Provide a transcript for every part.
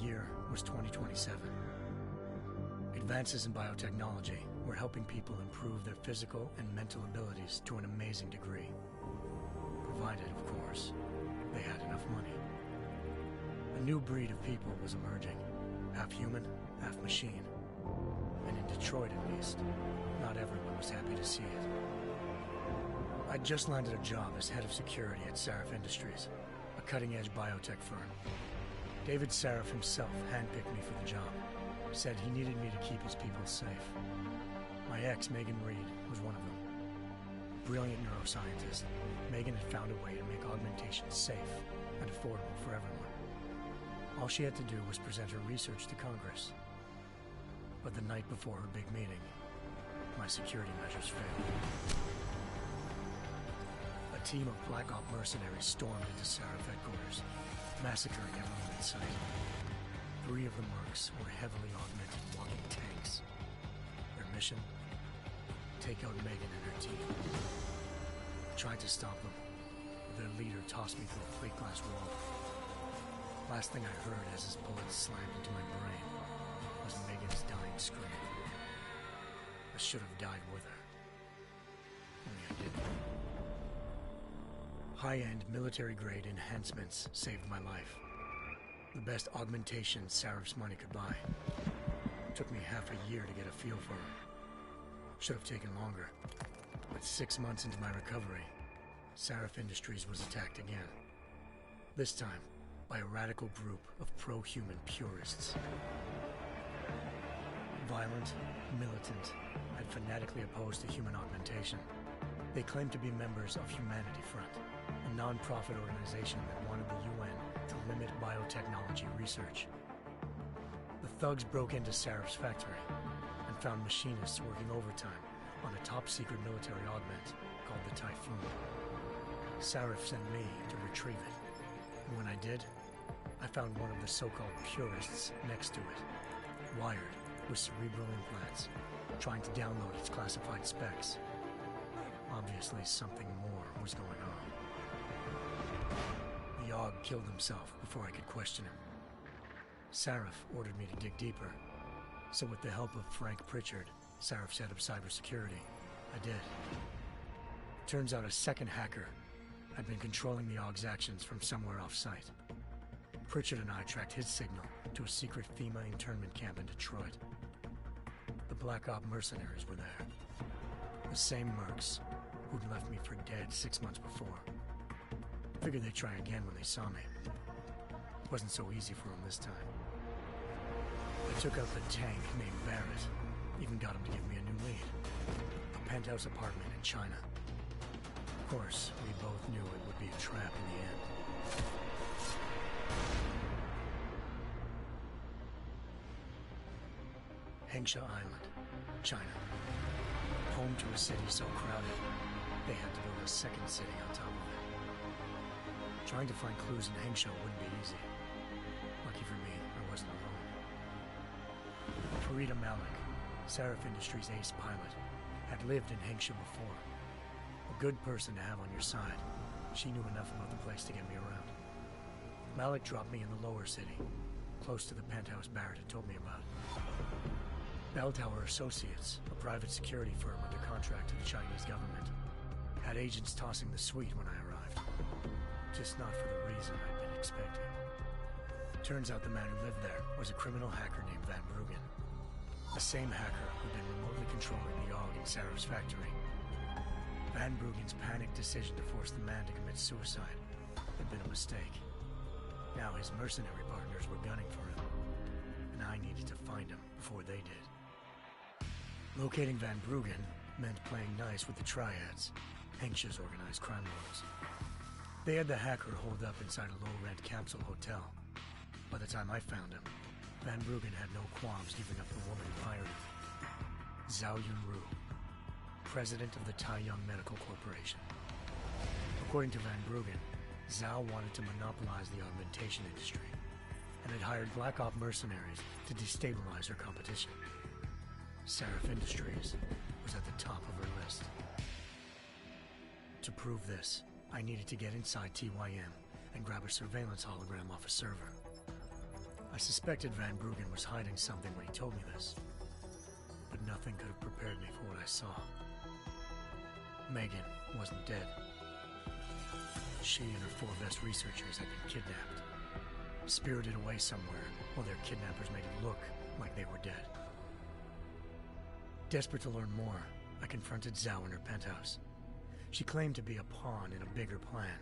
year was 2027. Advances in biotechnology were helping people improve their physical and mental abilities to an amazing degree. Provided, of course, they had enough money. A new breed of people was emerging, half human, half machine. And in Detroit, at least, not everyone was happy to see it. I'd just landed a job as head of security at Sarif Industries, a cutting-edge biotech firm. David Sarif himself handpicked me for the job, said he needed me to keep his people safe. My ex, Megan Reed, was one of them. Brilliant neuroscientist, Megan had found a way to make augmentation safe and affordable for everyone. All she had to do was present her research to Congress. But the night before her big meeting, my security measures failed. A team of Black Op mercenaries stormed into Sarif headquarters, massacring everyone in sight. 3 of the mercs were heavily augmented walking tanks. Their mission? Take out Megan and her team. I tried to stop them, but their leader tossed me through a plate glass wall. Last thing I heard as his bullets slammed into my brain was Megan's dying scream. I should have died with her. Only I didn't. High-end military-grade enhancements saved my life. The best augmentation Sarif's money could buy. It took me half a year to get a feel for her. Should have taken longer. But 6 months into my recovery, Sarif Industries was attacked again. This time, by a radical group of pro-human purists. Violent, militant, and fanatically opposed to human augmentation. They claimed to be members of Humanity Front, a non-profit organization that wanted the UN to limit biotechnology research. The thugs broke into Sarif's factory and found machinists working overtime on a top-secret military augment called the Typhoon. Sarif sent me to retrieve it, and when I did, I found one of the so-called purists next to it, wired with cerebral implants, trying to download its classified specs. Obviously, something more was going on. The Aug killed himself before I could question him. Sarif ordered me to dig deeper, so with the help of Frank Pritchard, Sarif's head of cybersecurity, I did. Turns out a second hacker had been controlling the Aug's actions from somewhere off-site. Pritchard and I tracked his signal to a secret FEMA internment camp in Detroit. The Black Op mercenaries were there. The same mercs who'd left me for dead 6 months before. Figured they'd try again when they saw me. Wasn't so easy for them this time. I took out the tank named Barrett. Even got him to give me a new lead. A penthouse apartment in China. Of course, we both knew it would be a trap in the end. Hengsha Island, China. Home to a city so crowded, they had to build a second city on top of it. Trying to find clues in Hengsha wouldn't be easy. Lucky for me, I wasn't alone. Farida Malik, Sarif Industries' ace pilot, had lived in Hengsha before. A good person to have on your side. She knew enough about the place to get me around. Malik dropped me in the lower city, close to the penthouse Barrett had told me about. Bell Tower Associates, a private security firm under contract to the Chinese government, had agents tossing the suite when I arrived. Just not for the reason I'd been expecting. Turns out the man who lived there was a criminal hacker named Van Bruggen. The same hacker who'd been remotely controlling the AUG in Sarif's factory. Van Bruggen's panicked decision to force the man to commit suicide had been a mistake. Now his mercenary partners were gunning for him, and I needed to find him before they did. Locating Van Bruggen meant playing nice with the Triads, Hengsha's organized crime lords. They had the hacker holed up inside a low-rent capsule hotel. By the time I found him, Van Bruggen had no qualms giving up the woman who hired him. Zhao Yunru, president of the Taiyang Medical Corporation. According to Van Bruggen, Zhao wanted to monopolize the augmentation industry and had hired Black Op mercenaries to destabilize her competition. Sarif Industries was at the top of her list. To prove this, I needed to get inside TYM and grab a surveillance hologram off a server. I suspected Van Bruggen was hiding something when he told me this, but nothing could have prepared me for what I saw. Megan wasn't dead. She and her 4 best researchers had been kidnapped, spirited away somewhere while their kidnappers made it look like they were dead. Desperate to learn more, I confronted Zhao in her penthouse. She claimed to be a pawn in a bigger plan,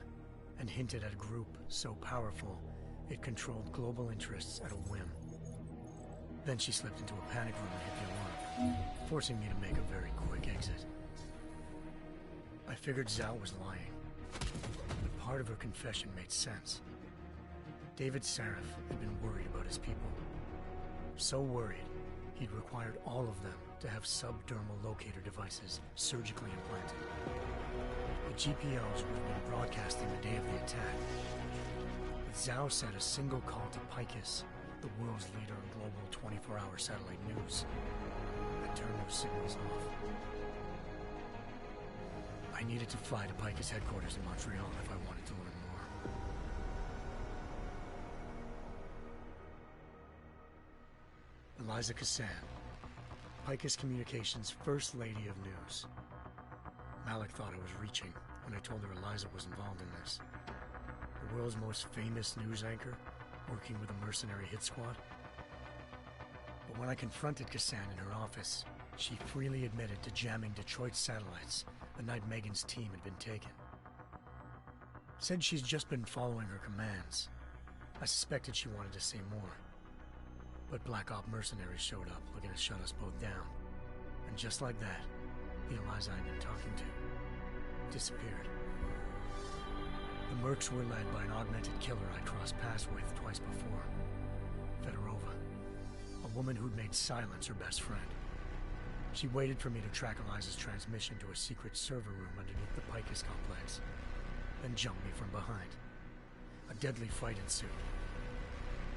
and hinted at a group so powerful it controlled global interests at a whim. Then she slipped into a panic room and hit the alarm, forcing me to make a very quick exit. I figured Zhao was lying, but part of her confession made sense. David Sarif had been worried about his people. So worried, he'd required all of them to have subdermal locator devices surgically implanted. The GPOs would have been broadcasting the day of the attack. But Zhao said a single call to Picus, the world's leader in global 24-hour satellite news, had turned those signals off. I needed to fly to Picus headquarters in Montreal if I wanted to learn more. Eliza Cassan, Picus Communications' First Lady of News. Malik thought I was reaching when I told her Eliza was involved in this. The world's most famous news anchor, working with a mercenary hit squad. But when I confronted Cassan in her office, she freely admitted to jamming Detroit's satellites the night Megan's team had been taken. Said she's just been following her commands. I suspected she wanted to say more. But Black Op mercenaries showed up looking to shut us both down. And just like that, the Eliza I'd been talking to disappeared. The Mercs were led by an augmented killer I crossed paths with twice before, Fedorova, a woman who'd made silence her best friend. She waited for me to track Eliza's transmission to a secret server room underneath the Picus complex, then jumped me from behind. A deadly fight ensued.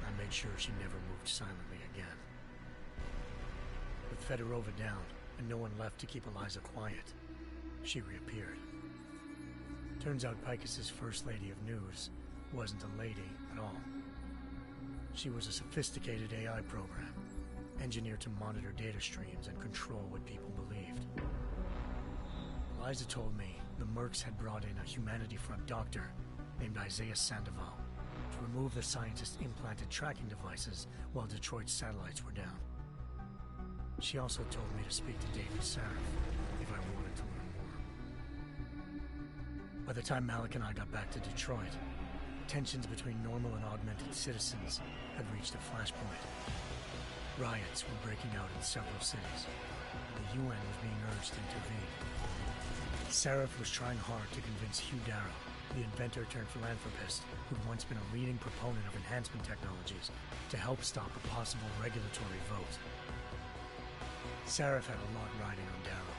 I made sure she never moved silently again. With Fedorova down and no one left to keep Eliza quiet, she reappeared. Turns out Picus's First Lady of News wasn't a lady at all. She was a sophisticated AI program, engineered to monitor data streams and control what people believed. Eliza told me the Mercs had brought in a Humanity Front doctor named Isaiah Sandoval to remove the scientist's implanted tracking devices while Detroit's satellites were down. She also told me to speak to David Sarif if I wanted to learn more. By the time Malik and I got back to Detroit, tensions between normal and augmented citizens had reached a flashpoint. Riots were breaking out in several cities, and the UN was being urged to intervene. Sarif was trying hard to convince Hugh Darrow, the inventor turned philanthropist who'd once been a leading proponent of enhancement technologies, to help stop a possible regulatory vote. Sarif had a lot riding on Darrow.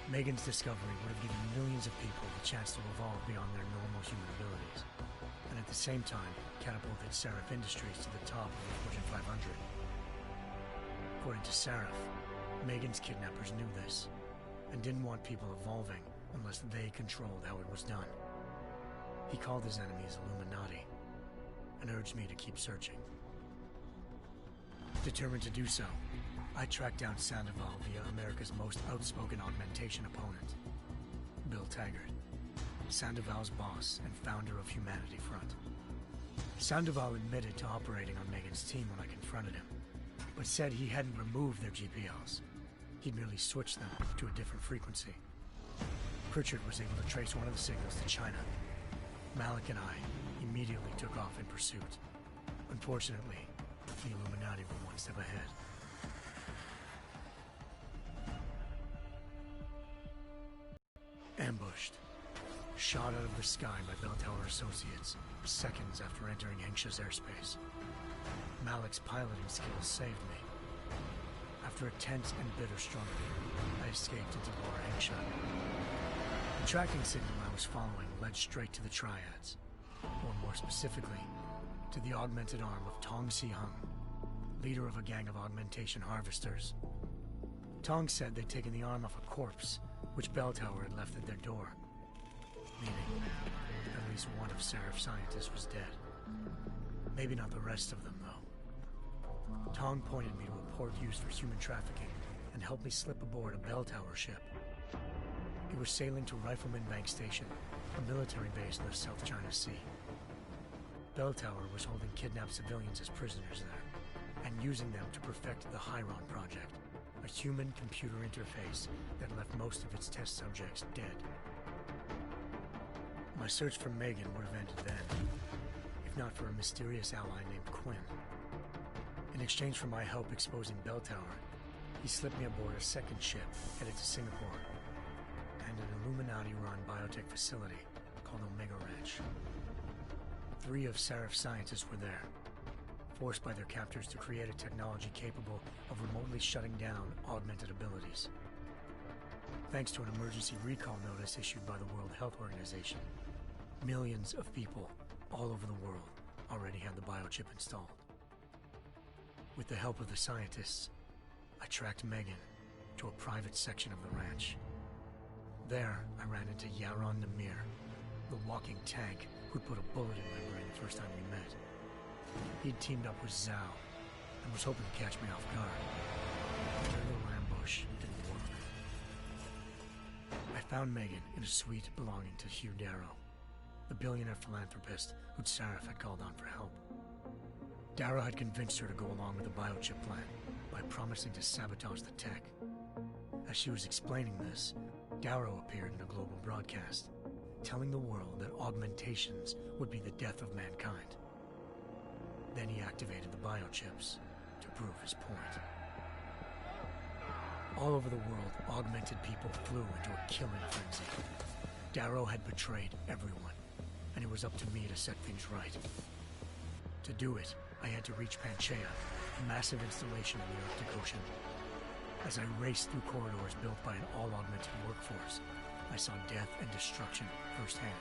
Megan's discovery would have given millions of people the chance to evolve beyond their normal human abilities, and at the same time catapulted Sarif Industries to the top of the Fortune 500. According to Sarif, Megan's kidnappers knew this, and didn't want people evolving unless they controlled how it was done. He called his enemies Illuminati, and urged me to keep searching. Determined to do so, I tracked down Sandoval via America's most outspoken augmentation opponent, Bill Taggart, Sandoval's boss and founder of Humanity Front. Sandoval admitted to operating on Megan's team when I confronted him, but said he hadn't removed their GPLs. He'd merely switched them to a different frequency. Pritchard was able to trace one of the signals to China. Malik and I immediately took off in pursuit. Unfortunately, the Illuminati were one step ahead. Ambushed. Shot out of the sky by Bell Tower Associates, seconds after entering Hengsha's airspace. Malik's piloting skills saved me. After a tense and bitter struggle, I escaped into Lower Hengsha. The tracking signal I was following led straight to the Triads, or more specifically, to the augmented arm of Tong Si-hung, leader of a gang of augmentation harvesters. Tong said they'd taken the arm off a corpse, which Bell Tower had left at their door, meaning at least one of Sarif's scientists was dead. Maybe not the rest of them, though. Tong pointed me to a port used for human trafficking and helped me slip aboard a bell tower ship. It was sailing to Rifleman Bank Station, a military base in the South China Sea. Bell Tower was holding kidnapped civilians as prisoners there, and using them to perfect the Chiron Project, a human-computer interface that left most of its test subjects dead. My search for Megan would have ended then, if not for a mysterious ally named Quinn. In exchange for my help exposing Bell Tower, he slipped me aboard a second ship headed to Singapore, and an Illuminati-run biotech facility called Omega Ranch. 3 of Serif's scientists were there, forced by their captors to create a technology capable of remotely shutting down augmented abilities. Thanks to an emergency recall notice issued by the World Health Organization, millions of people all over the world already had the biochip installed. With the help of the scientists, I tracked Megan to a private section of the ranch. There, I ran into Yaron Namir, the walking tank who'd put a bullet in my brain the first time we met. He'd teamed up with Zhao and was hoping to catch me off guard. Their little ambush didn't work. I found Megan in a suite belonging to Hugh Darrow, the billionaire philanthropist who'd Sarif had called on for help. Darrow had convinced her to go along with the biochip plan by promising to sabotage the tech. As she was explaining this, Darrow appeared in a global broadcast, telling the world that augmentations would be the death of mankind. Then he activated the biochips to prove his point. All over the world, augmented people flew into a killing frenzy. Darrow had betrayed everyone, and it was up to me to set things right. To do it, I had to reach Panchaea, a massive installation in the Arctic Ocean. As I raced through corridors built by an all-augmented workforce, I saw death and destruction firsthand.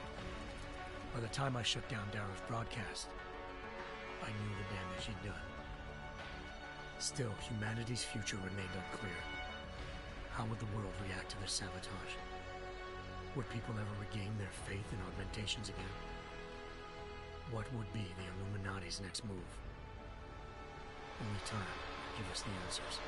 By the time I shut down Darrow's broadcast, I knew the damage he'd done. Still, humanity's future remained unclear. How would the world react to this sabotage? Would people ever regain their faith in augmentations again? What would be the Illuminati's next move? Only time will give us the answers.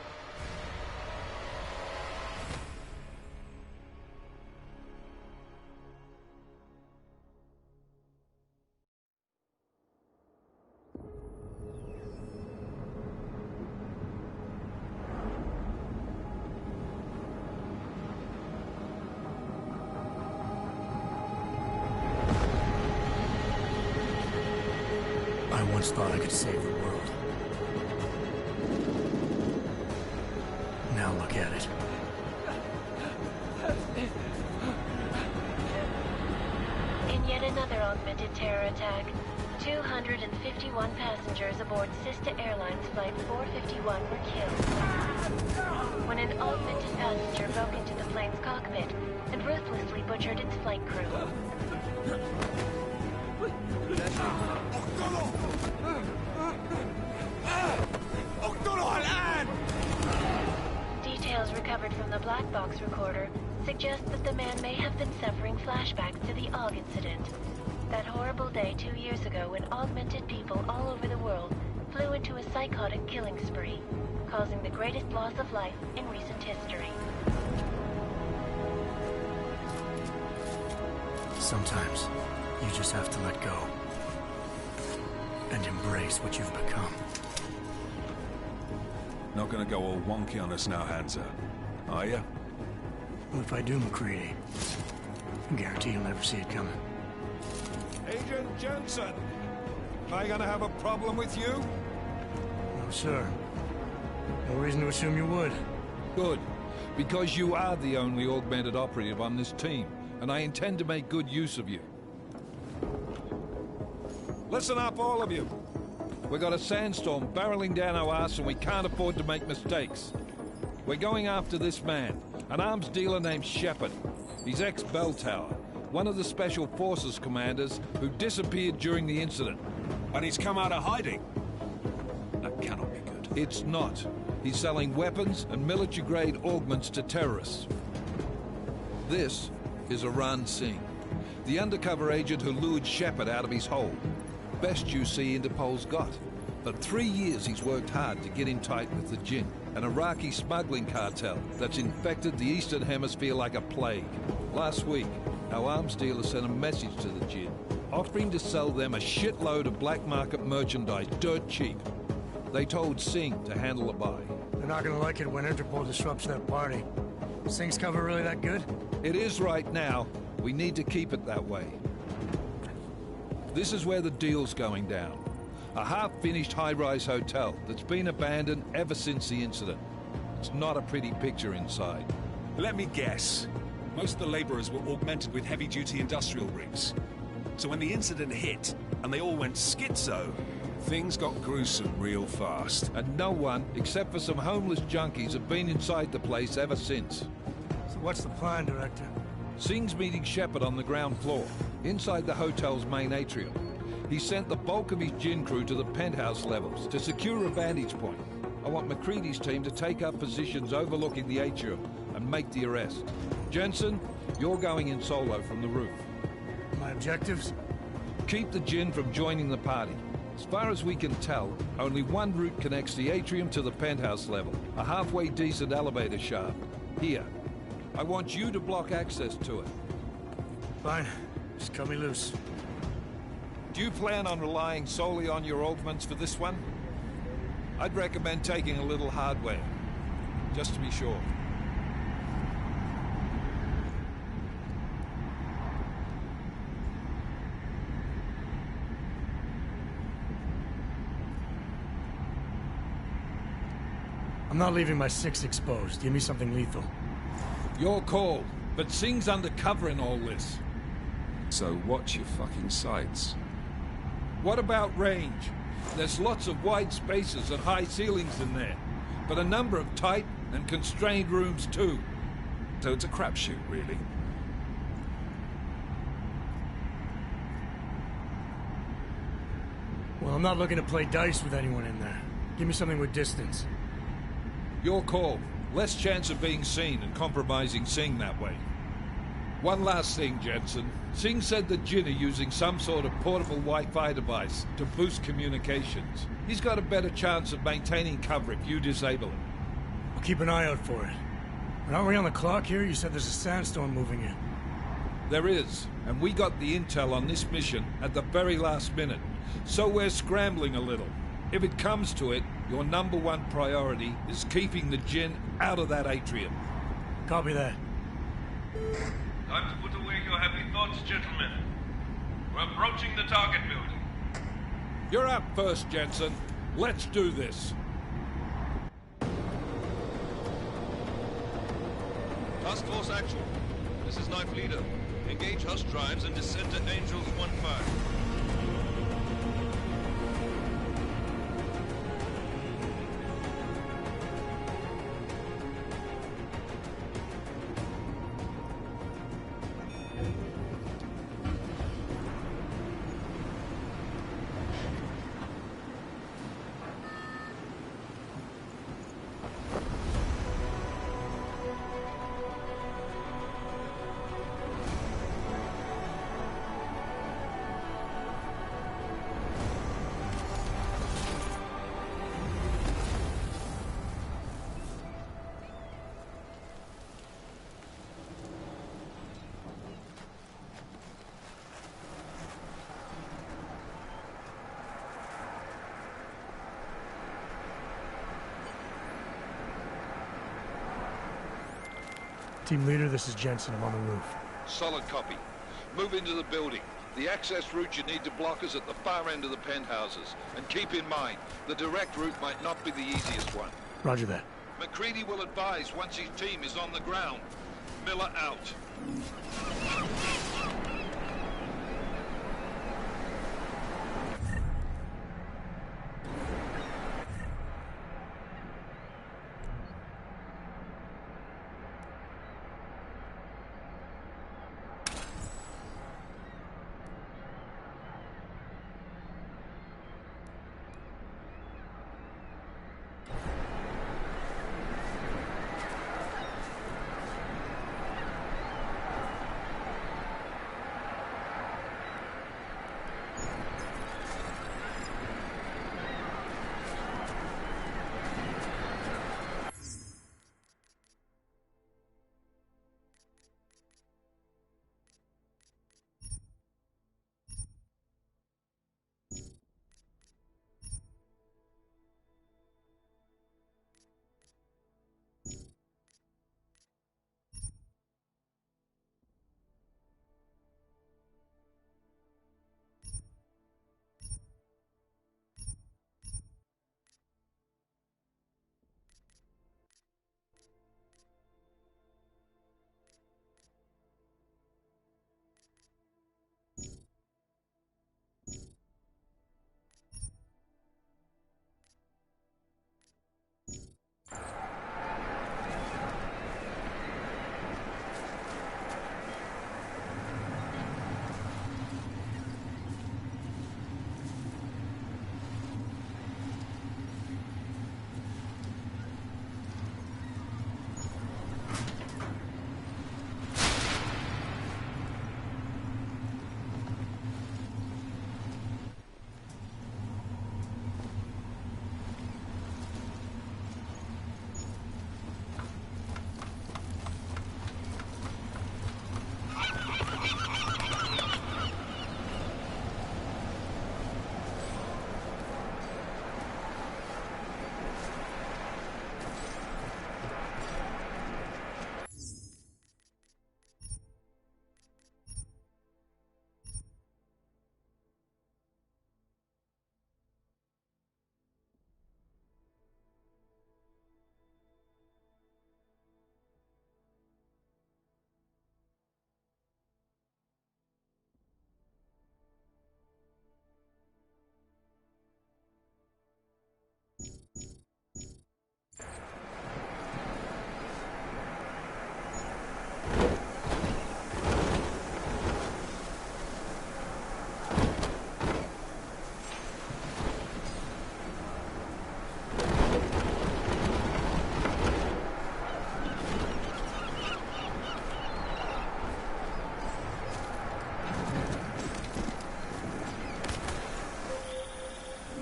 I once thought I could save the world. Now look at it. In yet another augmented terror attack, 251 passengers aboard Sister Airlines Flight 451 were killed when an augmented passenger broke into the plane's cockpit and ruthlessly butchered its flight crew. Details recovered from the black box recorder suggest that the man may have been suffering flashbacks to the AUG incident. That horrible day 2 years ago when augmented people all over the world flew into a psychotic killing spree, causing the greatest loss of life in recent history. Sometimes, you just have to let go. And embrace what you've become. Not gonna go all wonky on us now, Hansa, are ya? Well, if I do, McCready, I guarantee you'll never see it coming. Agent Jensen! Am I gonna have a problem with you? No, sir. No reason to assume you would. Good. Because you are the only augmented operative on this team, and I intend to make good use of you. Listen up, all of you. We've got a sandstorm barreling down our arse and we can't afford to make mistakes. We're going after this man, an arms dealer named Shepard. He's ex-Bell Tower, one of the Special Forces commanders who disappeared during the incident. And he's come out of hiding? That cannot be good. It's not. He's selling weapons and military-grade augments to terrorists. This is Aran Singh, the undercover agent who lured Shepard out of his hole. Best you see Interpol's got. For 3 years he's worked hard to get in tight with the Jinn, an Iraqi smuggling cartel that's infected the Eastern Hemisphere like a plague. Last week, our arms dealer sent a message to the Jinn, offering to sell them a shitload of black market merchandise dirt cheap. They told Singh to handle the buy. They're not gonna like it when Interpol disrupts their party. Singh's cover really that good? It is right now. We need to keep it that way. This is where the deal's going down. A half-finished high-rise hotel that's been abandoned ever since the incident. It's not a pretty picture inside. Let me guess. Most of the laborers were augmented with heavy-duty industrial rigs. So when the incident hit, and they all went schizo, things got gruesome real fast. And no one, except for some homeless junkies, have been inside the place ever since. So what's the plan, Director? Singh's meeting Shepard on the ground floor, inside the hotel's main atrium. He sent the bulk of his Jinn crew to the penthouse levels to secure a vantage point. I want McCready's team to take up positions overlooking the atrium and make the arrest. Jensen, you're going in solo from the roof. My objectives? Keep the Jinn from joining the party. As far as we can tell, only one route connects the atrium to the penthouse level, a halfway decent elevator shaft. Here. I want you to block access to it. Fine. Just cut me loose. Do you plan on relying solely on your augments for this one? I'd recommend taking a little hardware, just to be sure. I'm not leaving my 6 exposed. Give me something lethal. Your call, but Singh's undercover in all this. So watch your fucking sights. What about range? There's lots of wide spaces and high ceilings in there, but a number of tight and constrained rooms too. So it's a crapshoot, really. Well, I'm not looking to play dice with anyone in there. Give me something with distance. Your call. Less chance of being seen and compromising Singh that way. One last thing, Jensen. Singh said the Jinn are using some sort of portable Wi-Fi device to boost communications. He's got a better chance of maintaining cover if you disable it. I'll keep an eye out for it. But aren't we on the clock here? You said there's a sandstorm moving in. There is, and we got the intel on this mission at the very last minute. So we're scrambling a little. If it comes to it, your #1 priority is keeping the Jinn out of that atrium. Copy that. Time to put away your happy thoughts, gentlemen. We're approaching the target building. You're up first, Jensen. Let's do this. Task Force Actual. This is Knife Leader. Engage Hush drives and descend to Angels 1-5. Team leader, this is Jensen. I'm on the roof. Solid copy. Move into the building. The access route you need to block is at the far end of the penthouses. And keep in mind, the direct route might not be the easiest one. Roger that. McCready will advise once his team is on the ground. Miller out.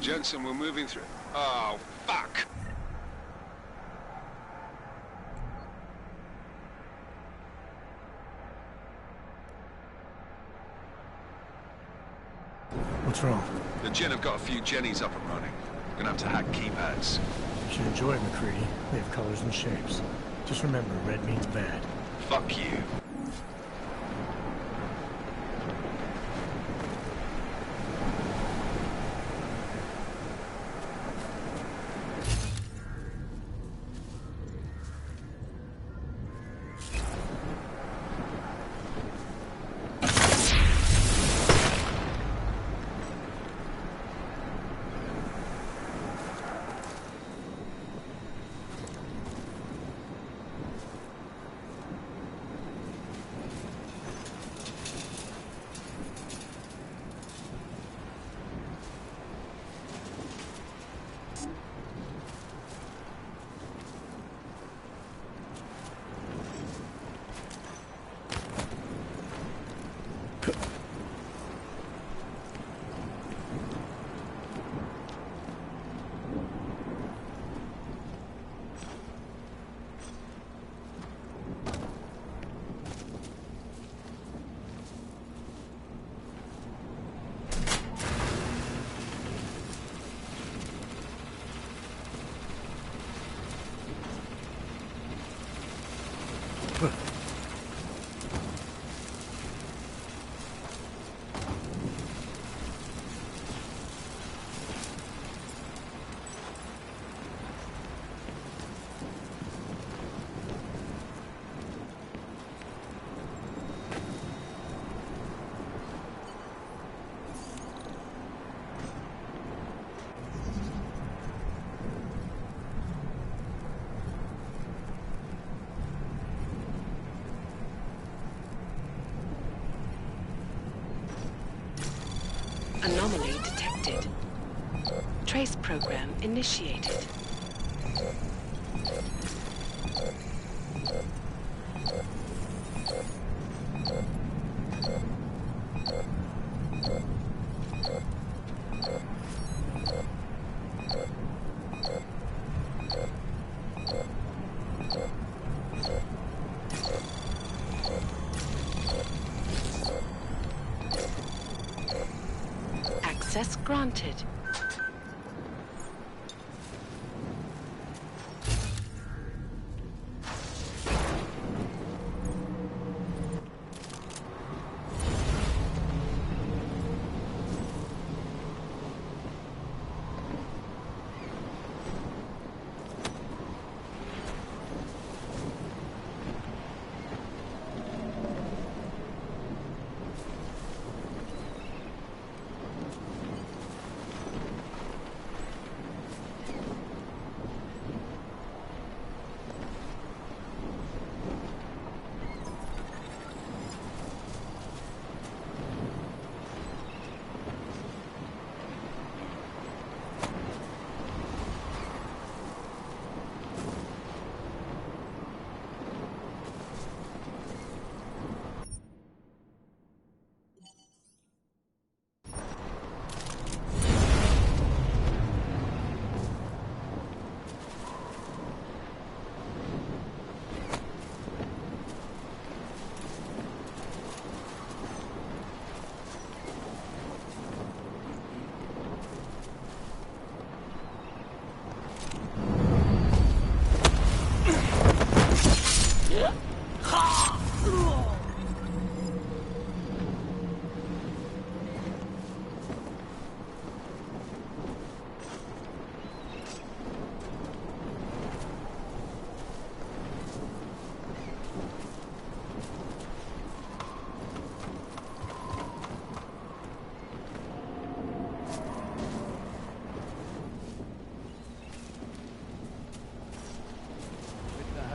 Jensen, we're moving through... Oh, fuck! What's wrong? The Gen have got a few Jennies up and running. Gonna have to hack keypads. You should enjoy it, McCready. They have colors and shapes. Just remember, red means bad. Fuck you. Anomaly detected. Trace program initiated. Access granted.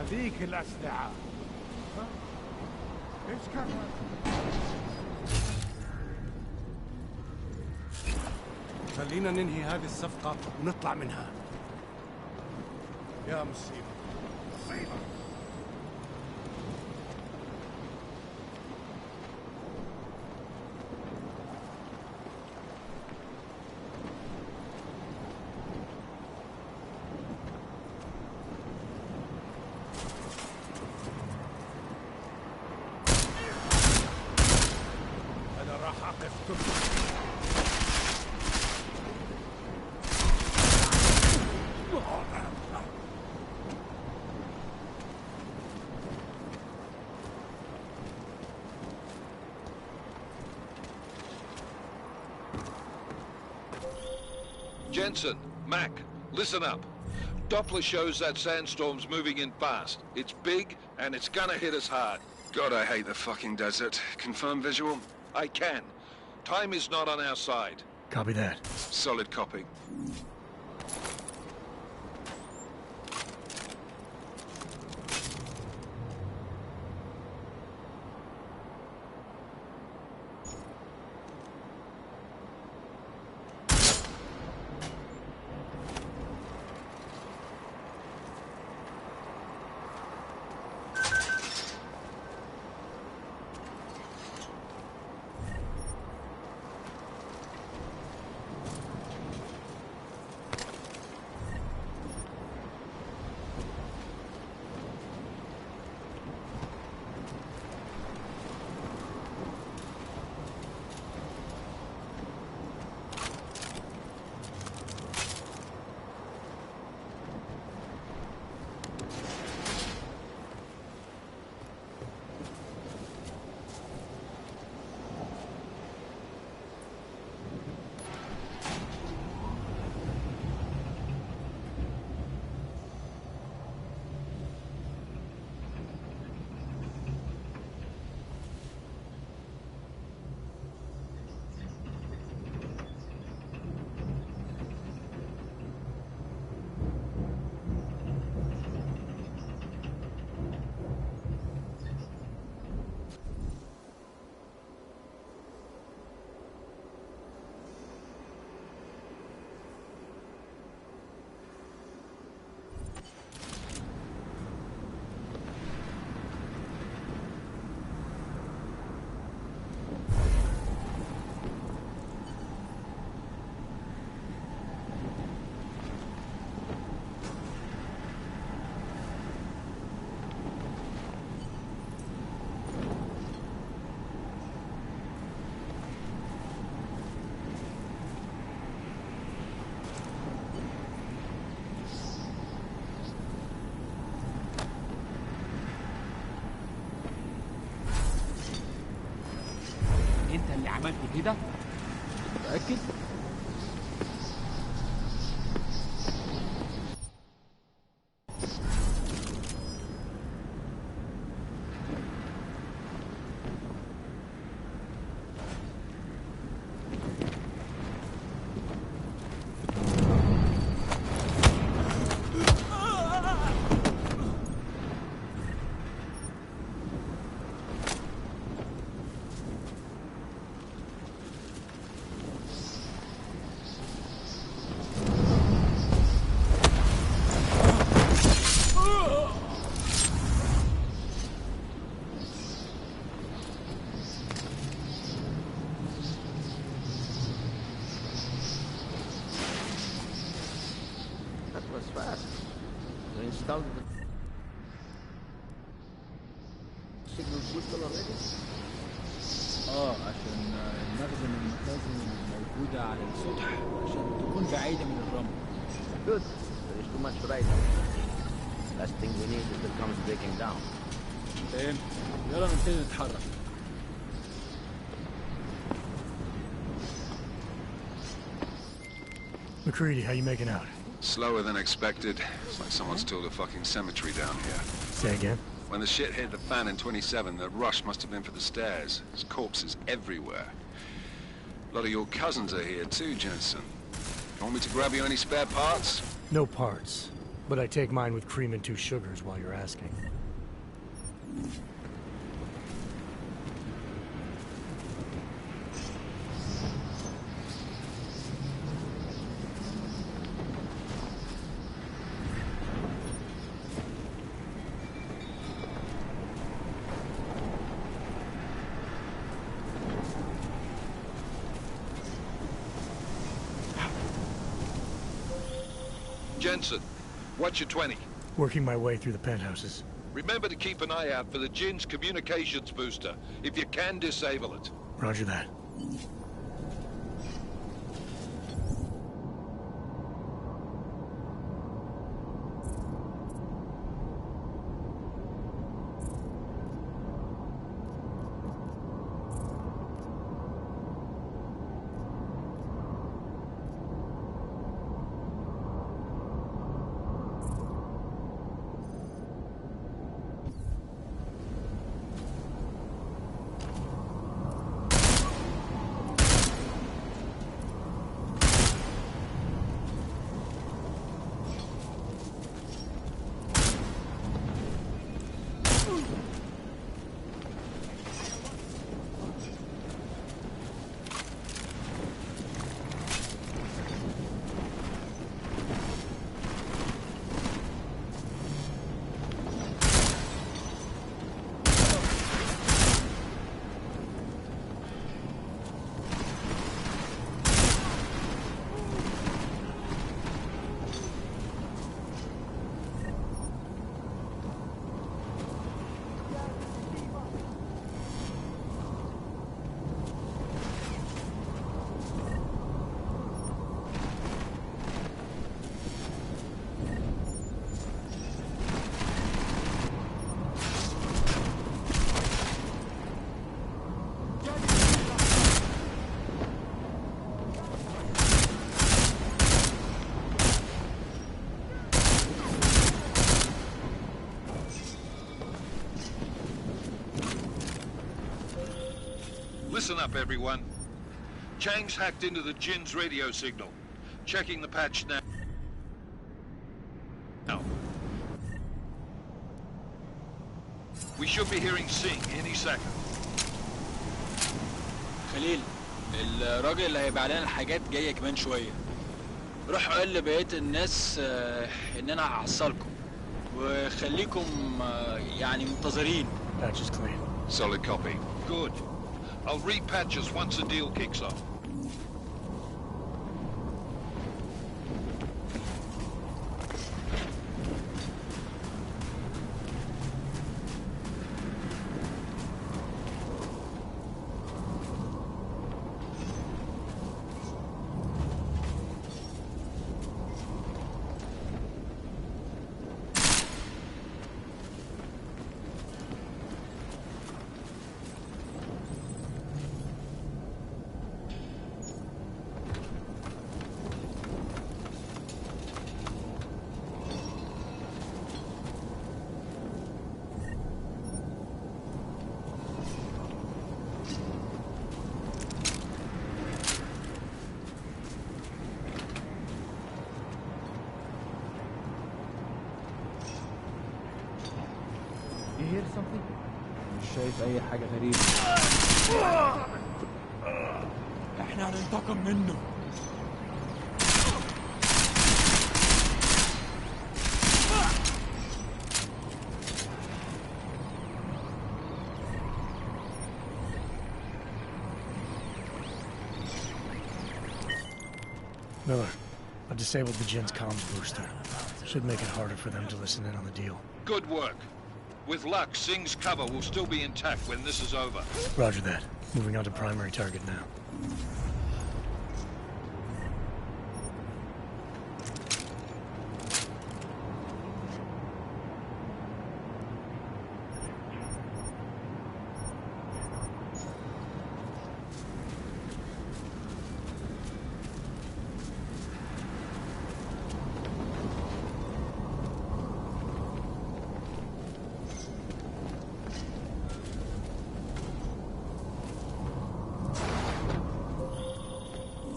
هذيك الأسلحة ها؟ ايش كان خلينا ننهي هذه الصفقة ونطلع منها. يا مصيبة مصيبة. Jensen, Mac, listen up. Doppler shows that sandstorm's moving in fast. It's big, and it's gonna hit us hard. God, I hate the fucking desert. Confirm visual? I can. Time is not on our side. Copy that. Solid copy. عملت كده؟ متأكد؟ عشان المخزن الموجودة على السطح عشان تكون بعيدة من الرمل. Good. There is too much right. Last thing we need is the comes breaking down. فاهم؟ يلا نبتدي نتحرك. McCready, how you making out? Slower than expected. It's like someone's tilled a fucking cemetery down here. Say again? When the shit hit the fan in 27, the rush must have been for the stairs. There's corpses everywhere. A lot of your cousins are here too, Jensen. You want me to grab you any spare parts? No parts. But I take mine with cream and 2 sugars while you're asking. Jensen, what's your 20? Working my way through the penthouses. Remember to keep an eye out for the Jinn's communications booster. If you can, disable it. Roger that. Listen up, everyone. Chang's hacked into the Jin's radio signal. Checking the patch now. We should be hearing Sing any second. خليل، الراجل اللي هيبيع لنا الحاجات جايه كمان شويه. روح قول لبقيه الناس ان انا هحصلكم وخليكم يعني منتظرين. Patch is clean. Solid copy. Good. I'll repatch us once the deal kicks off. You hear something? مش شايف أي حاجة غريبة. إحنا هننتقم منه. Miller, I've disabled the Jin's comms booster. Should make it harder for them to listen in on the deal. Good work. With luck, Sing's cover will still be intact when this is over. Roger that. Moving on to primary target now.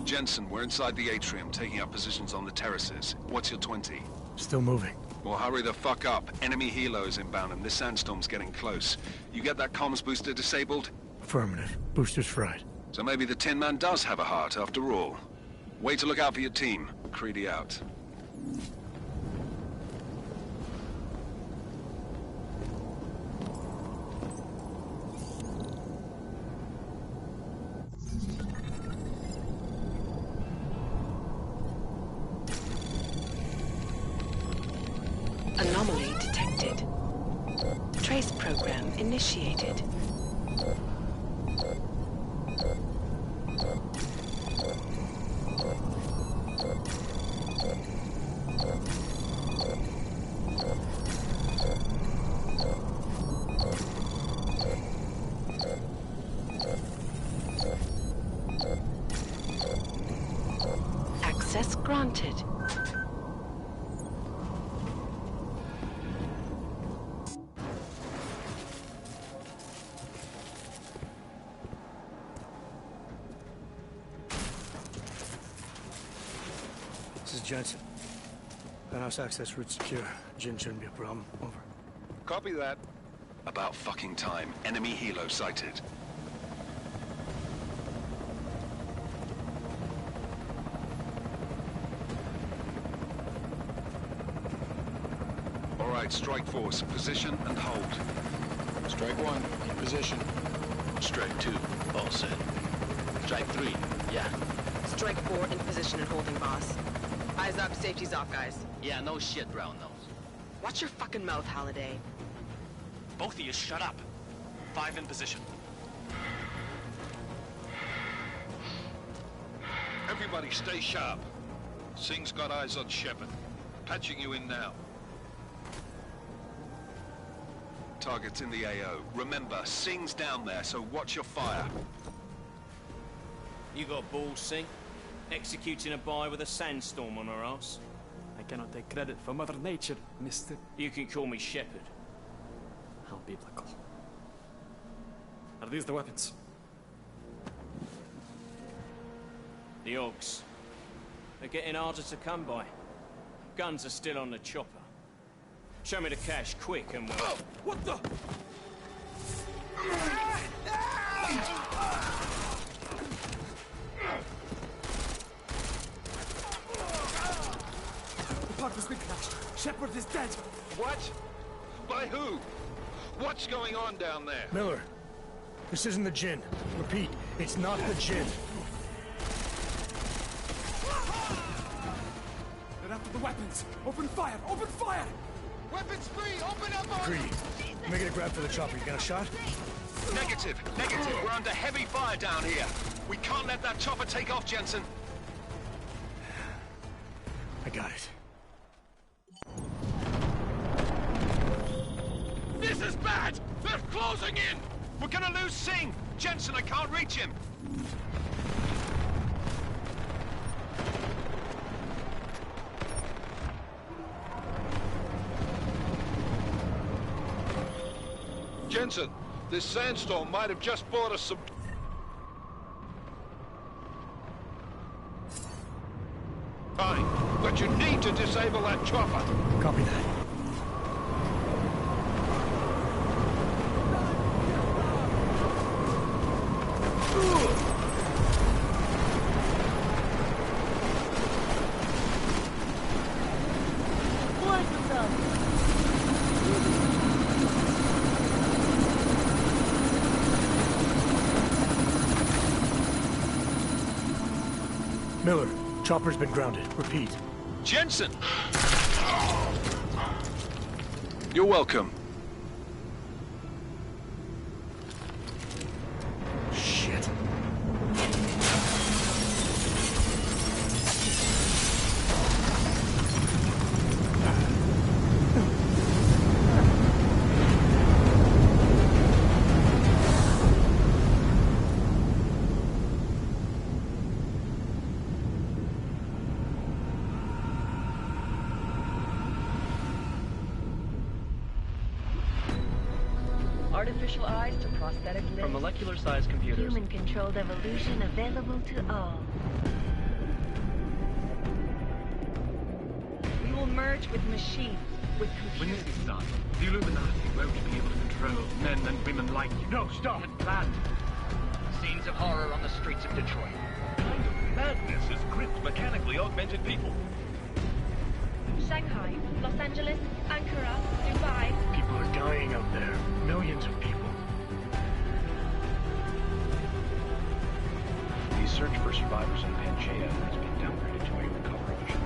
Jensen, we're inside the atrium, taking up positions on the terraces. What's your 20? Still moving. Well, hurry the fuck up. Enemy helos inbound and this sandstorm's getting close. You get that comms booster disabled? Affirmative. Booster's fried. So maybe the Tin Man does have a heart after all. Way to look out for your team. Creedy out. Anomaly detected. Trace program initiated. Access granted. This is Jensen. Penthouse access route secure. Jin shouldn't be a problem. Over. Copy that. About fucking time. Enemy helo sighted. All right, strike force. Position and hold. Strike 1, in position. Strike 2, all set. Strike 3, yeah. Strike 4, in position and holding, boss. Eyes up, safety's off, guys. Yeah, no shit, brown nose. Watch your fucking mouth, Holiday. Both of you shut up. 5 in position. Everybody stay sharp. Singh's got eyes on Shepard. Patching you in now. Target's in the AO. Remember, Singh's down there, so watch your fire. You got balls, Singh? Executing a buy with a sandstorm on her ass? I cannot take credit for Mother Nature, mister. You can call me Shepard. How biblical. Are these the weapons? The Ogs. They're getting harder to come by. Guns are still on the chopper. Show me the cash, quick, and we'll... Oh, what the? The part has been crashed. Shepard is dead. What? By who? What's going on down there? Miller, this isn't the Jinn. Repeat, it's not the Jinn. They're after the weapons. Open fire! Open fire! Weapons free! Open up on... Greedy, making a grab for the chopper. You got a shot? Negative. Negative. We're under heavy fire down here. We can't let that chopper take off, Jensen. I got it. This is bad! They're closing in! We're gonna lose Singh! Jensen, I can't reach him! Jensen, this sandstorm might have just brought us some... time, but you need to disable that chopper. Copy that. Miller, chopper's been grounded. Repeat. Jensen! You're welcome. Shit. Artificial eyes to prosthetic limbs. From molecular-sized computers. Human-controlled evolution available to all. We will merge with machines, with When computers. this is done, the Illuminati won't be able to control men and women like you. No, stop! And planned. Scenes of horror on the streets of Detroit. Kind of madness has gripped mechanically augmented people. Shanghai, Los Angeles, Ankara, Dubai. People are dying out there. Millions of people. The search for survivors in Pangaea has been downgraded to a recovery mission.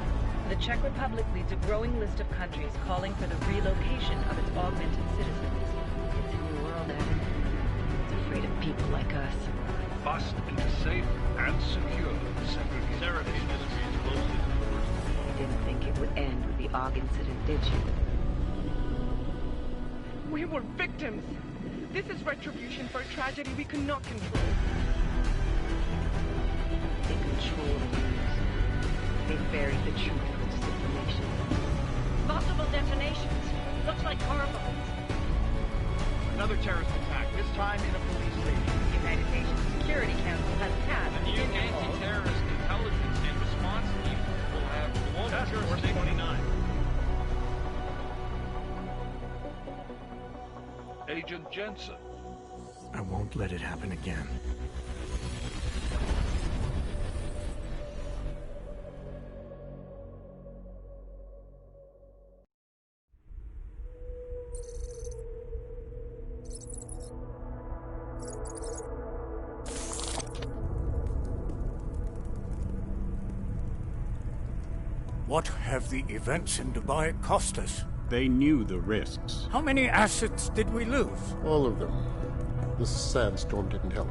The Czech Republic leads a growing list of countries calling for the relocation of its augmented citizens. It's a new world, Evan. It's afraid of people like us. Must be safe and secure. Seraph's ministry is closely to the worst. You didn't think it would end with the AUG incident, did you? We were victims. This is retribution for a tragedy we cannot control. They control the news. They buried the truth with disinformation. Possible detonations. Looks like hormones. Another terrorist attack, this time in a police station. The United Nations Security Council has passed The new anti-terrorist intelligence and response team will have Task Force 29. Agent Jensen. I won't let it happen again. What have the events in Dubai cost us? They knew the risks. How many assets did we lose? All of them. This sandstorm didn't help.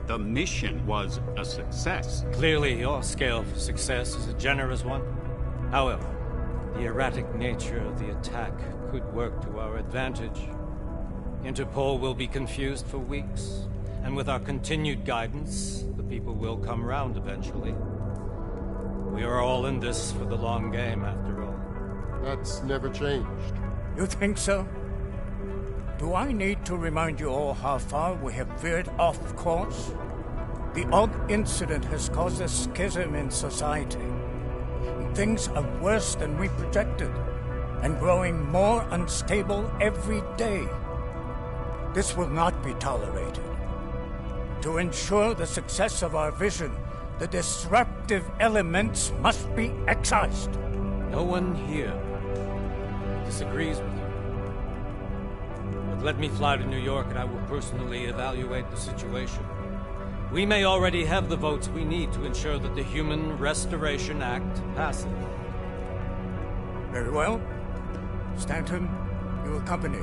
The mission was a success. Clearly, your scale for success is a generous one. However, the erratic nature of the attack could work to our advantage. Interpol will be confused for weeks, and with our continued guidance, the people will come round eventually. We are all in this for the long game, after all. That's never changed. You think so? Do I need to remind you all how far we have veered off course? The Og incident has caused a schism in society. Things are worse than we projected, and growing more unstable every day. This will not be tolerated. To ensure the success of our vision, the disruptive elements must be excised. No one here disagrees with you. But let me fly to New York and I will personally evaluate the situation. We may already have the votes we need to ensure that the Human Restoration Act passes. Very well. Stanton, you accompany.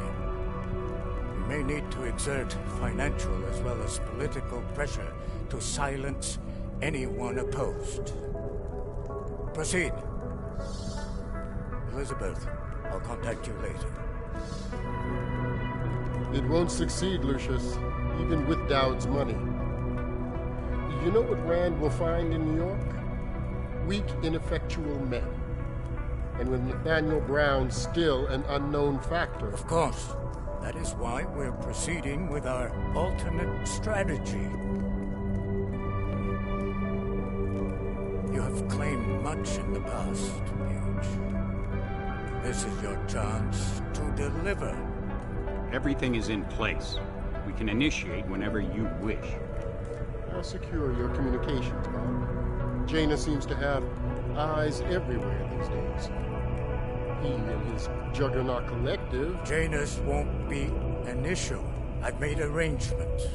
We may need to exert financial as well as political pressure to silence anyone opposed. Proceed. Elizabeth, I'll contact you later. It won't succeed, Lucius, even with Dowd's money. You know what Rand will find in New York? Weak, ineffectual men. And with Nathaniel Brown still an unknown factor. Of course. That is why we're proceeding with our alternate strategy. You have claimed much in the past, Paige. This is your chance to deliver. Everything is in place. We can initiate whenever you wish. I'll secure your communications, Bob. Jaina seems to have eyes everywhere these days. He and his Juggernaut Collective... Janus won't be an issue. I've made arrangements.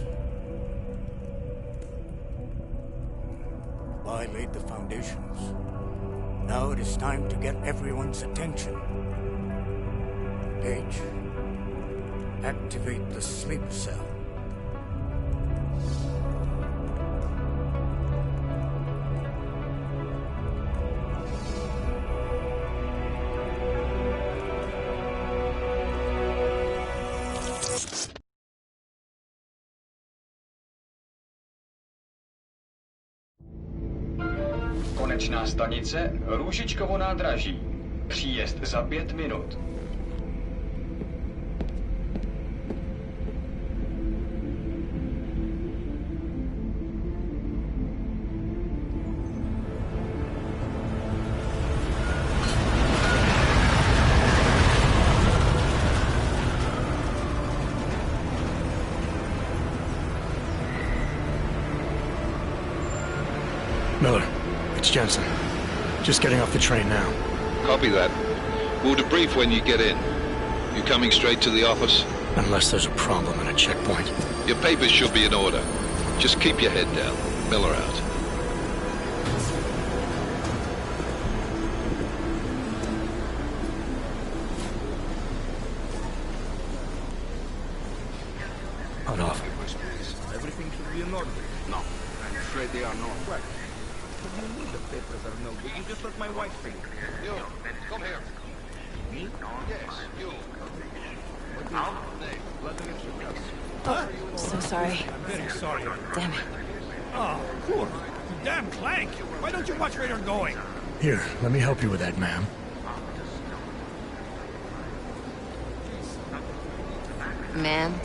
I laid the foundations. Now it is time to get everyone's attention. Paige, activate the sleep cell. Konečná stanice Růžičkovo nádraží. Příjezd za 5 minut. Miller, it's Jensen. Just getting off the train now. Copy that. We'll debrief when you get in. You coming straight to the office? Unless there's a problem at a checkpoint. Your papers should be in order. Just keep your head down. Miller out. Hold off. Everything should be in order. No, I'm afraid they are not. What? What do you mean the papers are no good? You just let my wife speak. You, come here. Me? Yes, you. What is your name? Vladimir Shukov. Oh, so sorry. I'm very sorry. Damn it. Oh, poor. Damn Clank. Why don't you watch where you're going? Here, let me help you with that, ma'am. Man?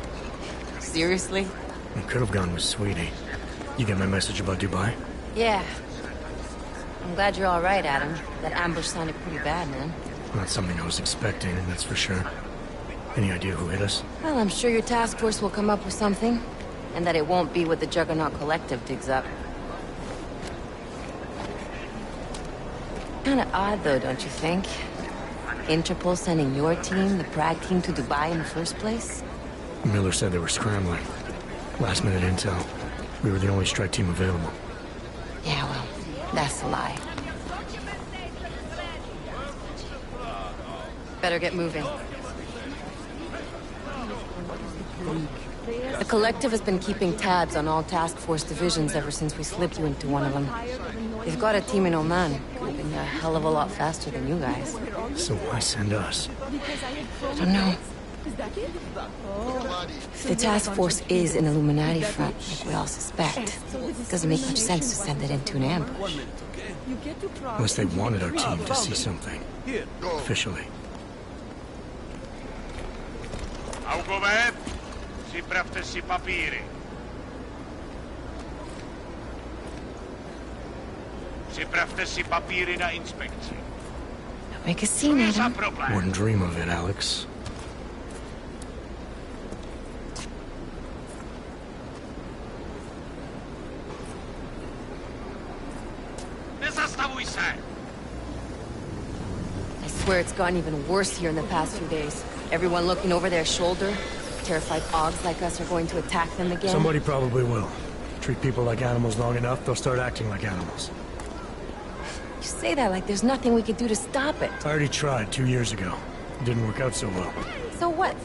Seriously? I could have gone with Sweetie. You get my message about Dubai? Yeah. I'm glad you're all right, Adam. That ambush sounded pretty bad, man. Not something I was expecting, that's for sure. Any idea who hit us? Well, I'm sure your task force will come up with something. And that it won't be what the Juggernaut Collective digs up. Kinda odd, though, don't you think? Interpol sending your team, the Prague team, to Dubai in the first place? Miller said they were scrambling. Last-minute intel. We were the only strike team available. Yeah, well, that's a lie. Better get moving. The Collective has been keeping tabs on all task force divisions ever since we slipped you into one of them. They've got a team in Oman, moving a hell of a lot faster than you guys. So why send us? I don't know. If the task force is an Illuminati front, like we all suspect, it doesn't make much sense to send it into an ambush. Unless they wanted our team to see something. Officially. Připravte si papíry. Připravte si papíry na inspekci. Make a scene, Adam. Wouldn't dream of it, Alex. Nezastavuj se! I swear it's gotten even worse here in the past few days. Everyone looking over their shoulder. Terrified Augs like us are going to attack them again. Somebody probably will. Treat people like animals long enough, they'll start acting like animals. You say that like there's nothing we could do to stop it. I already tried 2 years ago. It didn't work out so well. So what?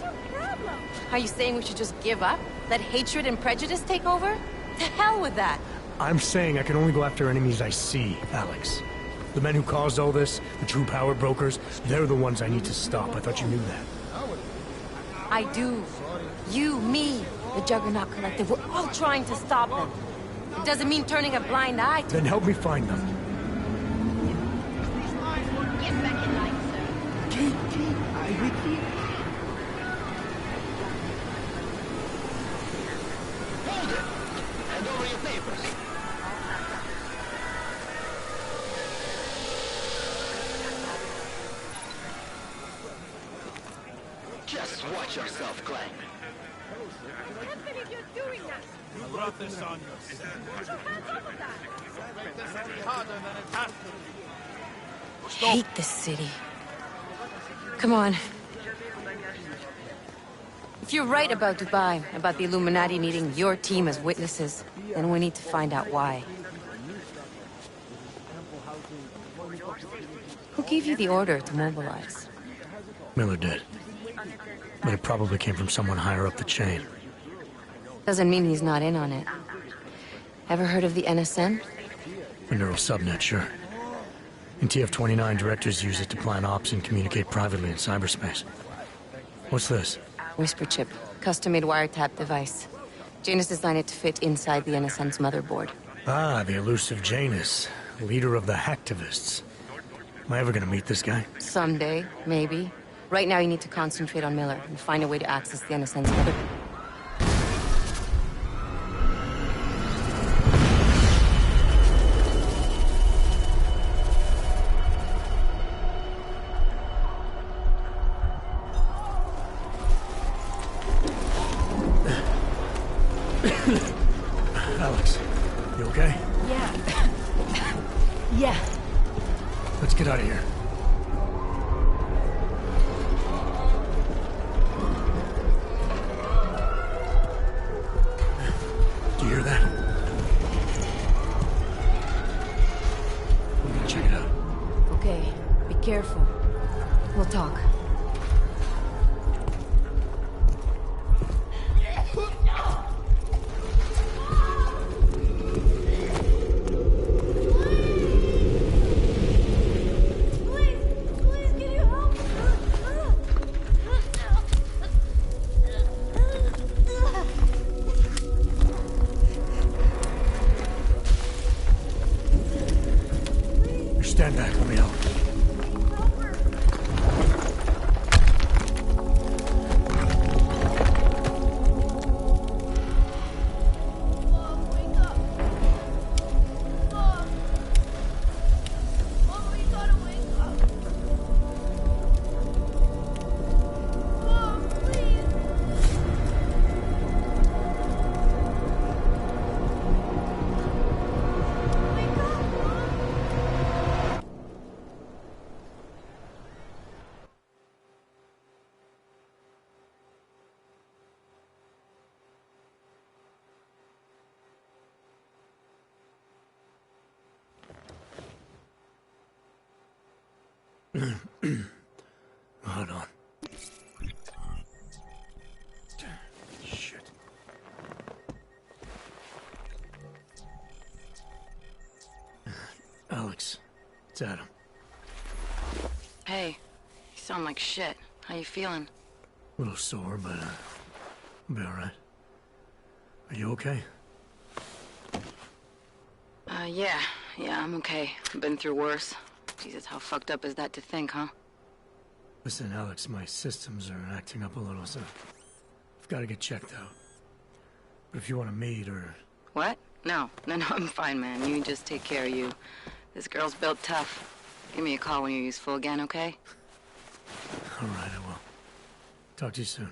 Are you saying we should just give up? Let hatred and prejudice take over? To hell with that! I'm saying I can only go after enemies I see, Alex. The men who caused all this, the true power brokers, they're the ones I need to stop. I thought you knew that. I do. You, me, the Juggernaut Collective, we're all trying to stop them. It doesn't mean turning a blind eye to Then help me find them. Get back in line, sir. Kate, I with you. Hold it! Hand over your papers. Just watch yourself, Clank. You brought this on yourself. Harder than it has to be. I hate this city. Come on. If you're right about Dubai, about the Illuminati needing your team as witnesses, then we need to find out why. Who gave you the order to mobilize? Miller did. But it probably came from someone higher up the chain. Doesn't mean he's not in on it. Ever heard of the NSN? A neural subnet, sure. In TF-29, directors use it to plan ops and communicate privately in cyberspace. What's this? Whisper chip. Custom-made wiretap device. Janus designed it to fit inside the NSN's motherboard. Ah, the elusive Janus. Leader of the hacktivists. Am I ever gonna meet this guy? Someday, maybe. Right now you need to concentrate on Miller and find a way to access the NSN's motherboard. Alex, you okay? Yeah. Yeah. Let's get out of here. Do you hear that? I'm gonna check it out. Okay, be careful. We'll talk. It's Adam. Hey, you sound like shit. How you feeling? A little sore, but I'll be alright. Are you okay? Yeah, I'm okay. I've been through worse. Jesus, how fucked up is that to think, huh? Listen, Alex, my systems are acting up a little, so I've got to get checked out. But if you want to meet or... What? No, I'm fine, man. You just take care of you. This girl's built tough. Give me a call when you're useful again, okay? Alright, I will. Talk to you soon.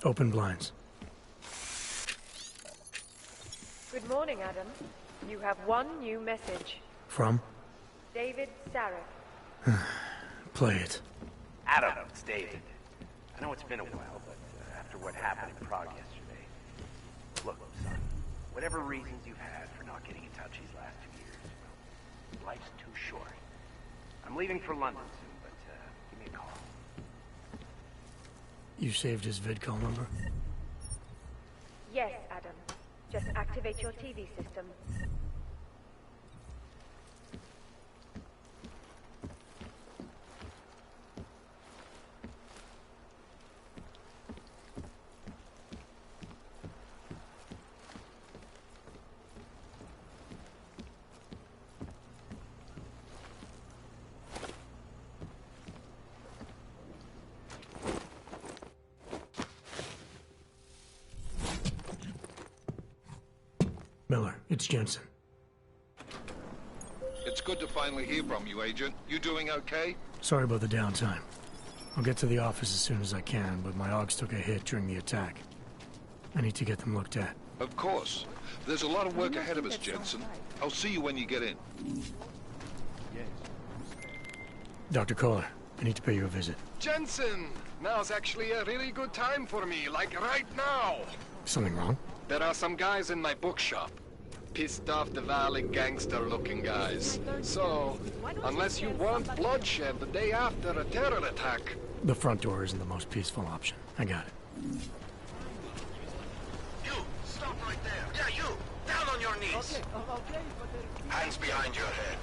Open blinds. Good morning, Adam. You have one new message. From? David Sarek. Play it. Adam, it's David. I know it's been a while, but after what happened in Prague yesterday... Look, son, whatever reasons you've had for not getting in touch these last 2 years, well, life's too short. I'm leaving for London soon, but give me a call. You saved his vidcall number? Yes, Adam. Just activate your TV system. Miller, it's Jensen. It's good to finally hear from you, Agent. You doing okay? Sorry about the downtime. I'll get to the office as soon as I can, but my Augs took a hit during the attack. I need to get them looked at. Of course. There's a lot of work ahead of us, Jensen. I'll see you when you get in. Dr. Kohler, I need to pay you a visit. Jensen! Now's actually a really good time for me, like right now! Something wrong? There are some guys in my bookshop. Pissed off the Valley gangster-looking guys. So, unless you want bloodshed the day after a terror attack... The front door isn't the most peaceful option. I got it. You! Stop right there! Yeah, you! Down on your knees! Okay, but... Hands behind your head.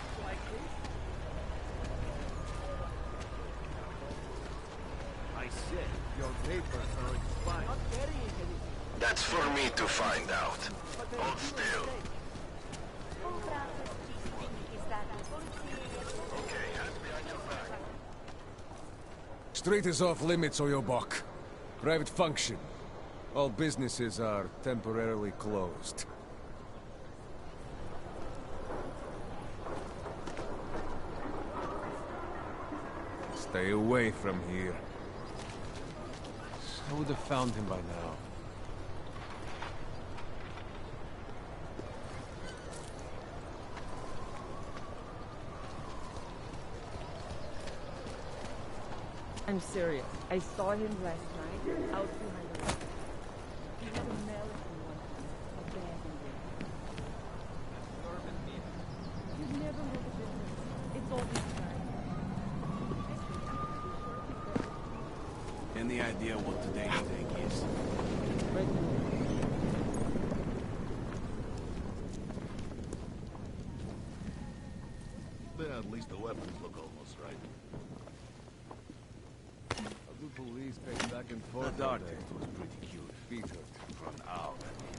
I said, your papers are expired. That's for me to find out. Hold still. Okay, hands behind your back. Street is off limits, Oyobok. Private function. All businesses are temporarily closed. Stay away from here. I would have found him by now. I'm serious. I saw him last night out behind the house. He had a mallet in one hand, a bag in the other. He's never moved a business. It's all this time. Any idea what today's date is? Then at least the weapons look almost right. The police pace back and forth. The artist was pretty cute. Peter. For an owl, I mean.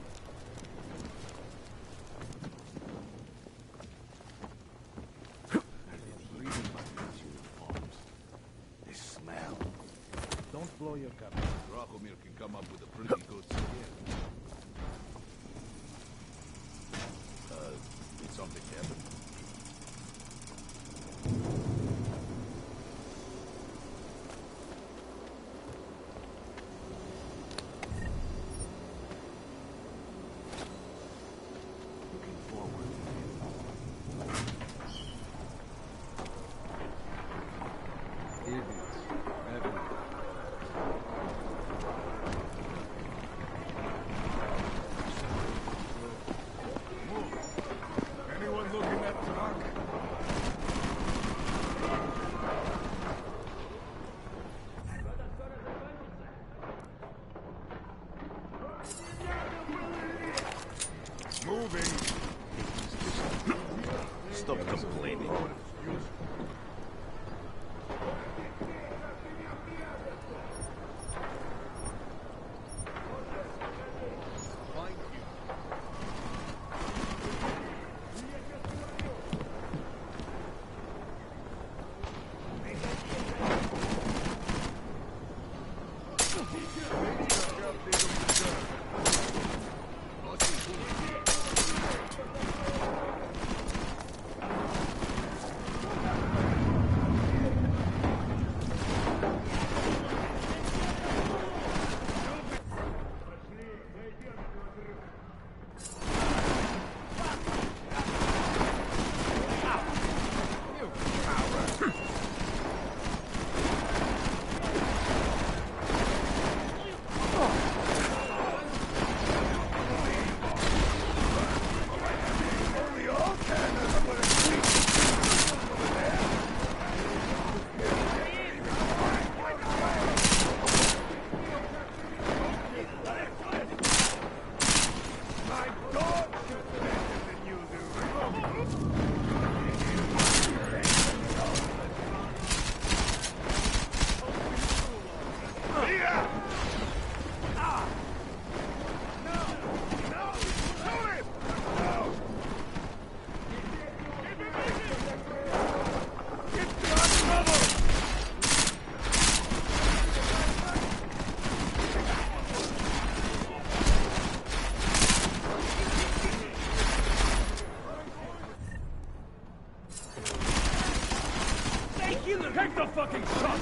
I've been reading about these uniforms. They smell. Don't blow your cover. Dracomir can come up with a pretty good skin. Did something happen? Stop complaining. Take the fucking shot!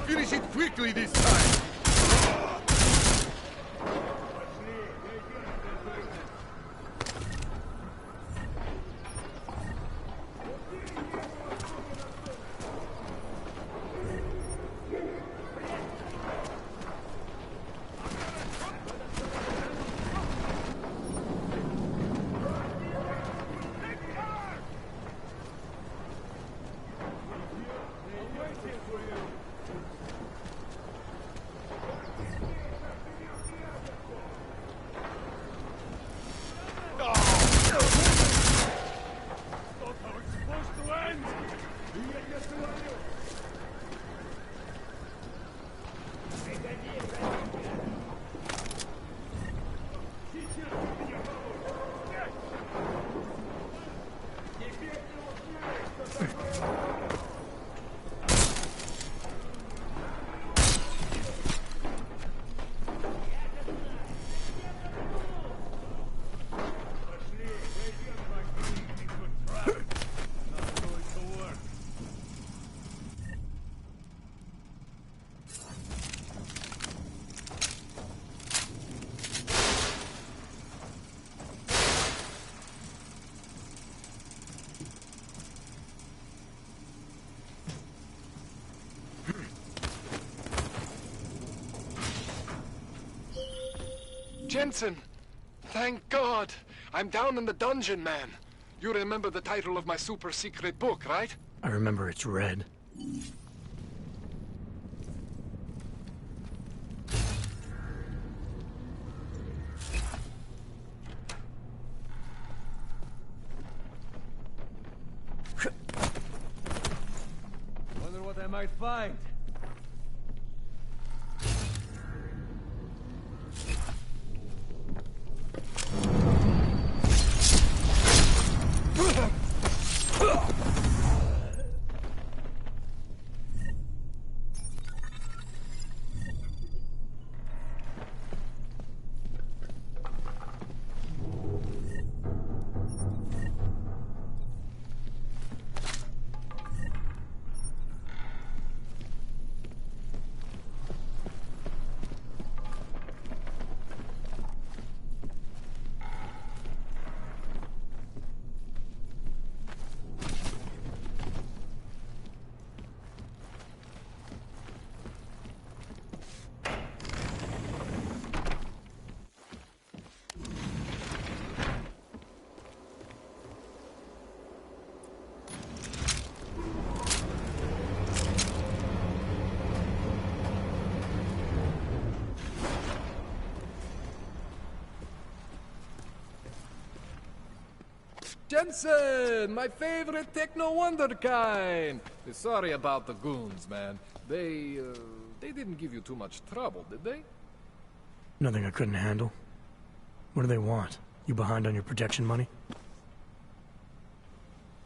Finish it quickly this time! Jensen! Thank God! I'm down in the dungeon, man. You remember the title of my super secret book, right? I remember it's red. Wonder what I might find. Jensen, my favorite techno wonderkind. Sorry about the goons, man. They didn't give you too much trouble, did they? Nothing I couldn't handle. What do they want? You behind on your protection money?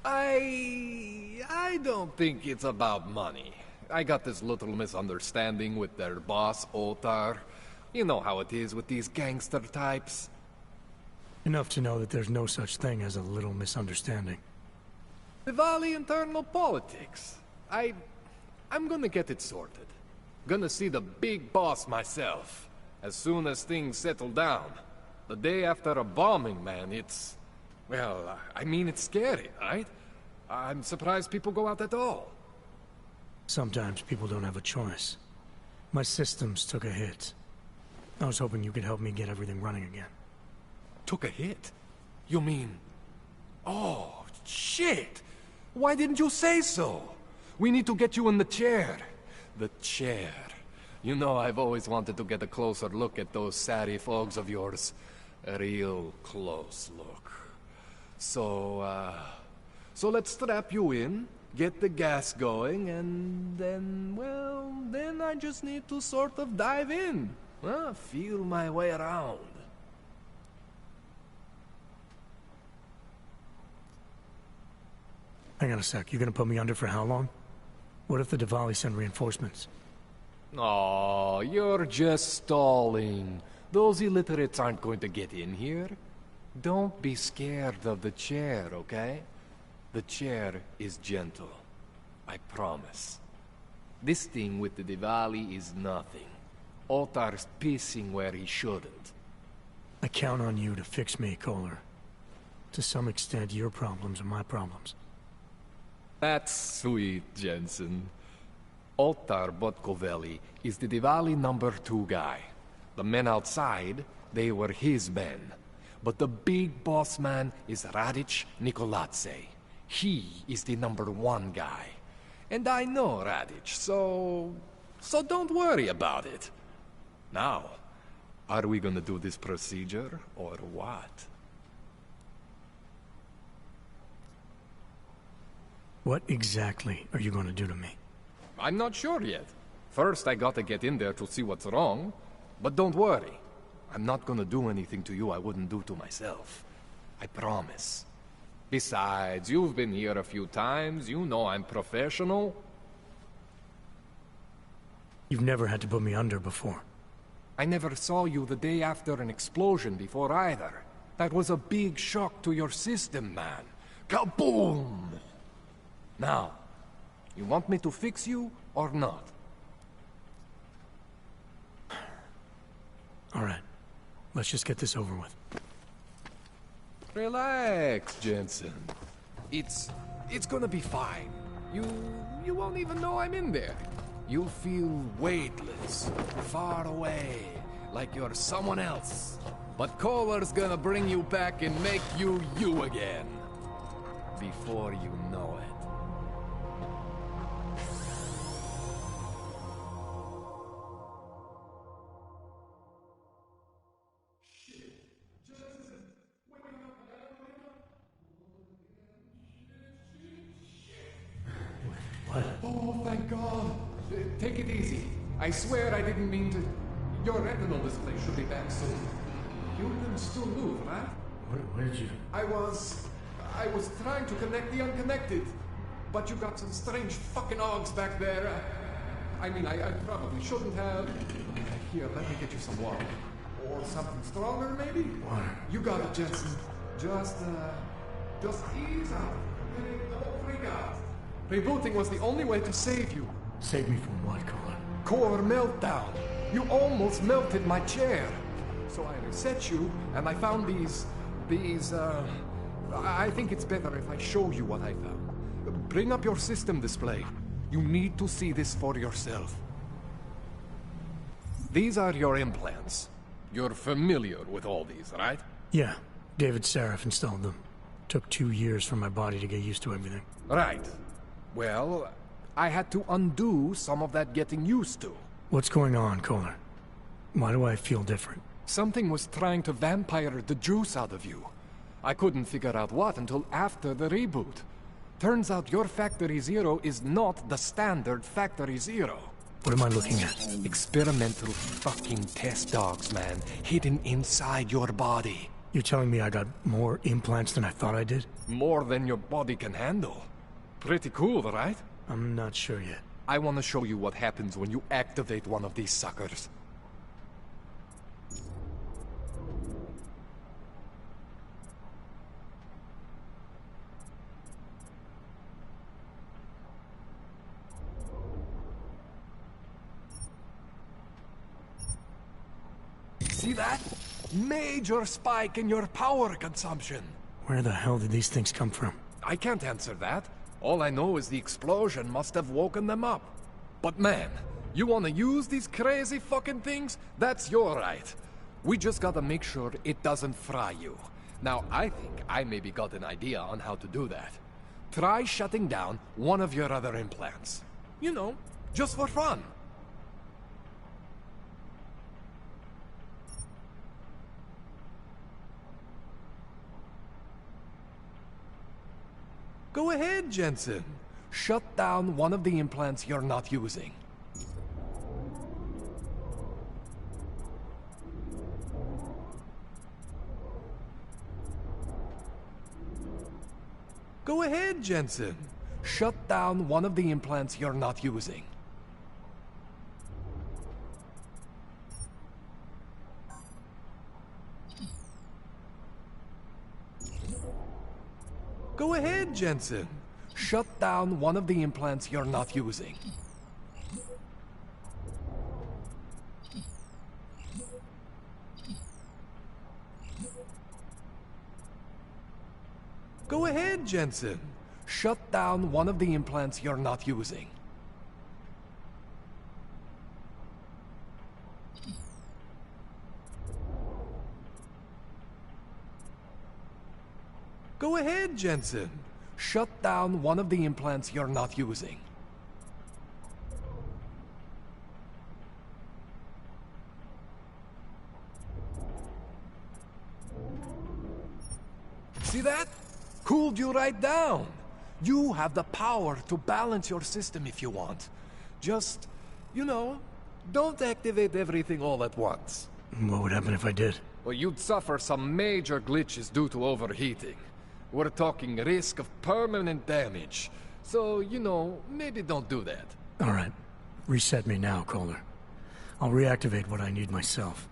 I don't think it's about money. I got this little misunderstanding with their boss, Otar. You know how it is with these gangster types. Enough to know that there's no such thing as a little misunderstanding. Diwali internal politics. I'm gonna get it sorted. Gonna see the big boss myself. As soon as things settle down. The day after a bombing, man, it's... Well, I mean, it's scary, right? I'm surprised people go out at all. Sometimes people don't have a choice. My systems took a hit. I was hoping you could help me get everything running again. Took a hit? You mean... Oh, shit! Why didn't you say so? We need to get you in the chair. The chair. You know I've always wanted to get a closer look at those Sari folks of yours. A real close look. So let's strap you in, get the gas going, and then, well, then I just need to sort of dive in. Feel my way around. Hang on a sec, you gonna put me under for how long? What if the Diwali send reinforcements? Oh, you're just stalling. Those illiterates aren't going to get in here. Don't be scared of the chair, okay? The chair is gentle. I promise. This thing with the Diwali is nothing. Otar's pissing where he shouldn't. I count on you to fix me, Kohler. To some extent, your problems are my problems. That's sweet, Jensen. Otar Botkovelli is the Diwali #2 guy. The men outside, they were his men. But the big boss man is Radic Nikoladze. He is the #1 guy. And I know Radic, so don't worry about it. Now, are we gonna do this procedure, or what? What exactly are you gonna do to me? I'm not sure yet. First, I gotta get in there to see what's wrong. But don't worry. I'm not gonna do anything to you I wouldn't do to myself. I promise. Besides, you've been here a few times. You know I'm professional. You've never had to put me under before. I never saw you the day after an explosion before either. That was a big shock to your system, man. Kaboom! Now, you want me to fix you or not? All right. Let's just get this over with. Relax, Jensen. It's gonna be fine. You won't even know I'm in there. You'll feel weightless, far away, like you're someone else. But Kohler's gonna bring you back and make you you again. Before you know it. What? Oh, thank God. Take it easy. I swear I didn't mean to... Your retinal display should be back soon. You can still move, right? Where did you... I was trying to connect the unconnected. But you got some strange fucking ogs back there. I mean, I probably shouldn't have. Here, let me get you some water. Or something stronger, maybe? Water. You got it, Jensen. Just ease out. Don't freak out. Rebooting was the only way to save you. Save me from what, Kohler? Core meltdown. You almost melted my chair. So I reset you, and I found these... I think it's better if I show you what I found. Bring up your system display. You need to see this for yourself. These are your implants. You're familiar with all these, right? Yeah. David Sarif installed them. Took 2 years for my body to get used to everything. Right. Well, I had to undo some of that getting used to. What's going on, Kohler? Why do I feel different? Something was trying to vampire the juice out of you. I couldn't figure out what until after the reboot. Turns out your Factory Zero is not the standard Factory Zero. What am I looking at? Experimental fucking test dogs, man. Hidden inside your body. You're telling me I got more implants than I thought I did? More than your body can handle. Pretty cool, right? I'm not sure yet. I want to show you what happens when you activate one of these suckers. See that? Major spike in your power consumption. Where the hell did these things come from? I can't answer that. All I know is the explosion must have woken them up. But man, you wanna use these crazy fucking things? That's your right. We just gotta make sure it doesn't fry you. Now, I think I maybe got an idea on how to do that. Try shutting down one of your other implants. You know, just for fun. Go ahead, Jensen. Shut down one of the implants you're not using. Go ahead, Jensen. Shut down one of the implants you're not using. Go ahead, Jensen. Shut down one of the implants you're not using. Go ahead, Jensen. Shut down one of the implants you're not using. Go ahead, Jensen. Shut down one of the implants you're not using. See that? Cooled you right down. You have the power to balance your system if you want. Just, you know, don't activate everything all at once. What would happen if I did? Well, you'd suffer some major glitches due to overheating. We're talking risk of permanent damage. So, you know, maybe don't do that. All right. Reset me now, Kohler. I'll reactivate what I need myself.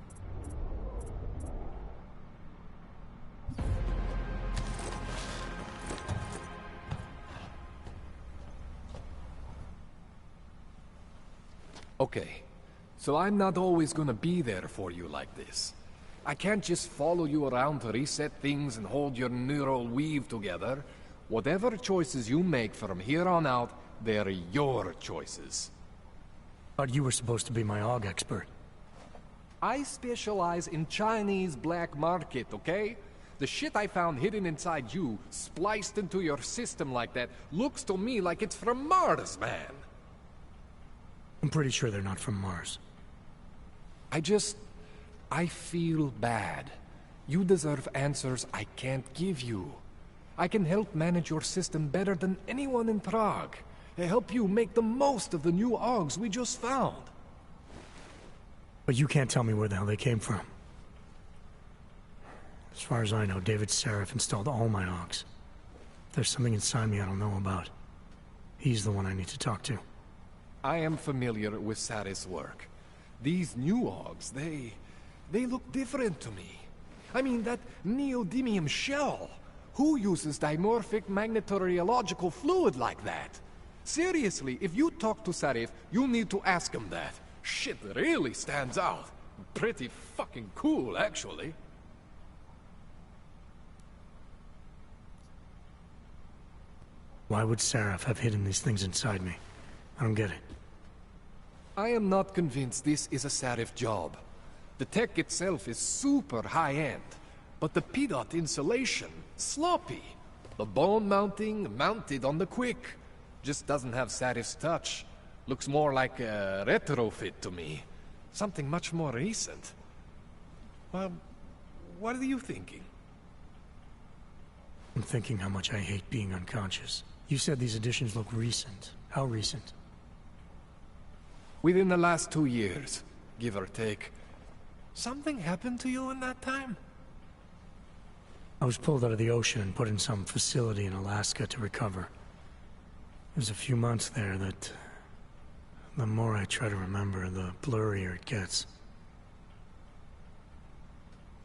Okay. So I'm not always gonna be there for you like this. I can't just follow you around to reset things and hold your neural weave together. Whatever choices you make from here on out, they're your choices. Thought you were supposed to be my AUG expert. I specialize in Chinese black market, okay? The shit I found hidden inside you, spliced into your system like that, looks to me like it's from Mars, man. I'm pretty sure they're not from Mars. I feel bad. You deserve answers I can't give you. I can help manage your system better than anyone in Prague. I help you make the most of the new Augs we just found. But you can't tell me where the hell they came from. As far as I know, David Seraph installed all my Augs. There's something inside me I don't know about. He's the one I need to talk to. I am familiar with Sarah's work. These new Augs, they look different to me. I mean, that neodymium shell. Who uses dimorphic magnetorheological fluid like that? Seriously, if you talk to Sarif, you need to ask him that. Shit really stands out. Pretty fucking cool, actually. Why would Seraph have hidden these things inside me? I don't get it. I am not convinced this is a Sarif job. The tech itself is super high-end, but the PDOT insulation, sloppy. The bone mounting, mounted on the quick. Just doesn't have Sarif's touch. Looks more like a retrofit to me. Something much more recent. Well, what are you thinking? I'm thinking how much I hate being unconscious. You said these additions look recent. How recent? Within the last 2 years, give or take. Something happened to you in that time? I was pulled out of the ocean and put in some facility in Alaska to recover. There's a few months there that... the more I try to remember, the blurrier it gets.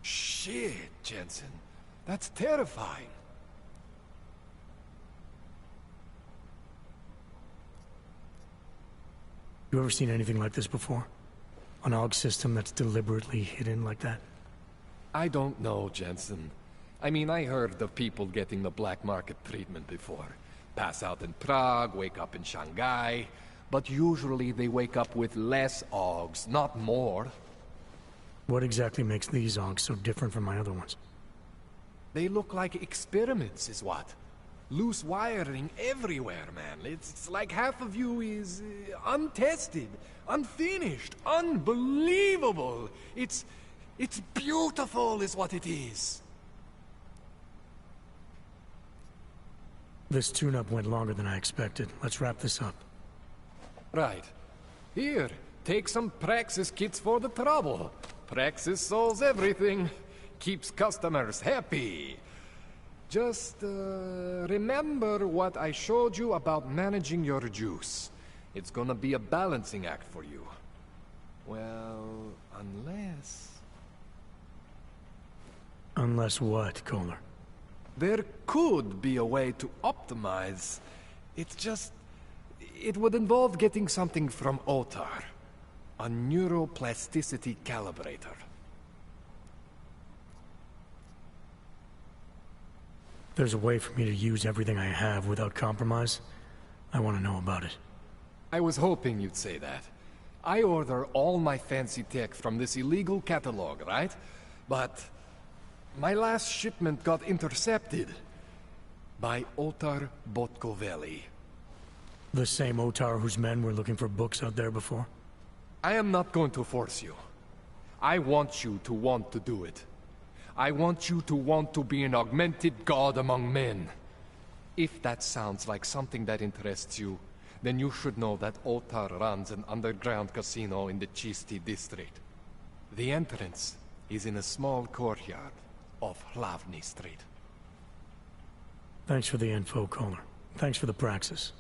Shit, Jensen. That's terrifying. You ever seen anything like this before? An AUG system that's deliberately hidden like that? I don't know, Jensen. I mean, I heard of people getting the black market treatment before. Pass out in Prague, wake up in Shanghai. But usually they wake up with less AUGs, not more. What exactly makes these AUGs so different from my other ones? They look like experiments, is what? Loose wiring everywhere, man. It's like half of you is untested, unfinished, unbelievable. It's beautiful is what it is. This tune-up went longer than I expected. Let's wrap this up. Right. Here, take some Praxis kits for the trouble. Praxis solves everything. Keeps customers happy. Just, remember what I showed you about managing your juice. It's gonna be a balancing act for you. Well, unless... Unless what, Kohler? There could be a way to optimize. It's just... it would involve getting something from Otar. A neuroplasticity calibrator. There's a way for me to use everything I have without compromise. I want to know about it. I was hoping you'd say that. I order all my fancy tech from this illegal catalog, right? But my last shipment got intercepted by Otar Botkoveli. The same Otar whose men were looking for books out there before? I am not going to force you. I want you to want to do it. I want you to want to be an augmented god among men. If that sounds like something that interests you, then you should know that Otar runs an underground casino in the Chisti district. The entrance is in a small courtyard off Hlavny Street. Thanks for the info, Kohler. Thanks for the praxis.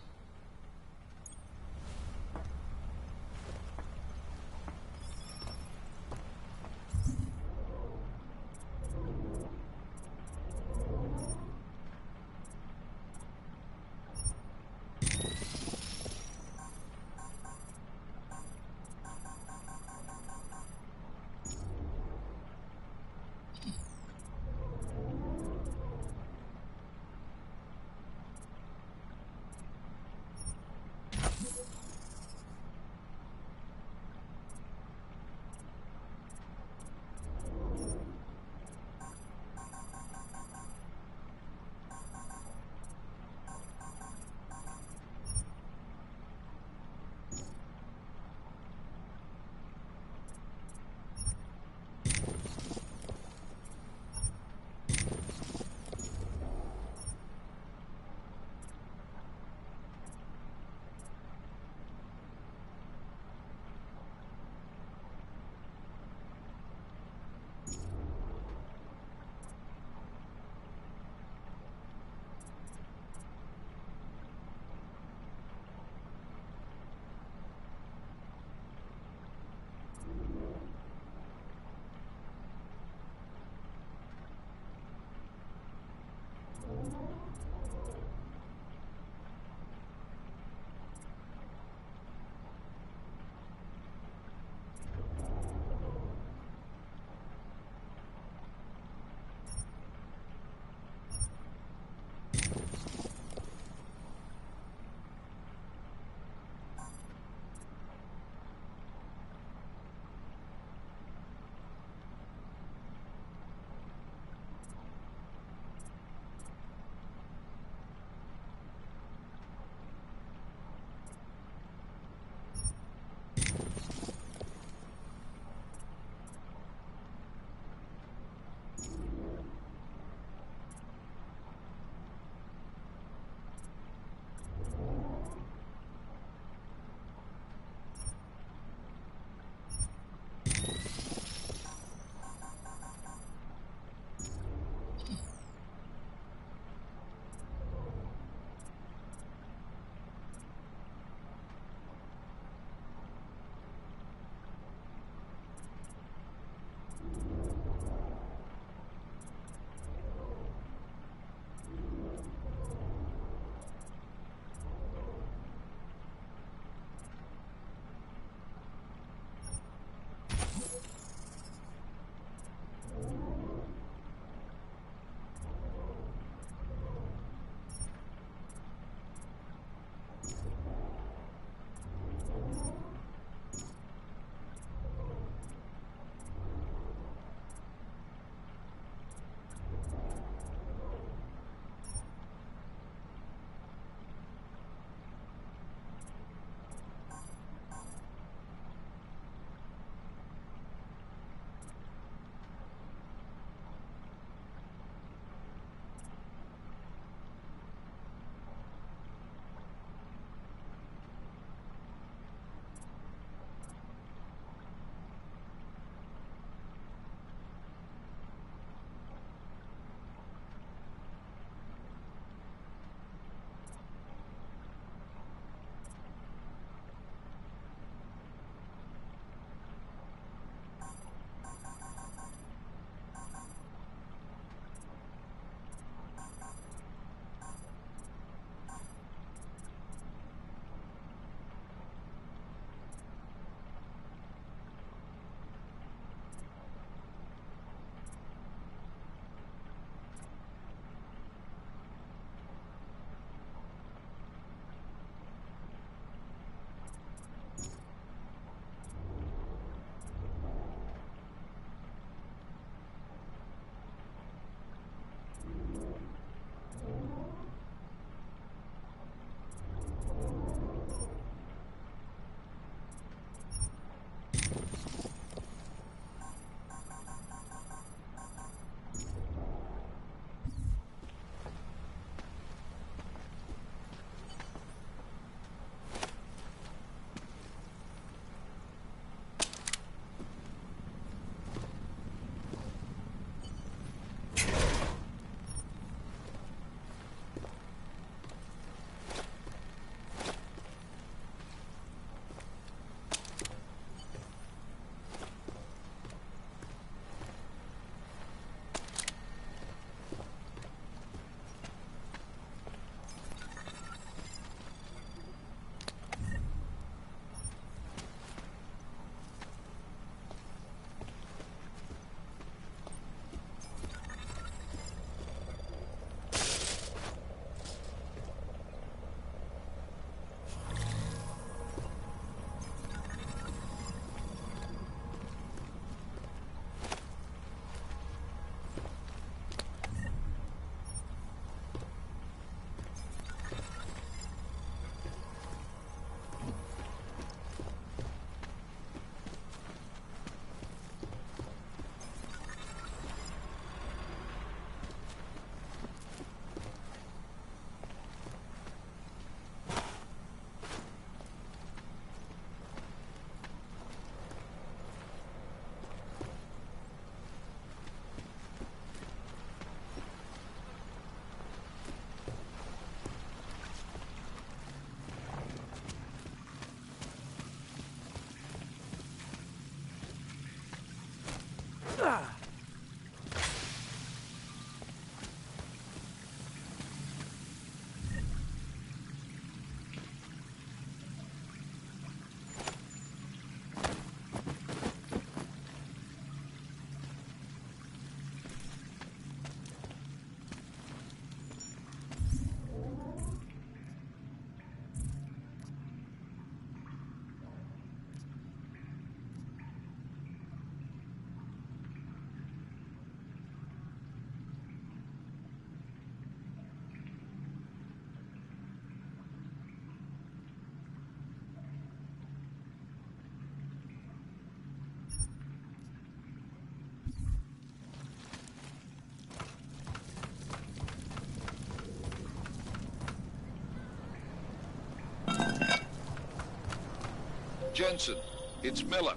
Jensen, it's Miller.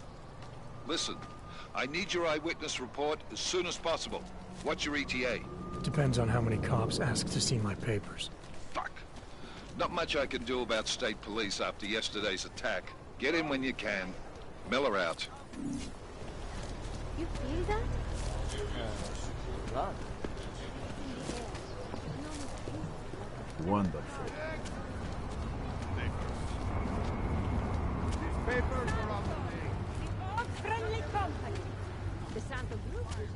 Listen, I need your eyewitness report as soon as possible. What's your ETA? Depends on how many cops ask to see my papers. Fuck. Not much I can do about state police after yesterday's attack. Get in when you can. Miller out. You feel that? Wonderful. These papers are on the thing. Friendly company. The Santa Cruz is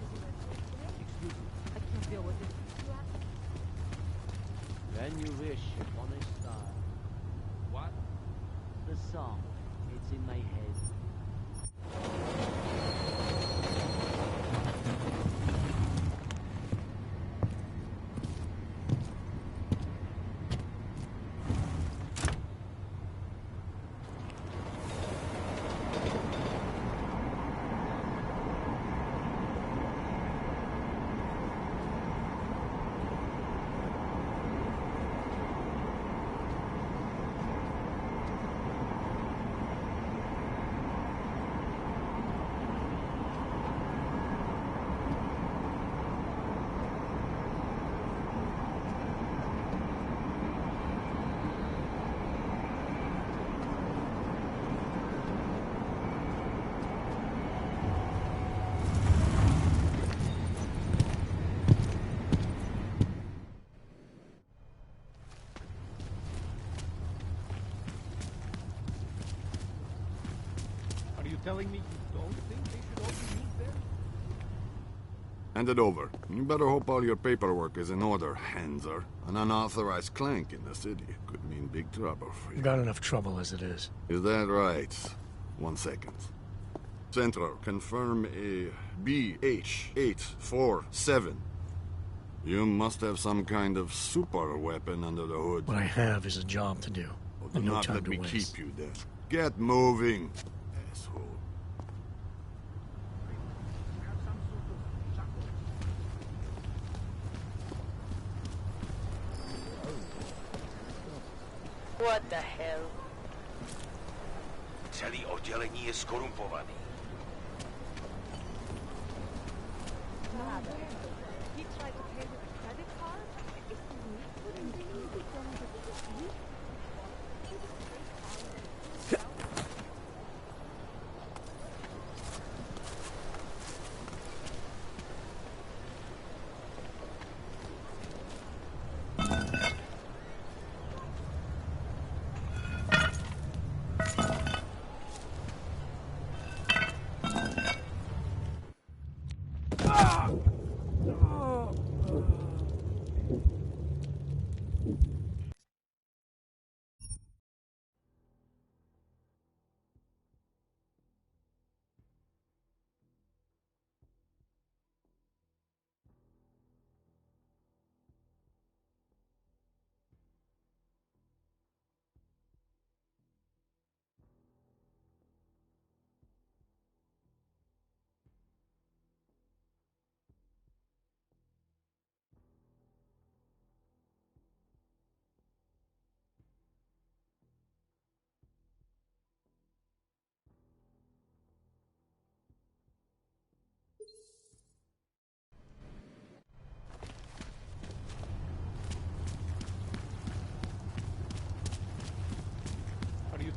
I can't deal with it. When you wish upon a star. What? The song. It's in my head. Telling me you don't think they should all be used there? Hand it over. You better hope all your paperwork is in order, Hanser. An unauthorized clank in the city could mean big trouble for you. Got enough trouble as it is. Is that right? 1 second. Centro, confirm a BH-847. You must have some kind of super weapon under the hood. What I have is a job to do. Oh, do And no not time let to me waste. keep you then. Get moving, asshole. What the hell? Celý oddělení je skorumpovaný. He tried to pay with a credit card? Excuse me, wouldn't they need to go to the police?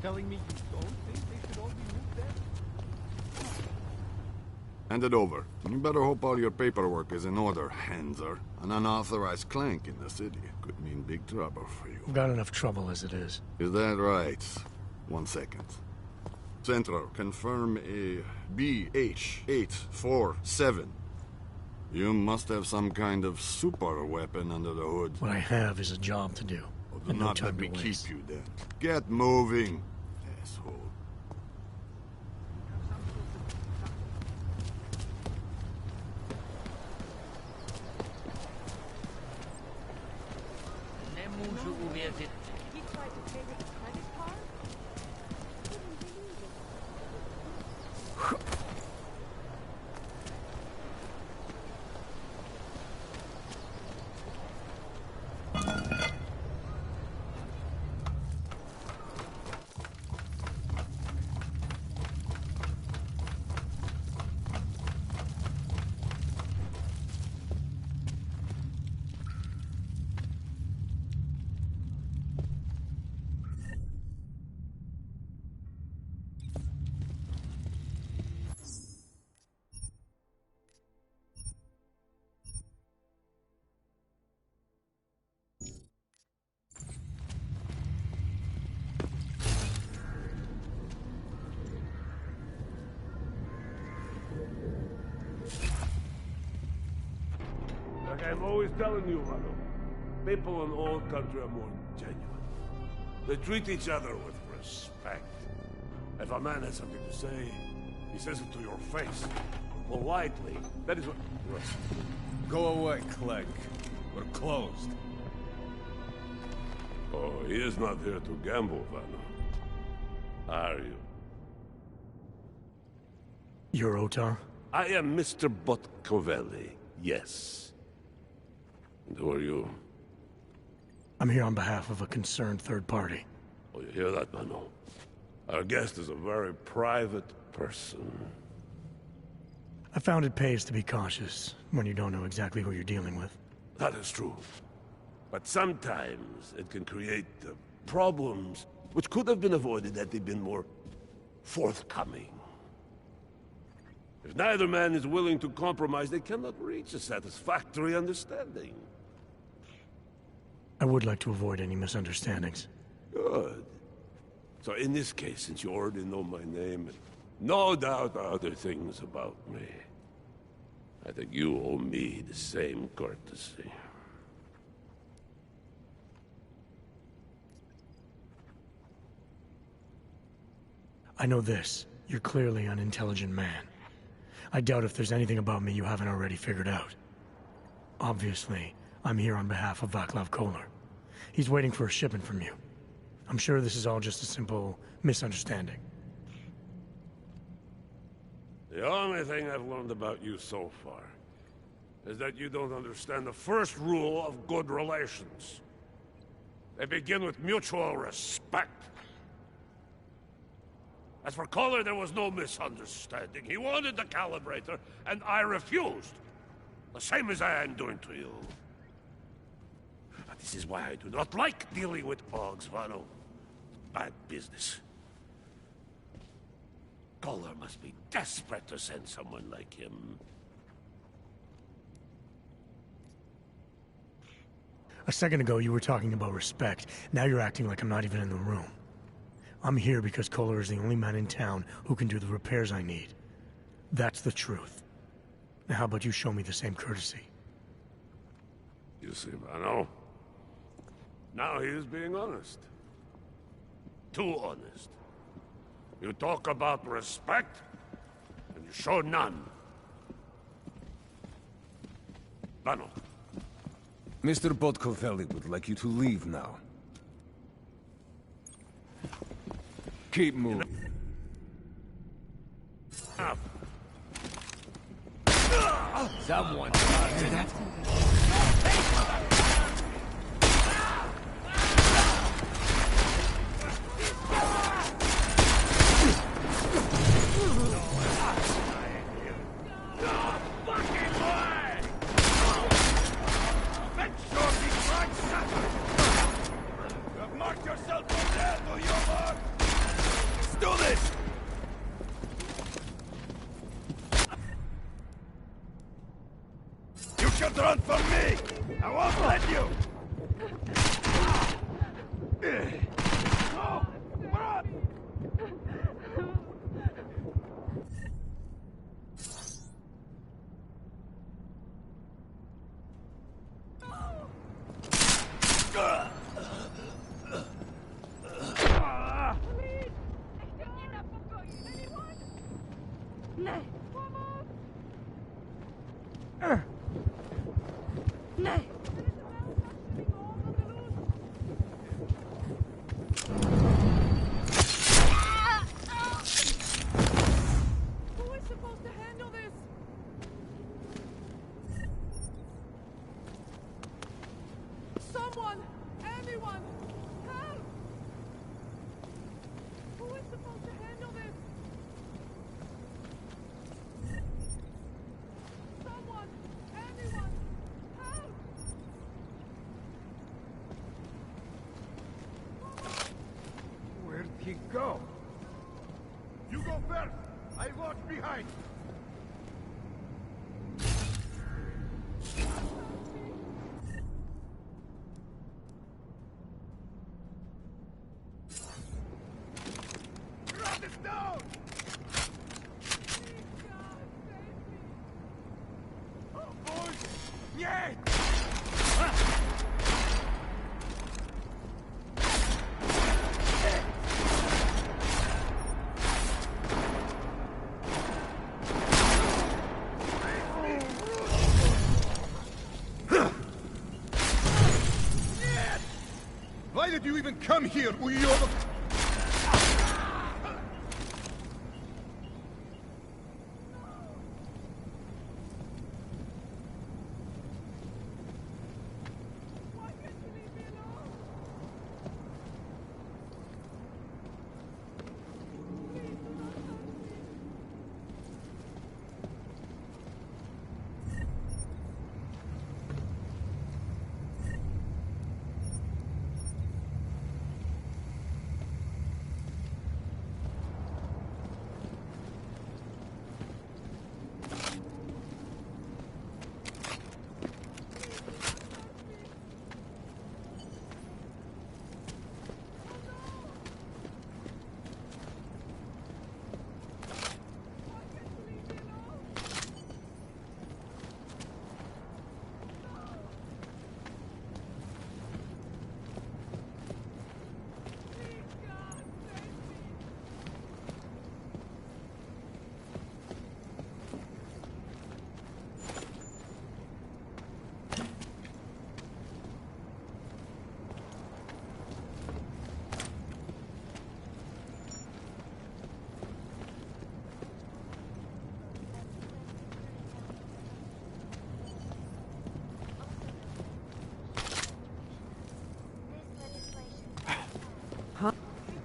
Telling me you don't think they should all be moved there? Hand it over. You better hope all your paperwork is in order, Hanser. An unauthorized clank in the city could mean big trouble for you. Got enough trouble as it is. Is that right? 1 second. Centro, confirm a BH-847. You must have some kind of super weapon under the hood. What I have is a job to do. Oh, do And no not time let me to keep waste. you then. Get moving, asshole. Nie muszę uwierzyć. He tried to pay with a credit card? Wouldn't believe it. I'm always telling you, Vano. People in all country are more genuine. They treat each other with respect. If a man has something to say, he says it to your face. Politely. That is what... Go away, Clegg. We're closed. Oh, he is not here to gamble, Vano. Are you? You're Otar? I am Mr. Botkovelli, yes. And who are you? I'm here on behalf of a concerned third party. Oh, you hear that, Vano? Our guest is a very private person. I found it pays to be cautious when you don't know exactly who you're dealing with. That is true. But sometimes it can create problems which could have been avoided had they been more forthcoming. If neither man is willing to compromise, they cannot reach a satisfactory understanding. I would like to avoid any misunderstandings. Good. So in this case, since you already know my name, and no doubt other things about me, I think you owe me the same courtesy. I know this. You're clearly an intelligent man. I doubt if there's anything about me you haven't already figured out. Obviously, I'm here on behalf of Vaclav Kolar. He's waiting for a shipment from you. I'm sure this is all just a simple misunderstanding. The only thing I've learned about you so far is that you don't understand the first rule of good relations. They begin with mutual respect. As for Kolar, there was no misunderstanding. He wanted the calibrator, and I refused. The same as I am doing to you. This is why I do not like dealing with Ogs, Vano. Bad business. Kolar must be desperate to send someone like him. A second ago, you were talking about respect. Now you're acting like I'm not even in the room. I'm here because Kolar is the only man in town who can do the repairs I need. That's the truth. Now how about you show me the same courtesy? You see, Vano? Now he is being honest. Too honest. You talk about respect, and you show none. Vano. Mr. Botkovelli would like you to leave now. Keep moving. Up. Someone hear that? Run from me! I won't let you! Go! You go first! I watch behind! Drop it down! Oh, boys! Yeah! did you even come here, Uyova?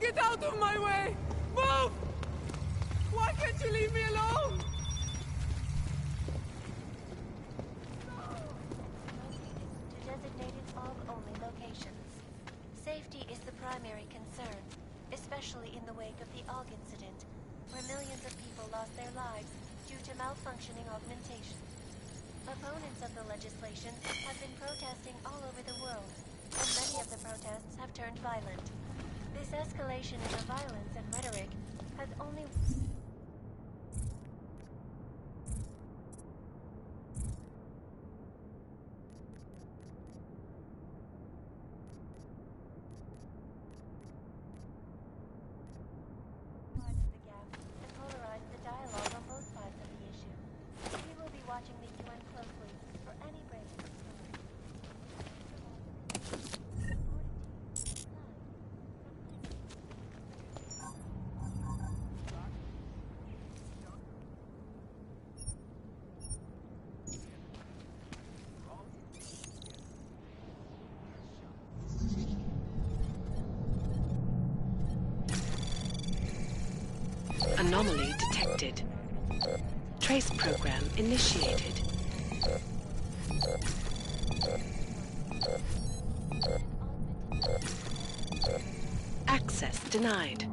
Get out of my way! Move! Why can't you leave me alone? To designated AUG-only locations. Safety is the primary concern, especially in the wake of the AUG incident, where millions of people lost their lives due to malfunctioning augmentation. Opponents of the legislation have been protesting all over the world, and many of the protests have turned violent. This escalation in the violence and rhetoric has only... widened the gap and polarized the dialogue on both sides of the issue. We will be watching the UN closely for any breaks in the story. Anomaly detected. Trace program initiated. Access denied.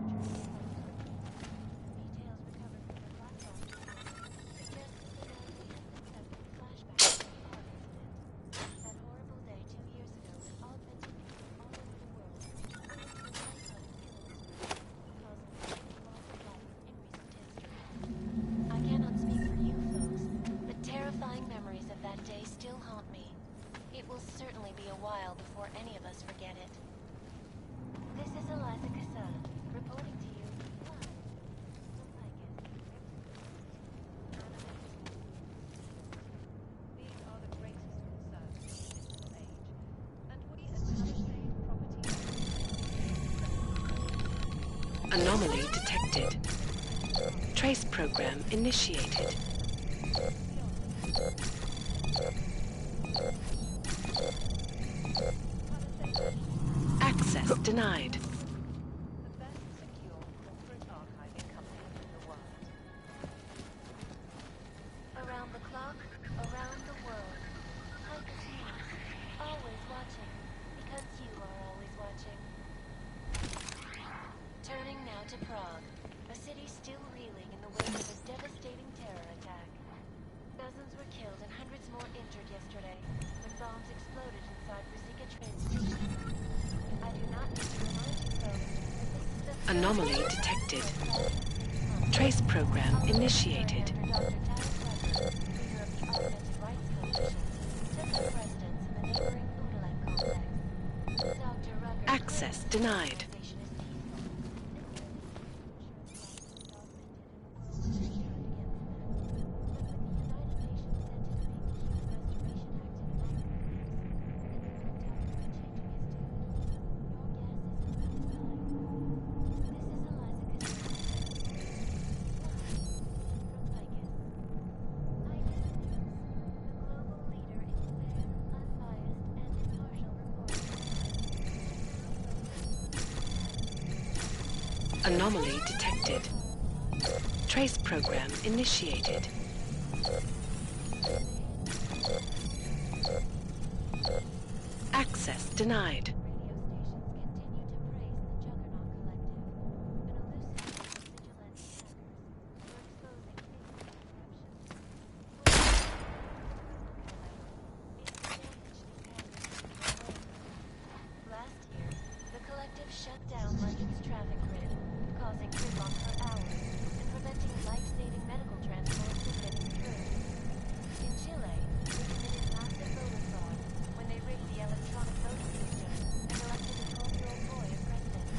Anomaly detected. Trace program initiated. Access denied. Around the clock, around the world. Hyper's news. Always watching, because you are always watching. Turning now to Prague, a city still reeling in the wake of a devastating terror attack. Dozens were killed and hundreds more injured yesterday when bombs exploded inside Ruzicka train station. I do not need to remind you folks that this is the Anomaly detected. Trace program initiated. Access denied. Anomaly detected. Trace program initiated. Access denied.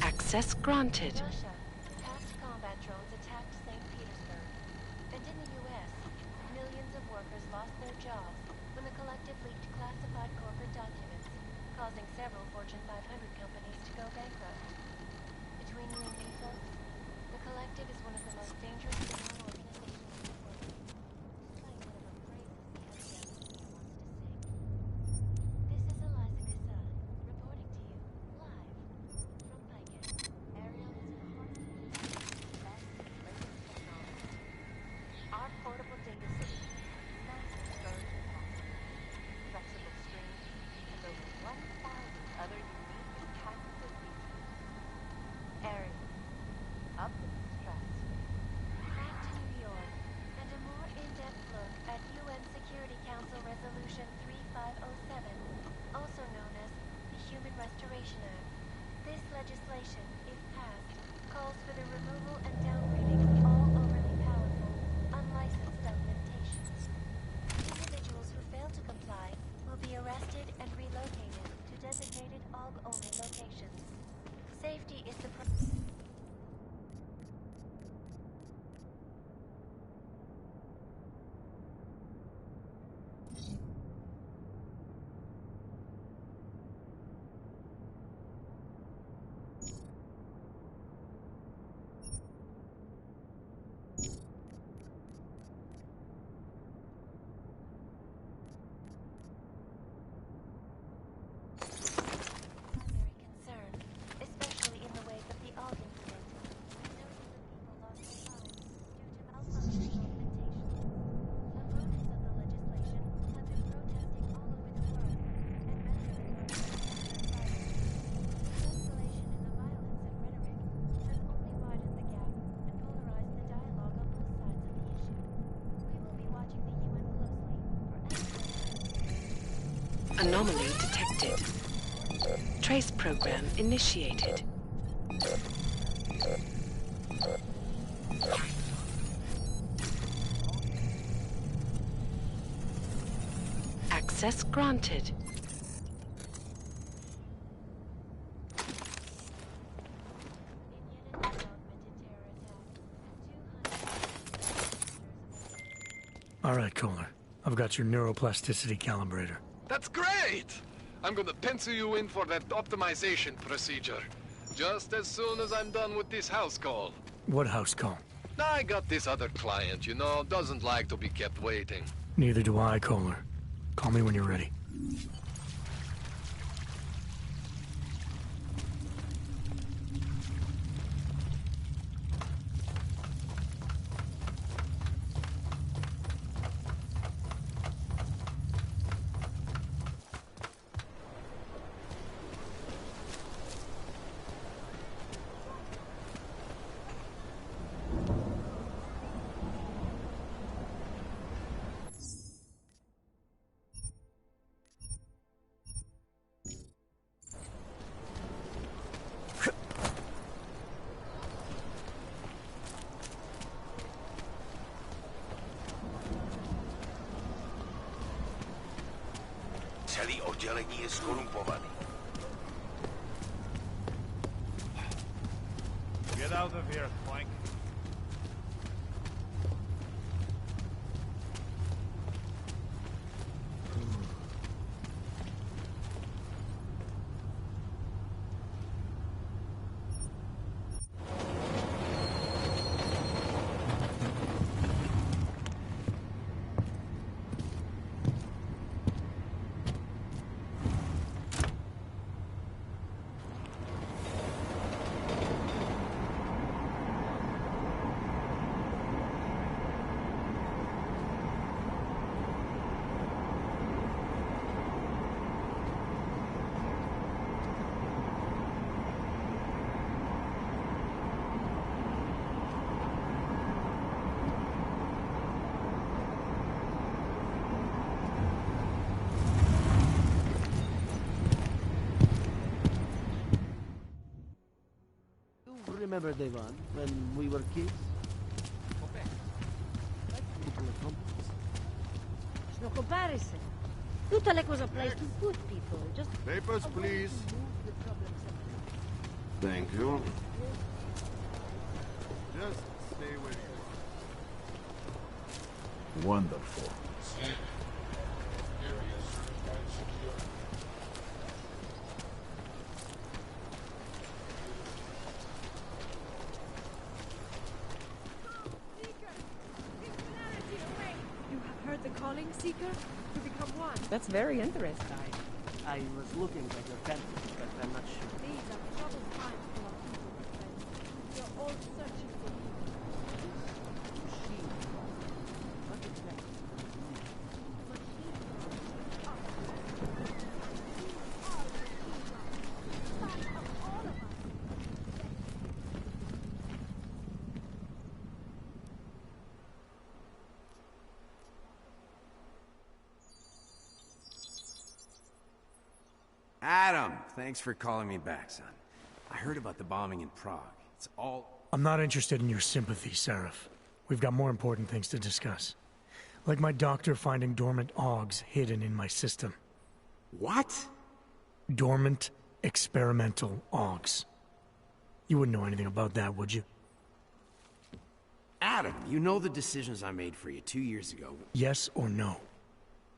Access granted. Russia, past combat drones attacked St. Petersburg. And in the U.S., millions of workers lost their jobs when the collective leaked classified corporate documents, causing several Fortune 500 companies to go bankrupt. Between you and me, folks, the collective is one of the most dangerous criminal organizations in the world. Playing one of the phrases the FBI wants to sing. This is Eliza Cassan, reporting to you, live, from Bacon. Ariel is in the heart of the best, latest technology. Our portable data solution, massive storage capacity, flexible streams, and over 1,000 other unique and patented features. Ariel, Optimus Stratosphere. Back to New York, and a more in-depth look at UN Security Council Resolution 3507, also known as the Human Restoration Act. This legislation, if passed, calls for the removal and downgrading of all overly powerful, unlicensed augmentations. Individuals who fail to comply will be arrested and relocated to designated AUG-only locations. Safety is the Anomaly detected. Trace program initiated. Access granted. All right, Kohler. I've got your neuroplasticity calibrator. That's great! I'm gonna pencil you in for that optimization procedure. Just as soon as I'm done with this house call. What house call? I got this other client, you know, doesn't like to be kept waiting. Neither do I, Kohler. Call me when you're ready. Celý oddělení je skorumpovaný. Get out of here, Clank. Remember, Devon, when we were kids? No comparison. Tutte le cose place to put people. Just Papers, please. Thank you. Just stay where you Wonderful. You have heard the calling, Seeker? To become one. That's very interesting. I was looking at your pencils, but I'm not sure. These are troubled times for our people, my friend. You're all searching for you. Adam, thanks for calling me back, son. I heard about the bombing in Prague. It's all... I'm not interested in your sympathy, Seraph. We've got more important things to discuss. Like my doctor finding dormant augs hidden in my system. What? Dormant experimental augs. You wouldn't know anything about that, would you? Adam, you know the decisions I made for you 2 years ago. Yes or no?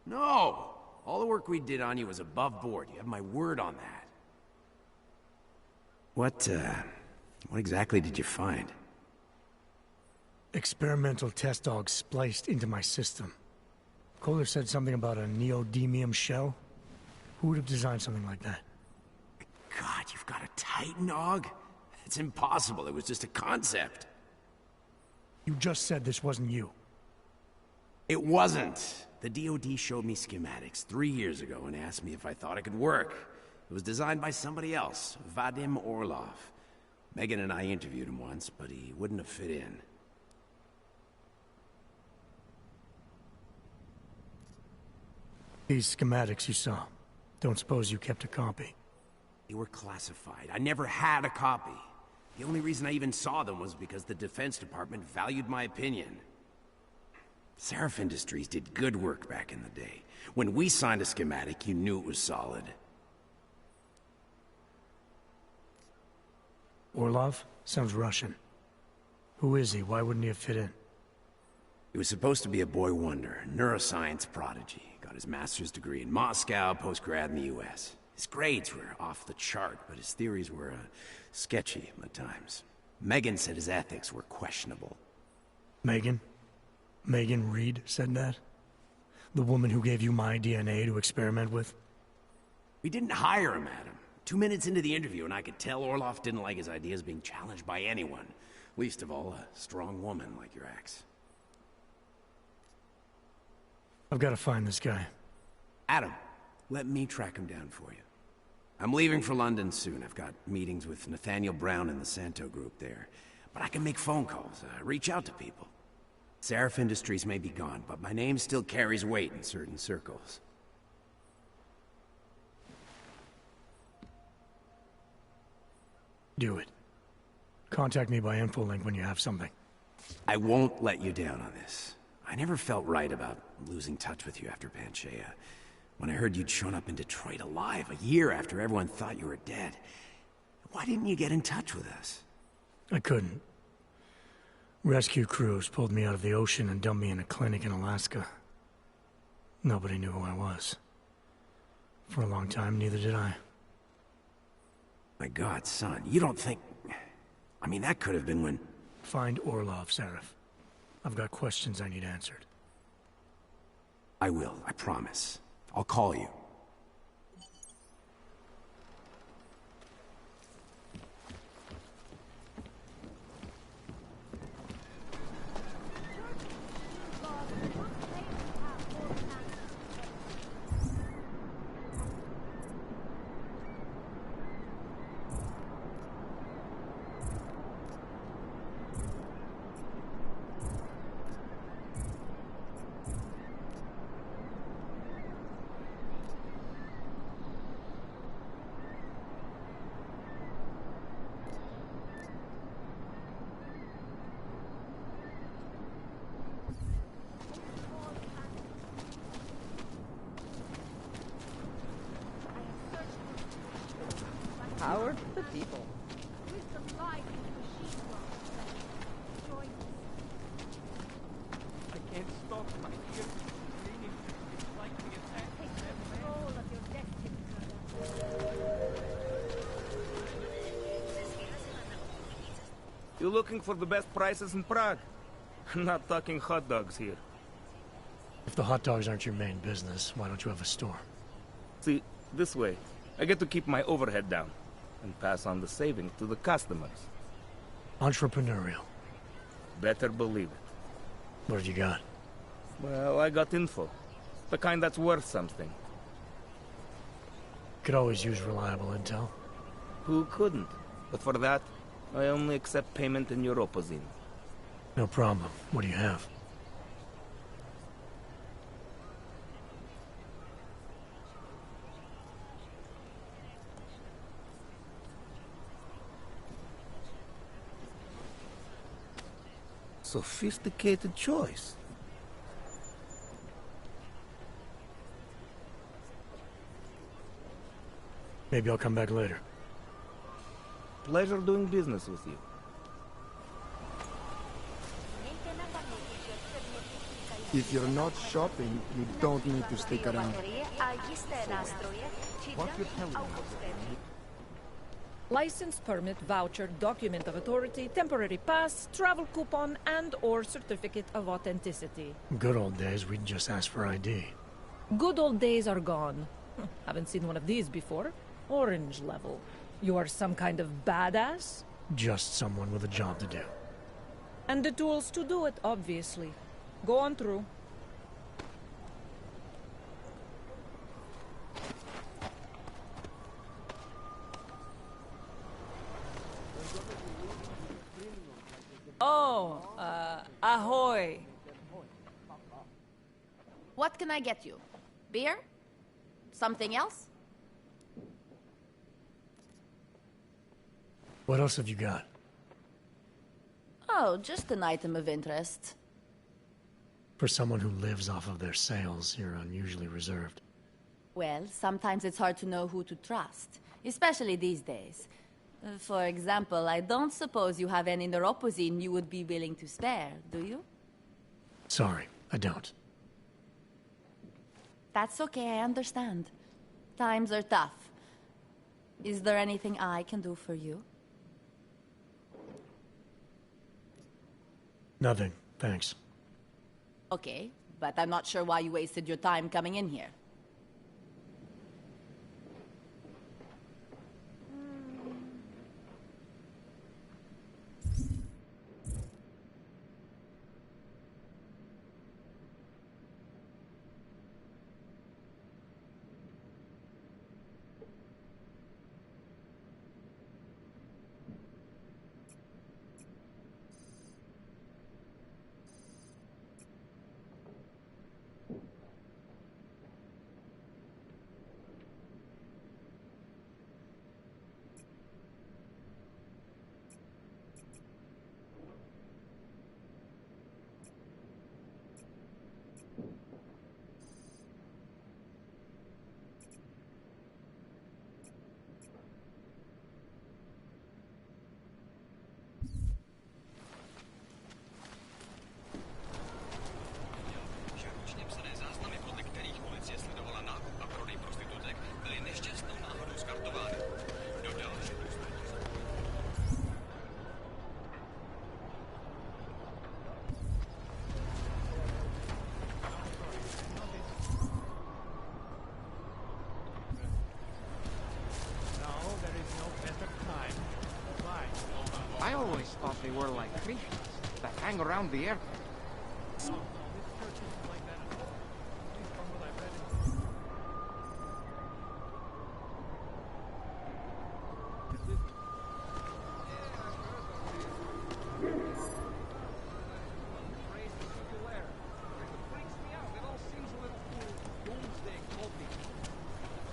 No! All the work we did on you was above board. You have my word on that. What exactly did you find? Experimental test dogs spliced into my system. Kohler said something about a neodymium shell. Who would have designed something like that? God, you've got a Titan Og? It's impossible. It was just a concept. You just said this wasn't you. It wasn't. The DoD showed me schematics 3 years ago and asked me if I thought it could work. It was designed by somebody else, Vadim Orlov. Megan and I interviewed him once, but he wouldn't have fit in. These schematics you saw, don't suppose you kept a copy? They were classified. I never had a copy. The only reason I even saw them was because the Defense Department valued my opinion. Seraph Industries did good work back in the day. When we signed a schematic, you knew it was solid. Orlov? Sounds Russian. Who is he? Why wouldn't he have fit in? He was supposed to be a boy wonder, neuroscience prodigy. Got his master's degree in Moscow, post-grad in the US. His grades were off the chart, but his theories were sketchy at times. Megan said his ethics were questionable. Megan? Megan Reed said that? The woman who gave you my DNA to experiment with? We didn't hire him, Adam. 2 minutes into the interview, and I could tell Orlov didn't like his ideas being challenged by anyone. Least of all, a strong woman like your ex. I've got to find this guy. Adam, let me track him down for you. I'm leaving for London soon. I've got meetings with Nathaniel Brown and the Santo group there. But I can make phone calls, reach out to people. Seraph Industries may be gone, but my name still carries weight in certain circles. Do it. Contact me by infolink when you have something. I won't let you down on this. I never felt right about losing touch with you after Panchea. When I heard you'd shown up in Detroit alive a year after everyone thought you were dead. Why didn't you get in touch with us? I couldn't. Rescue crews pulled me out of the ocean and dumped me in a clinic in Alaska. Nobody knew who I was. For a long time, neither did I. My God, son, you don't think... I mean, that could have been when... Find Orlov, Seraph. I've got questions I need answered. I will, I promise. I'll call you. people. Wisdom lies in the machine world. Join us. I can't stop my ears screaming. It's like the attack. Take control of your destiny, You looking for the best prices in Prague? Not talking hot dogs here. If the hot dogs aren't your main business, why don't you have a store? See, this way, I get to keep my overhead down and pass on the savings to the customers. Entrepreneurial. Better believe it. What have you got? Well, I got info. The kind that's worth something. Could always use reliable intel. Who couldn't? But for that, I only accept payment in Europozine. No problem. What do you have? Sophisticated choice. Maybe I'll come back later. Pleasure doing business with you. If you're not shopping, you don't need to stick around. What you're telling me? License, permit, voucher, document of authority, temporary pass, travel coupon, and/or certificate of authenticity. Good old days, we'd just ask for ID. Good old days are gone. Haven't seen one of these before. Orange level. You are some kind of badass? Just someone with a job to do. And the tools to do it, obviously. Go on through. Oh, ahoy. What can I get you? Beer? Something else? What else have you got? Oh, just an item of interest. For someone who lives off of their sales, you're unusually reserved. Well, sometimes it's hard to know who to trust, especially these days. For example, I don't suppose you have any neuropozine you would be willing to spare, do you? Sorry, I don't. That's okay, I understand. Times are tough. Is there anything I can do for you? Nothing, thanks. Okay, but I'm not sure why you wasted your time coming in here. I always thought they were like creatures that hang around the airport.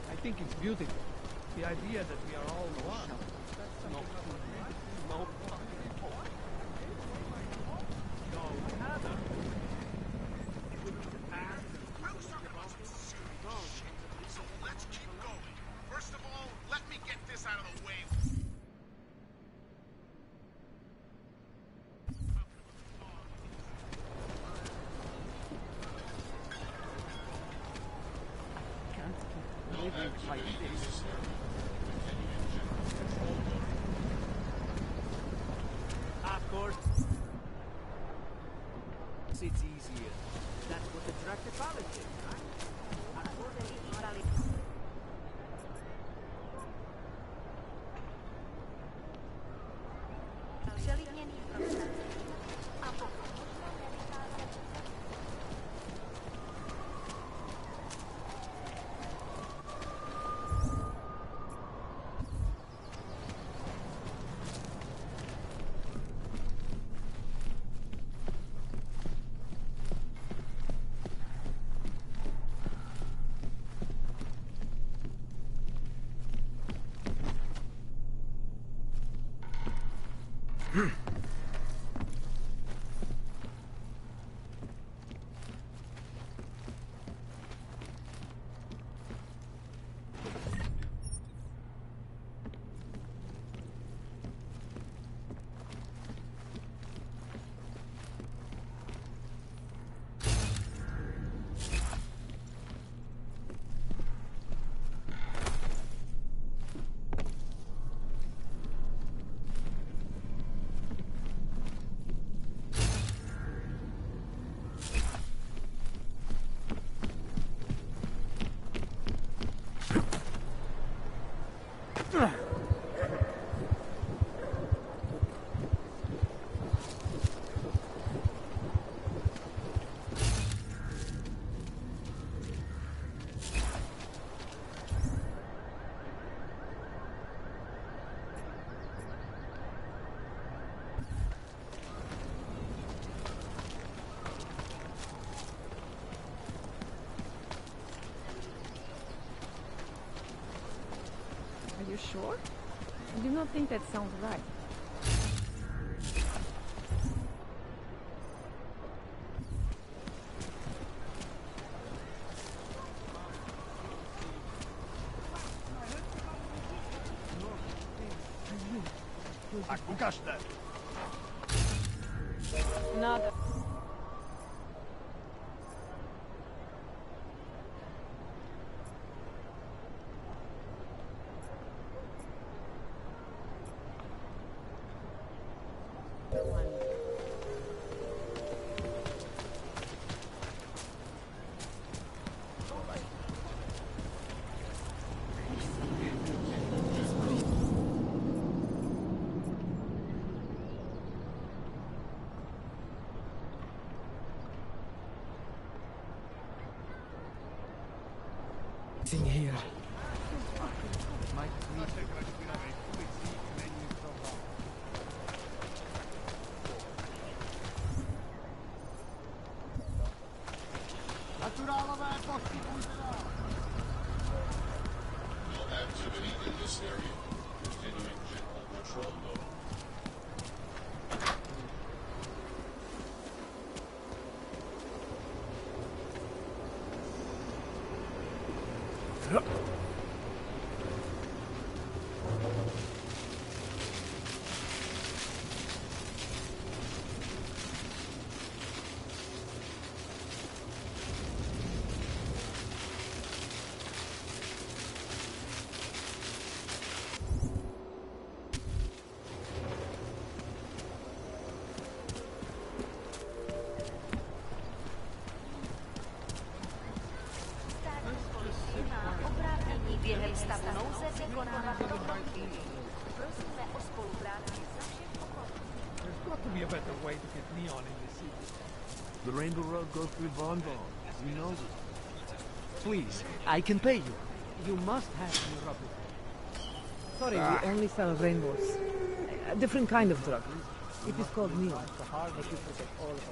I think it's beautiful. The idea that we are all one. moves like this. Of course. It's easier. That's what attracted politics, right? Are you sure? I do not think that sounds right. Nada. In here. No activity in this area. Continuing general control mode. Během stavu nouze vykonávat kontrolky. Prosíme o spolupráci za všech okolí. There's got to be a better way to get neon in this city. The Rainbow Road goes through Bonbon. You know this. Please, I can pay you. You must have your rubber. Sorry, we only sell rainbows. A different kind of drug. It is called neon. I should forget all of it.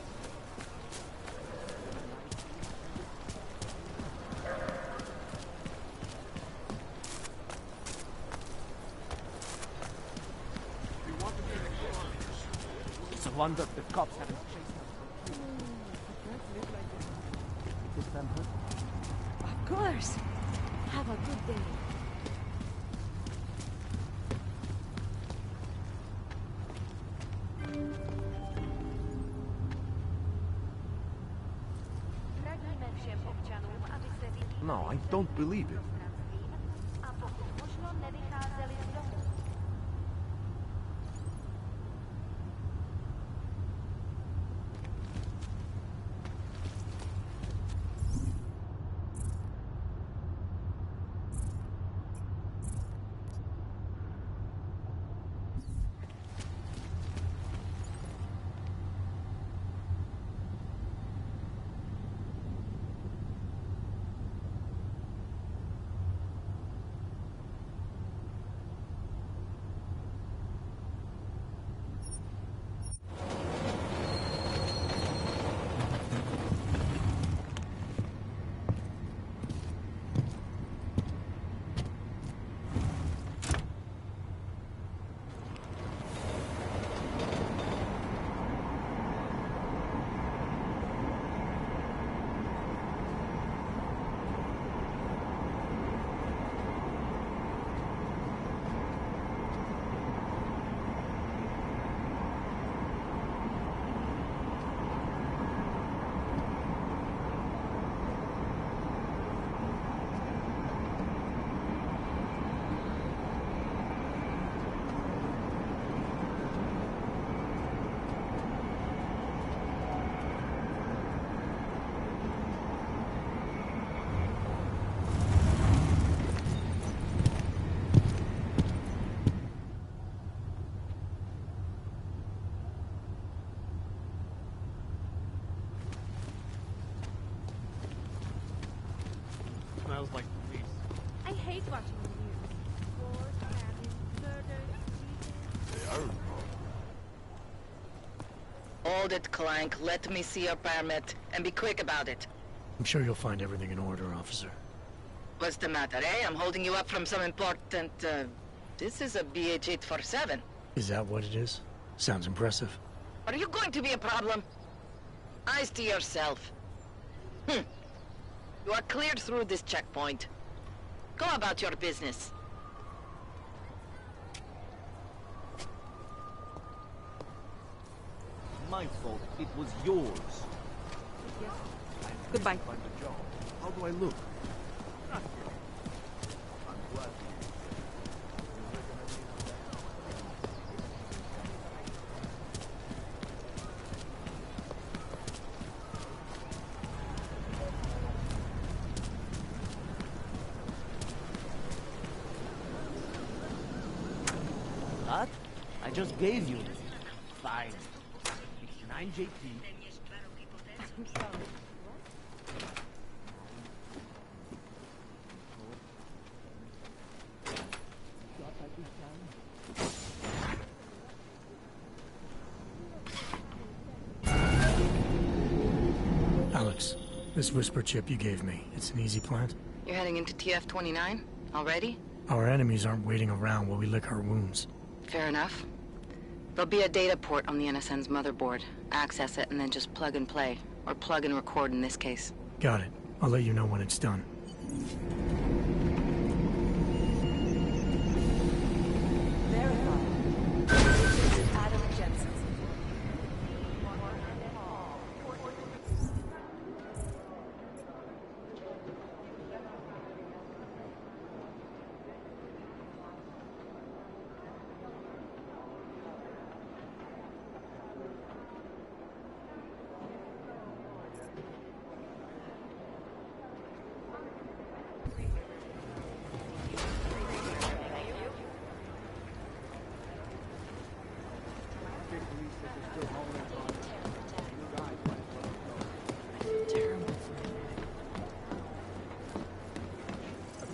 It's a wonder the cops haven't chased us. Is it them? Of course. Have a good day. No, I don't believe it. Hold it, Clank. Let me see your permit, and be quick about it. I'm sure you'll find everything in order, officer. What's the matter, eh? I'm holding you up from some important, This is a BH-847. Is that what it is? Sounds impressive. Are you going to be a problem? Eyes to yourself. You are cleared through this checkpoint. Go about your business. My fault. It was yours. Goodbye. Find a job. How do I look? I'm glad. What? I just gave you this. Fine. It's 9 JP. I'm sorry. Alex, this whisper chip you gave me, it's an easy plant? You're heading into TF-29? Already? Our enemies aren't waiting around while we lick our wounds. Fair enough. There'll be a data port on the NSN's motherboard. Access it and then just plug and play. Or plug and record in this case. Got it. I'll let you know when it's done.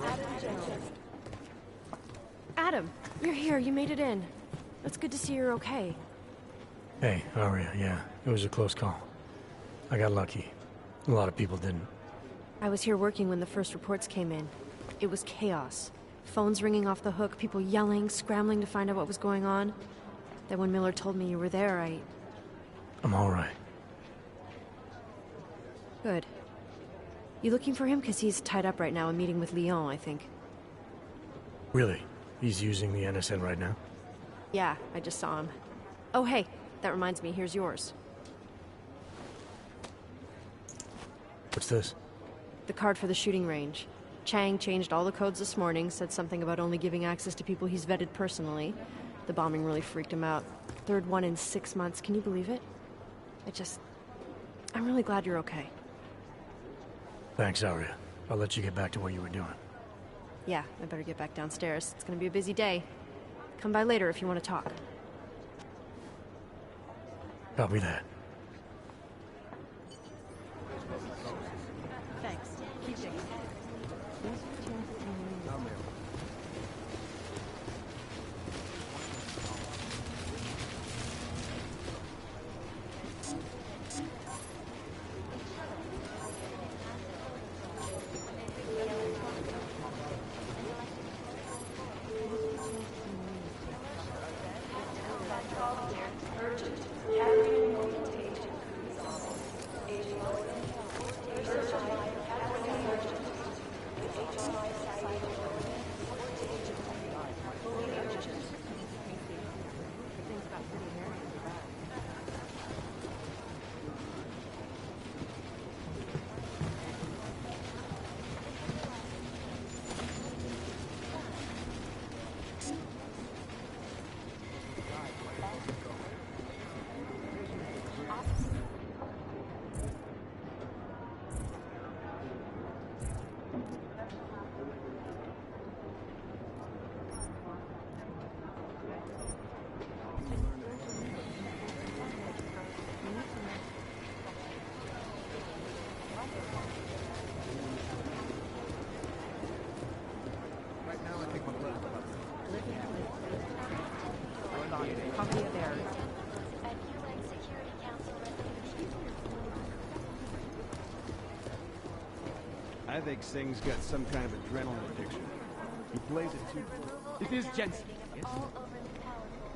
Adam Jensen. Adam, you're here. You made it in. It's good to see you're okay. Hey, Aria, yeah. It was a close call. I got lucky. A lot of people didn't. I was here working when the first reports came in. It was chaos. Phones ringing off the hook, people yelling, scrambling to find out what was going on. Then when Miller told me you were there, I'm alright. Good. You looking for him? Because he's tied up right now and meeting with Leon, I think. Really? He's using the NSN right now? Yeah, I just saw him. Oh, hey, that reminds me, here's yours. What's this? The card for the shooting range. Chang changed all the codes this morning, said something about only giving access to people he's vetted personally. The bombing really freaked him out. Third one in 6 months, can you believe it? I'm really glad you're okay. Thanks, Aria. I'll let you get back to what you were doing. Yeah, I better get back downstairs. It's gonna be a busy day. Come by later if you want to talk. Copy that. Thanks. Keep digging. Urgent. Gathering I think Singh's got some kind of adrenaline addiction. He plays it too. It is Jensen. Yes? All overly powerful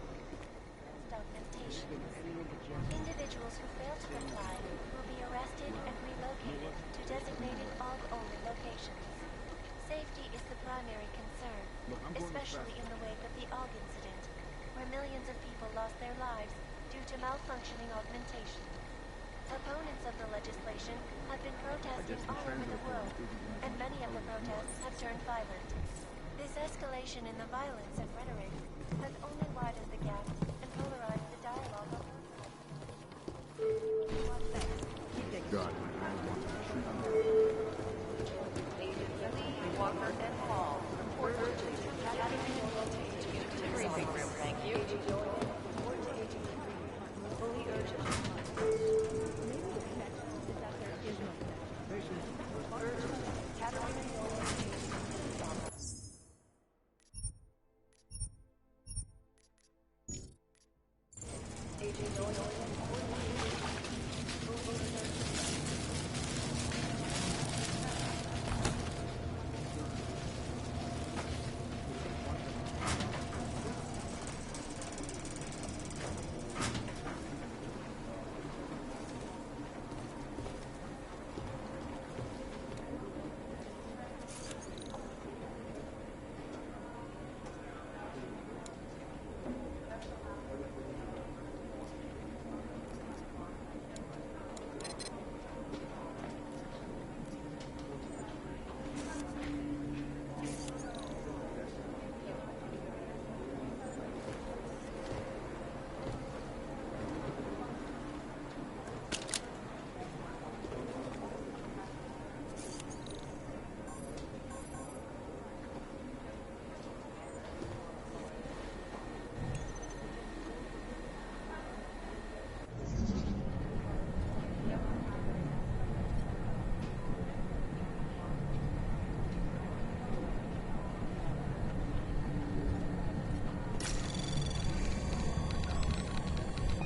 augmentations. Individuals who fail to comply will be arrested and relocated to designated AUG-only locations. Safety is the primary concern, especially in the wake of the AUG incident, where millions of people lost their lives due to malfunctioning augmentation. Opponents of the legislation have been protesting all over the world, and many of the protests have turned violent. This escalation in the violence and rhetoric has only widened the gap and polarized the dialogue on both sides. God. Walker and Hall report urgent to the briefing room, thank you. Fully urgent.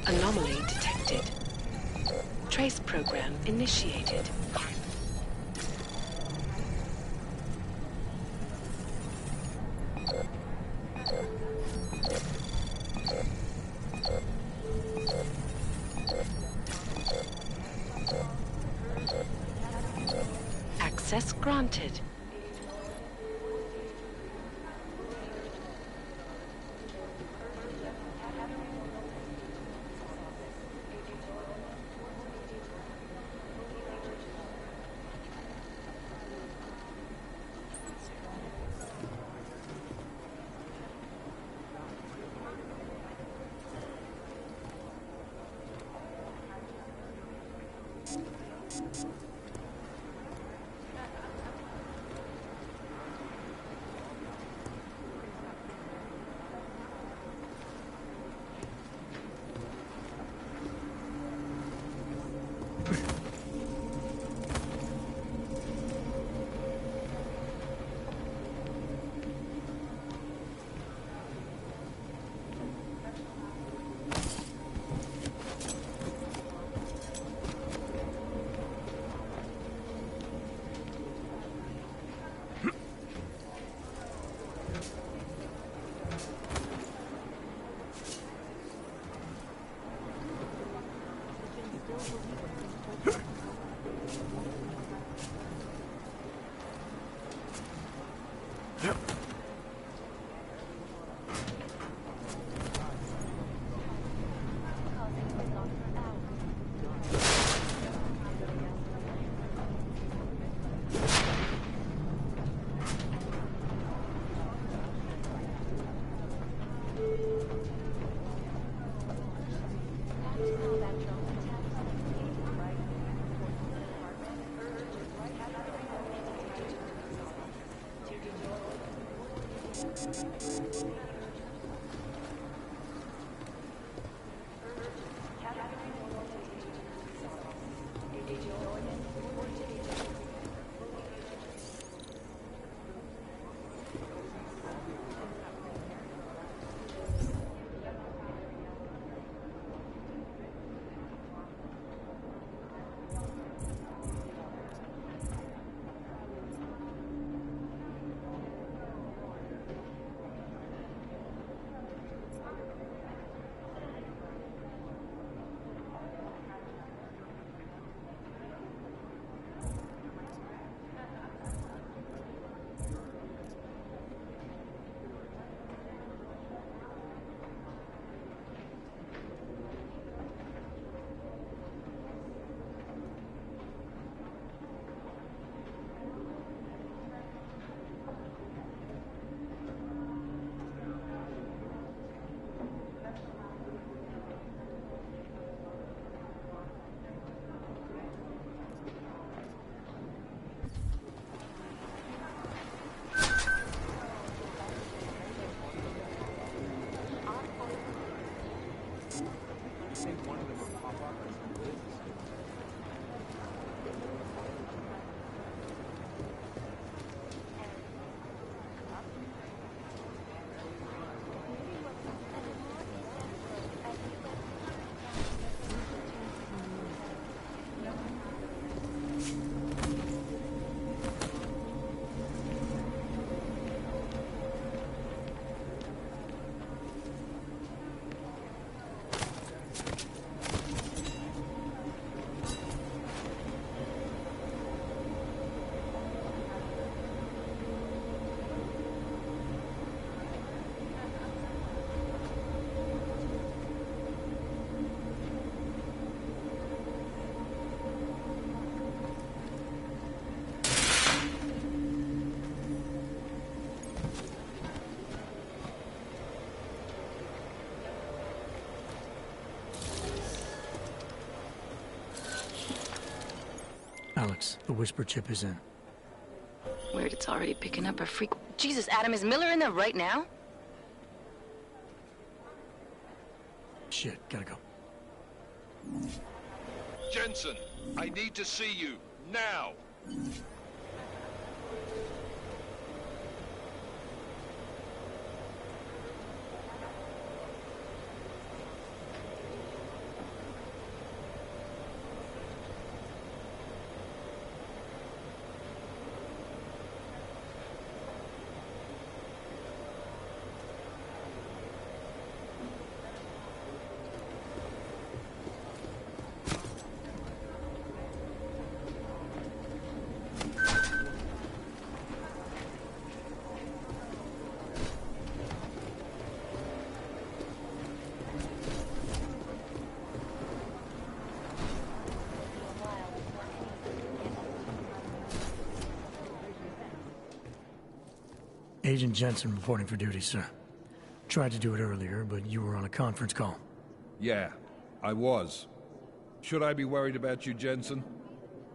Anomaly detected. Trace program initiated. Access granted. Alex, the whisper chip is in. Weird, it's already picking up a freak. Jesus, Adam, is Miller in there right now? Shit, gotta go. Jensen, I need to see you, now! Agent Jensen reporting for duty, sir. Tried to do it earlier, but you were on a conference call. Yeah, I was. Should I be worried about you, Jensen?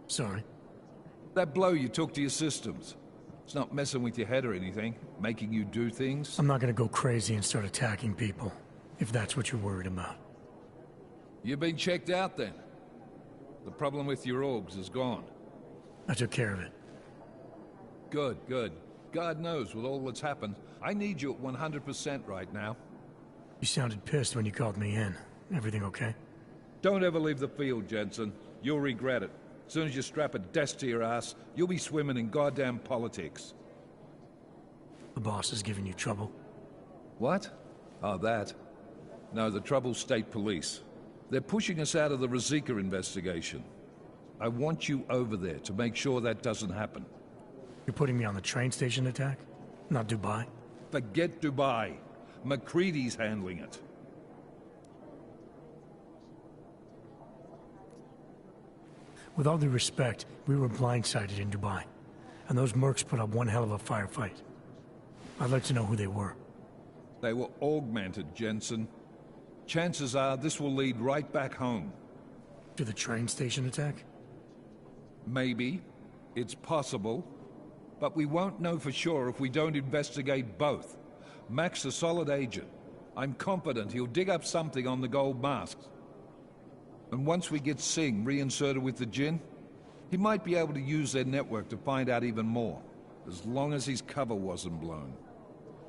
Sorry? That blow you took to your systems. It's not messing with your head or anything, making you do things? I'm not gonna go crazy and start attacking people, if that's what you're worried about. You've been checked out then? The problem with your orgs is gone. I took care of it. Good, good. God knows, with all that's happened, I need you at 100% right now. You sounded pissed when you called me in. Everything okay? Don't ever leave the field, Jensen. You'll regret it. As soon as you strap a desk to your ass, you'll be swimming in goddamn politics. The boss is giving you trouble? What? Oh, that. No, the trouble's state police. They're pushing us out of the Rosika investigation. I want you over there to make sure that doesn't happen. You're putting me on the train station attack? Not Dubai? Forget Dubai. McCready's handling it. With all due respect, we were blindsided in Dubai. And those mercs put up one hell of a firefight. I'd like to know who they were. They were augmented, Jensen. Chances are this will lead right back home. To the train station attack? Maybe. It's possible. But we won't know for sure if we don't investigate both. Mac's a solid agent. I'm confident he'll dig up something on the gold masks. And once we get Singh reinserted with the Jinn, he might be able to use their network to find out even more, as long as his cover wasn't blown.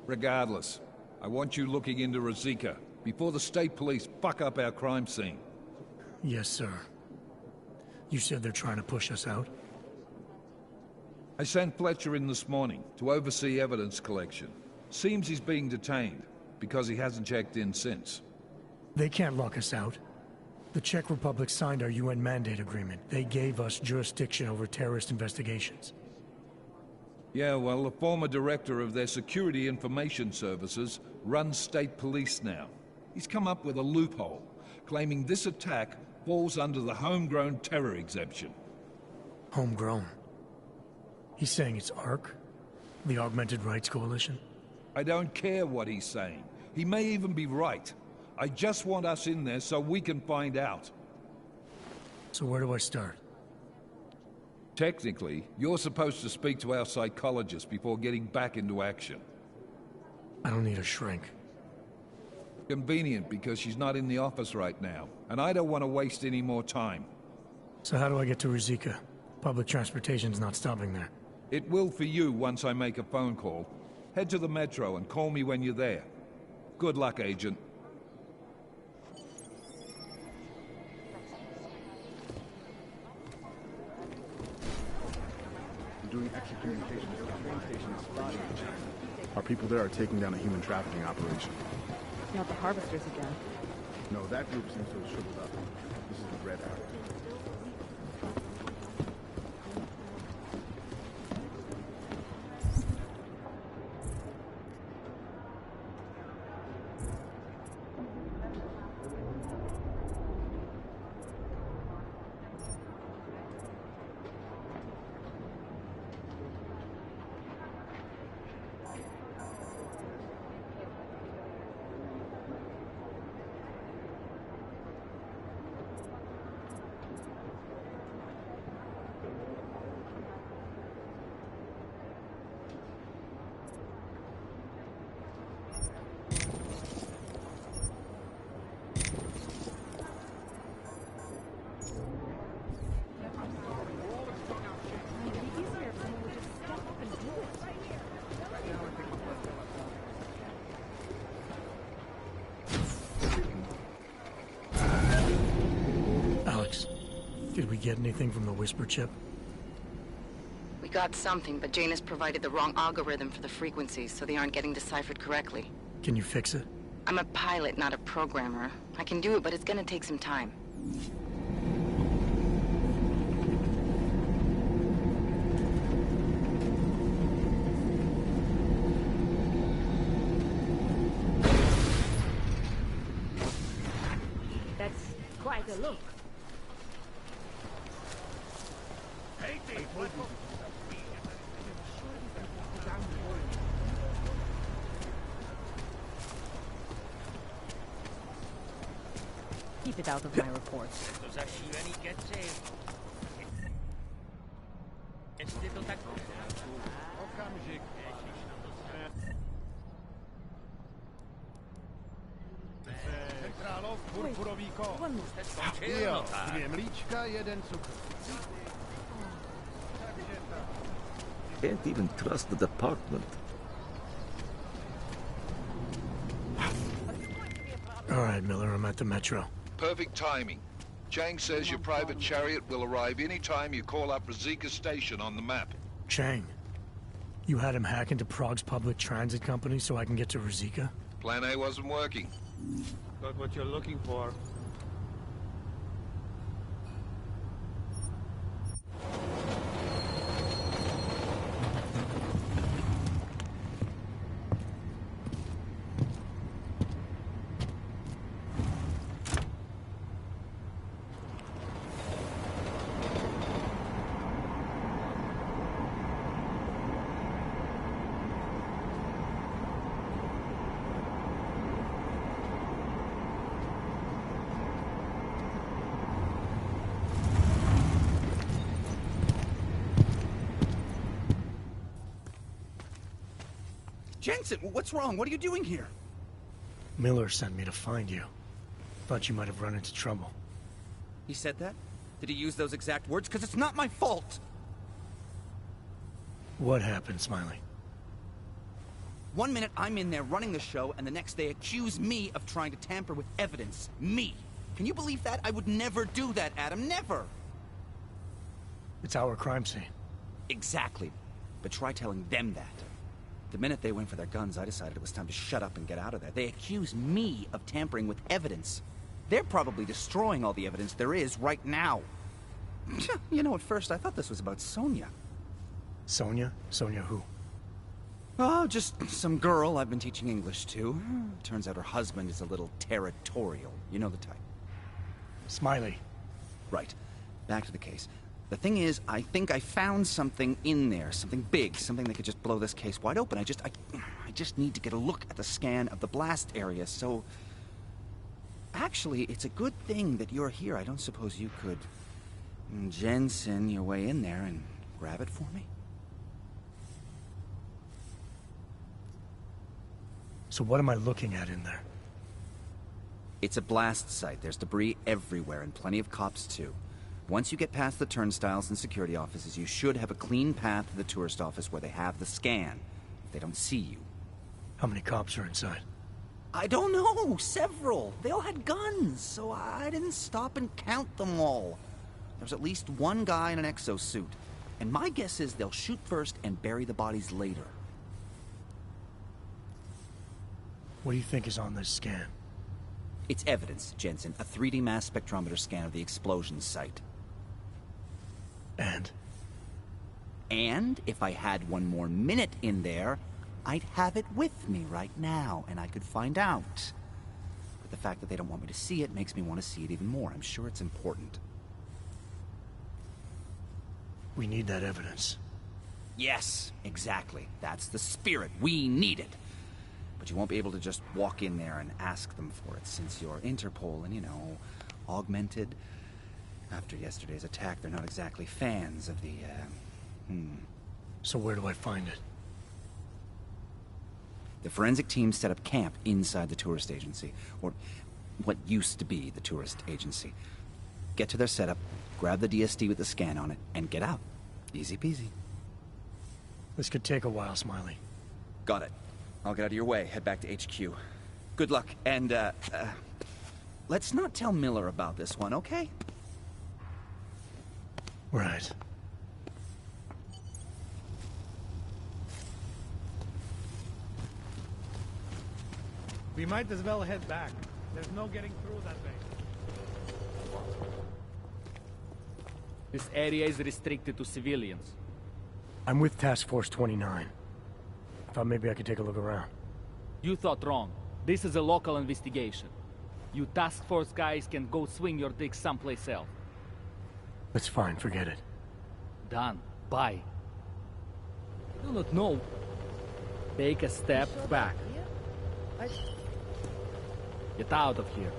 Regardless, I want you looking into Rosika before the state police fuck up our crime scene. Yes, sir. You said they're trying to push us out? I sent Fletcher in this morning to oversee evidence collection. Seems he's being detained, because he hasn't checked in since. They can't lock us out. The Czech Republic signed our UN mandate agreement. They gave us jurisdiction over terrorist investigations. Yeah, well, the former director of their security information services runs state police now. He's come up with a loophole, claiming this attack falls under the homegrown terror exemption. Homegrown? He's saying it's ARC? The Augmented Rights Coalition? I don't care what he's saying. He may even be right. I just want us in there so we can find out. So where do I start? Technically, you're supposed to speak to our psychologist before getting back into action. I don't need a shrink. Convenient, because she's not in the office right now, and I don't want to waste any more time. So how do I get to Rosika? Public transportation's not stopping there. It will for you once I make a phone call. Head to the metro and call me when you're there. Good luck, Agent. Doing extra communications with the train station spotting. Our people there are taking down a human trafficking operation. Not the harvesters again. No, that group seems to have shriveled up. This is the Red Arrow. Did we get anything from the Whisper chip? We got something, but Jane has provided the wrong algorithm for the frequencies, so they aren't getting deciphered correctly. Can you fix it? I'm a pilot, not a programmer. I can do it, but it's gonna take some time. That's quite a look. Keep it out of my reports. Jo, 2 mlíčka, 1 cukr. Can't even trust the department. All right, Miller, I'm at the Metro. Perfect timing. Chang says your private chariot will arrive any time you call up Rizika Station on the map. Chang, you had him hack into Prague's public transit company so I can get to Rizika? Plan A wasn't working. Got what you're looking for. Jensen, what's wrong? What are you doing here? Miller sent me to find you. Thought you might have run into trouble. He said that? Did he use those exact words? Because it's not my fault! What happened, Smiley? 1 minute I'm in there running the show, and the next they accuse me of trying to tamper with evidence. Me! Can you believe that? I would never do that, Adam. Never! It's our crime scene. Exactly. But try telling them that. The minute they went for their guns, I decided it was time to shut up and get out of there. They accuse me of tampering with evidence. They're probably destroying all the evidence there is right now. You know, at first I thought this was about Sonia. Sonia? Sonia who? Oh, just some girl I've been teaching English to. Turns out her husband is a little territorial. You know the type. Smiley. Right. Back to the case. The thing is, I think I found something in there. Something big. Something that could just blow this case wide open. I just need to get a look at the scan of the blast area, so... Actually, it's a good thing that you're here. I don't suppose you could... Jensen your way in there and grab it for me? So what am I looking at in there? It's a blast site. There's debris everywhere, and plenty of cops, too. Once you get past the turnstiles and security offices, you should have a clean path to the tourist office where they have the scan. If they don't see you. How many cops are inside? I don't know. Several. They all had guns, so I didn't stop and count them all. There's at least one guy in an exosuit. And my guess is they'll shoot first and bury the bodies later. What do you think is on this scan? It's evidence, Jensen. A 3D mass spectrometer scan of the explosion site. And if I had one more minute in there, I'd have it with me right now, and I could find out. But the fact that they don't want me to see it makes me want to see it even more. I'm sure it's important. We need that evidence. Yes, exactly. That's the spirit. We need it. But you won't be able to just walk in there and ask them for it, since you're Interpol and, you know, augmented. After yesterday's attack, they're not exactly fans of the, So where do I find it? The forensic team set up camp inside the tourist agency, or what used to be the tourist agency. Get to their setup, grab the DSD with the scan on it, and get out. Easy peasy. This could take a while, Smiley. Got it. I'll get out of your way, head back to HQ. Good luck, and, let's not tell Miller about this one, okay? Right. We might as well head back. There's no getting through that way. This area is restricted to civilians. I'm with Task Force 29. I thought maybe I could take a look around. You thought wrong. This is a local investigation. You task force guys can go swing your dick someplace else. That's fine, forget it. Done. Bye. I do not know. Take a step back. Get out of here.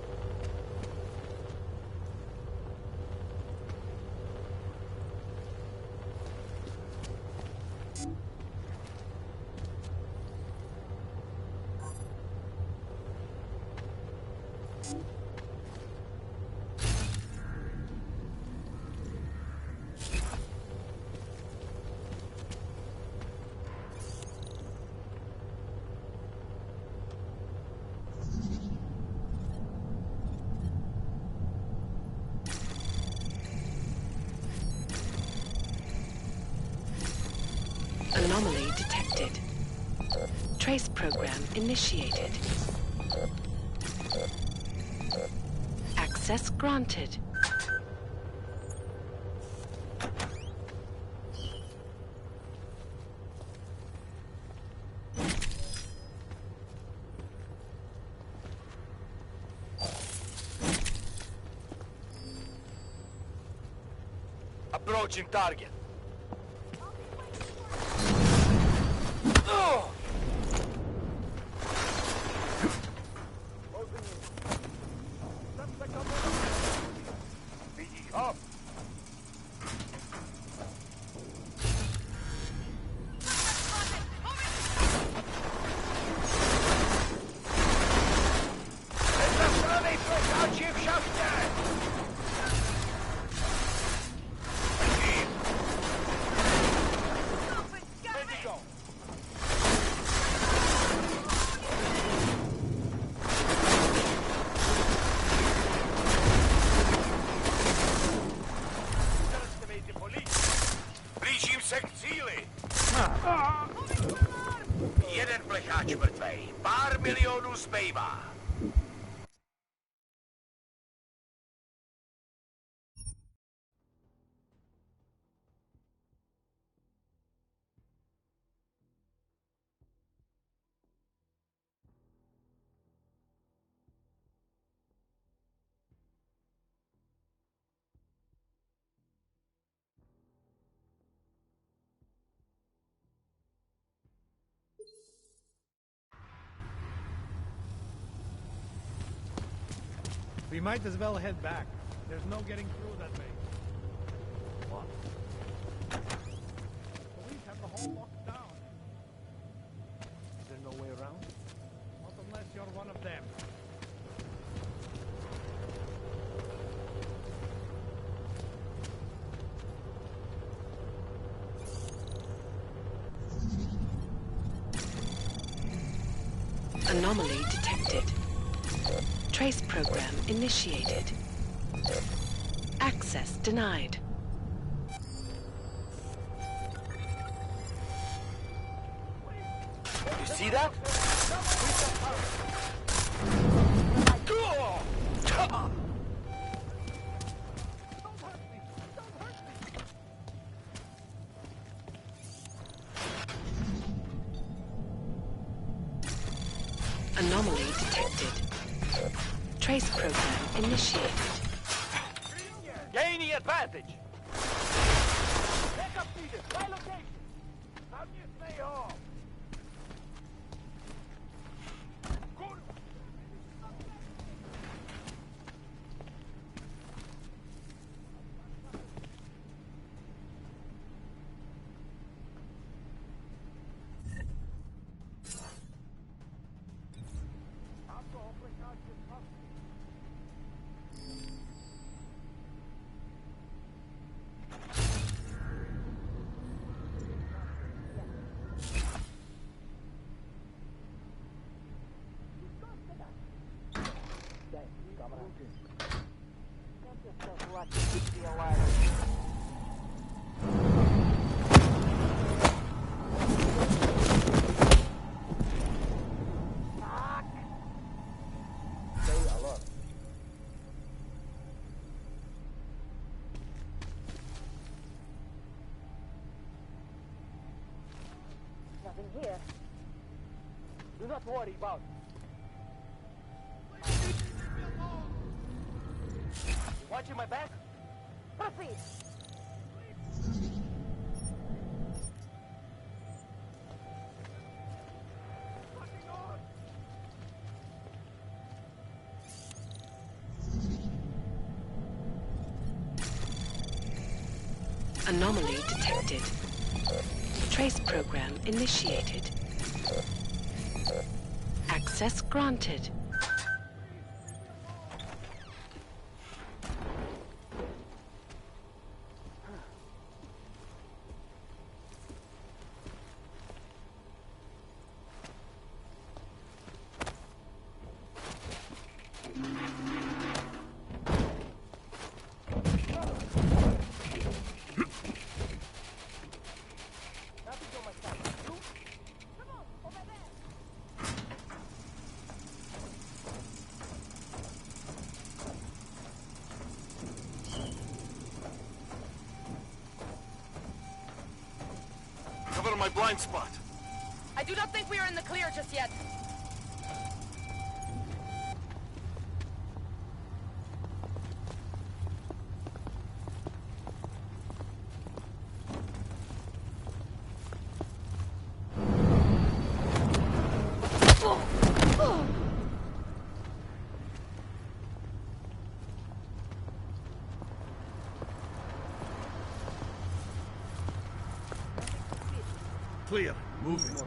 Anomaly detected. Trace program initiated. Access granted. Approaching target. Up. Jeden plecháč mrtvej, pár milionů zbývá. We might as well head back. There's no getting through that way. What? Police have the whole locked down. Is there no way around? Not unless you're one of them. Anomaly detected. Trace program initiated. Access denied. You see that? Anomaly detected. Trace program initiated. Gaining advantage. Backup needed. My location. How do you stay off? here. Do not worry about it. Watching my back? Proceed. Anomaly detected. Trace program initiated. Access granted. Cover my blind spot. I do not think we are in the clear just yet. Clear. Moving.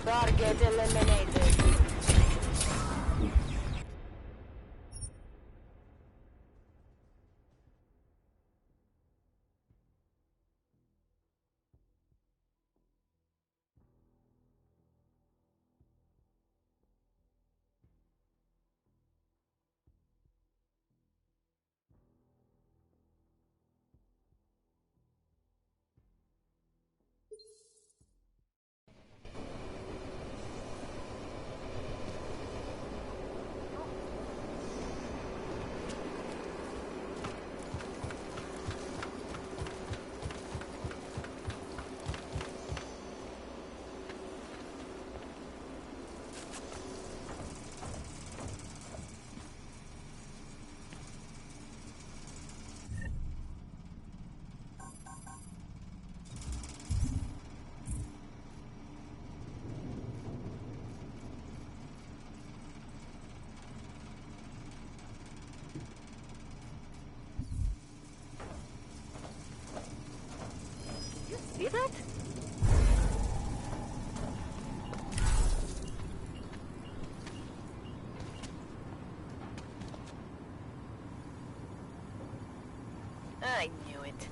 Target eliminated. See that? I knew it.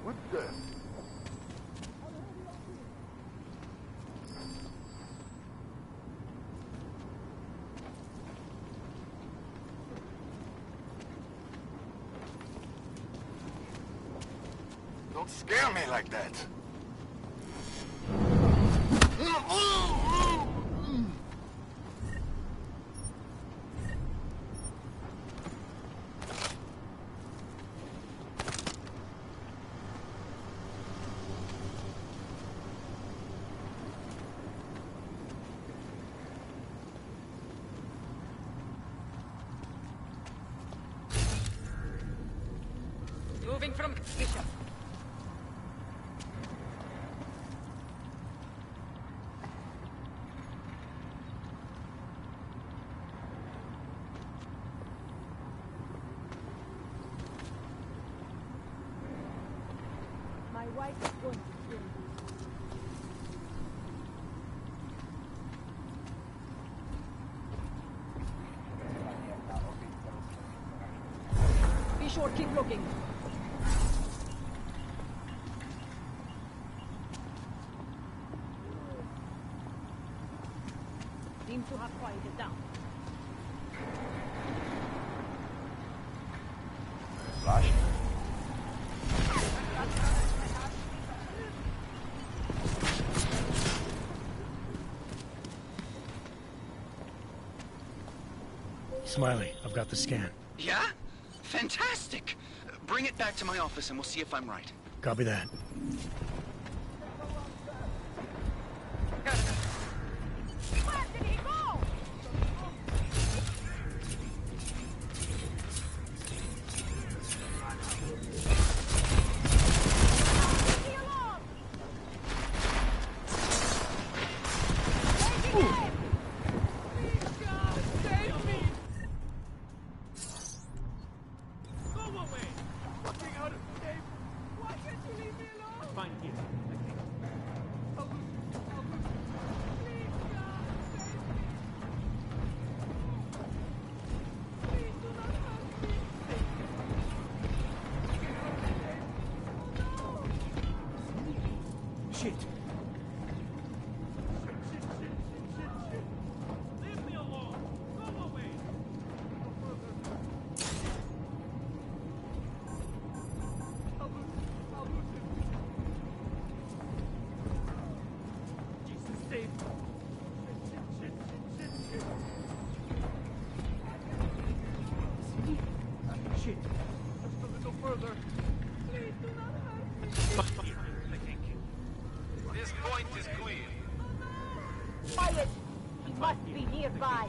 What the? Don't scare me like that. Moving from Bishop. My wife is going to kill you. Be sure, keep looking. Seem to have quieted down. Flash. Smiley, I've got the scan. Yeah? Fantastic! Bring it back to my office and we'll see if I'm right. Copy that. Where did he go? Shit. point is clear. Quiet! He must be nearby.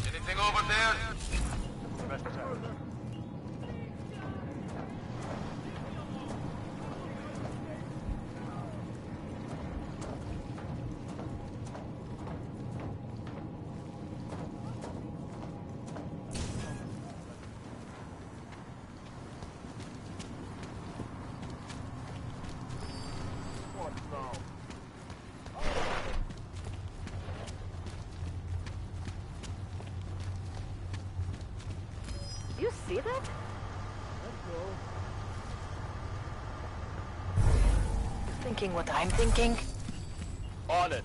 Anything over there? You see that? Thinking what I'm thinking? On it.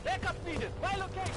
Backup needed. My location.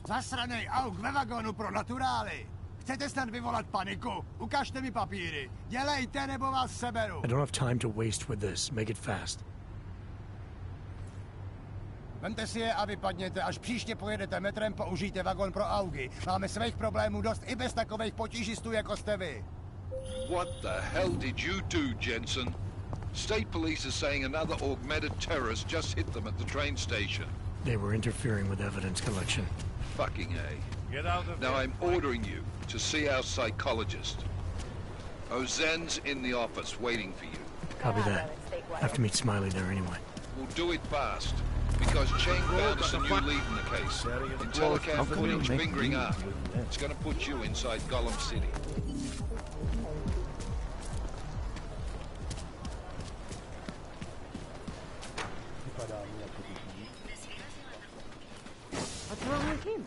Zasranej auk ve vagonu pro naturály! Chcete snad vyvolat paniku? Ukažte mi papíry. Dělejte, nebo vás seberu. I don't have time to waste with this. Make it fast. Vemte si je a vypadněte. Až příště pojedete metrem, použijte vagon pro augy. Máme svých problémů dost i bez takových potížistů, jako jste vy. What the hell did you do, Jensen? State police are saying another augmented terrorist just hit them at the train station. They were interfering with evidence collection. Fucking A. Get out of Now there. I'm ordering you to see our psychologist. Ozen's in the office waiting for you. Copy that. I have to meet Smiley there anyway. We'll do it fast, because Cheng found us a new lead in the case. IntelliCam footage fingering out. It's gonna put you inside Gollum City. What's wrong with him?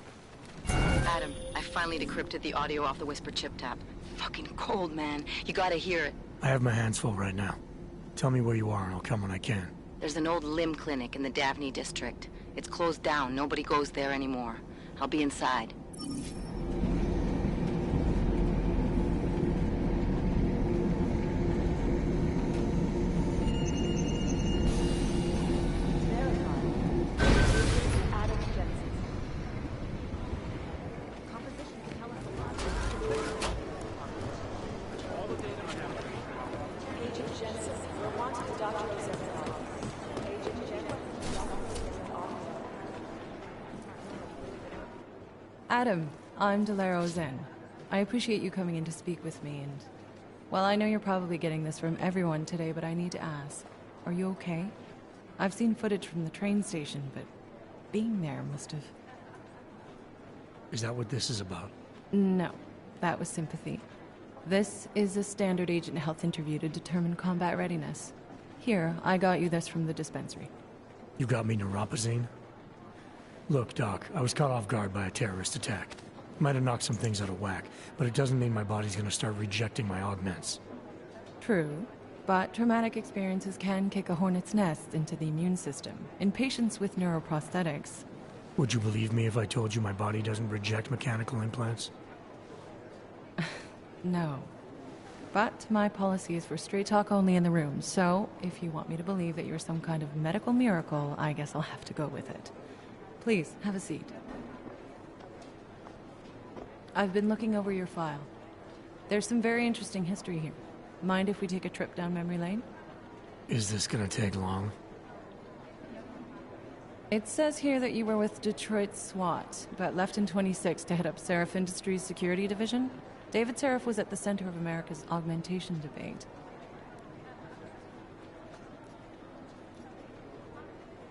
Adam, I finally decrypted the audio off the Whisper chip tap. Fucking cold, man. You gotta hear it. I have my hands full right now. Tell me where you are and I'll come when I can. There's an old limb clinic in the Daphne district. It's closed down. Nobody goes there anymore. I'll be inside. Adam, I'm Delaro Zen. I appreciate you coming in to speak with me, and... well, I know you're probably getting this from everyone today, but I need to ask. Are you okay? I've seen footage from the train station, but being there must have... Is that what this is about? No, that was sympathy. This is a standard agent health interview to determine combat readiness. Here, I got you this from the dispensary. You got me neuropazine? Look, Doc, I was caught off guard by a terrorist attack. Might have knocked some things out of whack, but it doesn't mean my body's gonna start rejecting my augments. True, but traumatic experiences can kick a hornet's nest into the immune system. In patients with neuroprosthetics... Would you believe me if I told you my body doesn't reject mechanical implants? No. But my policy is for straight talk only in the room, so if you want me to believe that you're some kind of medical miracle, I guess I'll have to go with it. Please, have a seat. I've been looking over your file. There's some very interesting history here. Mind if we take a trip down memory lane? Is this gonna take long? It says here that you were with Detroit SWAT, but left in 26 to head up Seraph Industries' security division. David Seraph was at the center of America's augmentation debate.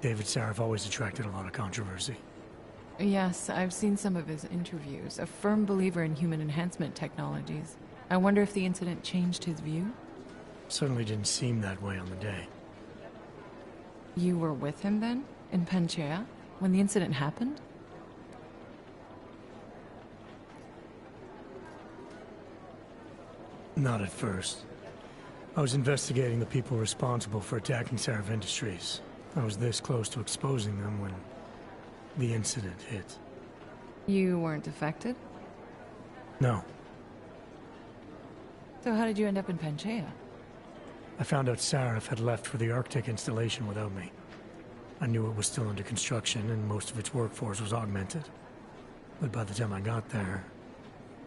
David Sarif always attracted a lot of controversy. Yes, I've seen some of his interviews. A firm believer in human enhancement technologies. I wonder if the incident changed his view? Certainly didn't seem that way on the day. You were with him then? In Panchea? When the incident happened? Not at first. I was investigating the people responsible for attacking Sarif Industries. I was this close to exposing them when the incident hit. You weren't affected? No. So how did you end up in Panchea? I found out Sarif had left for the Arctic installation without me. I knew it was still under construction and most of its workforce was augmented. But by the time I got there,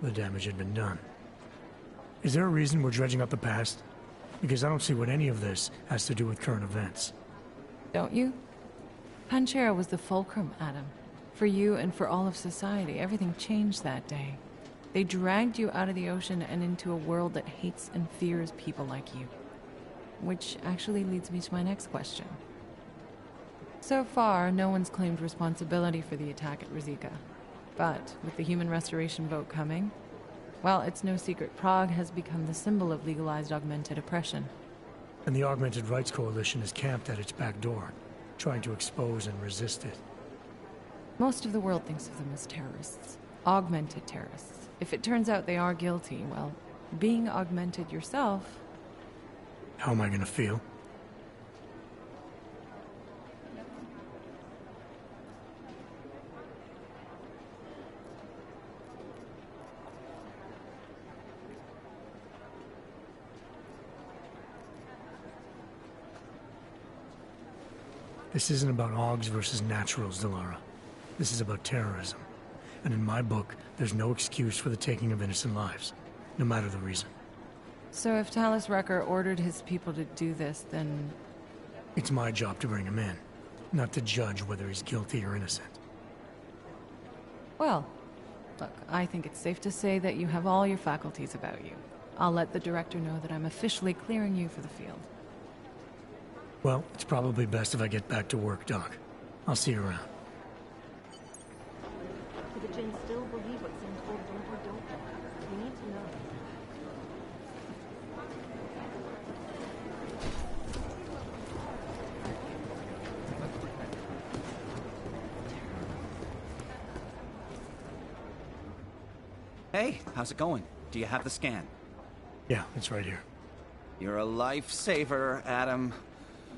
the damage had been done. Is there a reason we're dredging up the past? Because I don't see what any of this has to do with current events. Don't you? Panchea was the fulcrum, Adam. For you and for all of society, everything changed that day. They dragged you out of the ocean and into a world that hates and fears people like you. Which actually leads me to my next question. So far, no one's claimed responsibility for the attack at Rizika. But with the human restoration vote coming, well, it's no secret Prague has become the symbol of legalized augmented oppression. And the Augmented Rights Coalition is camped at its back door, trying to expose and resist it. Most of the world thinks of them as terrorists. Augmented terrorists. If it turns out they are guilty, well, being augmented yourself... How am I gonna feel? This isn't about Augs versus naturals, Delara. This is about terrorism. And in my book, there's no excuse for the taking of innocent lives, no matter the reason. So if Talus Rucker ordered his people to do this, then... It's my job to bring him in, not to judge whether he's guilty or innocent. Well, look, I think it's safe to say that you have all your faculties about you. I'll let the director know that I'm officially clearing you for the field. Well, it's probably best if I get back to work, Doc. I'll see you around. Do the Jinn still believe what Sam told them or don't they? We need to know. Hey, how's it going? Do you have the scan? Yeah, it's right here. You're a lifesaver, Adam.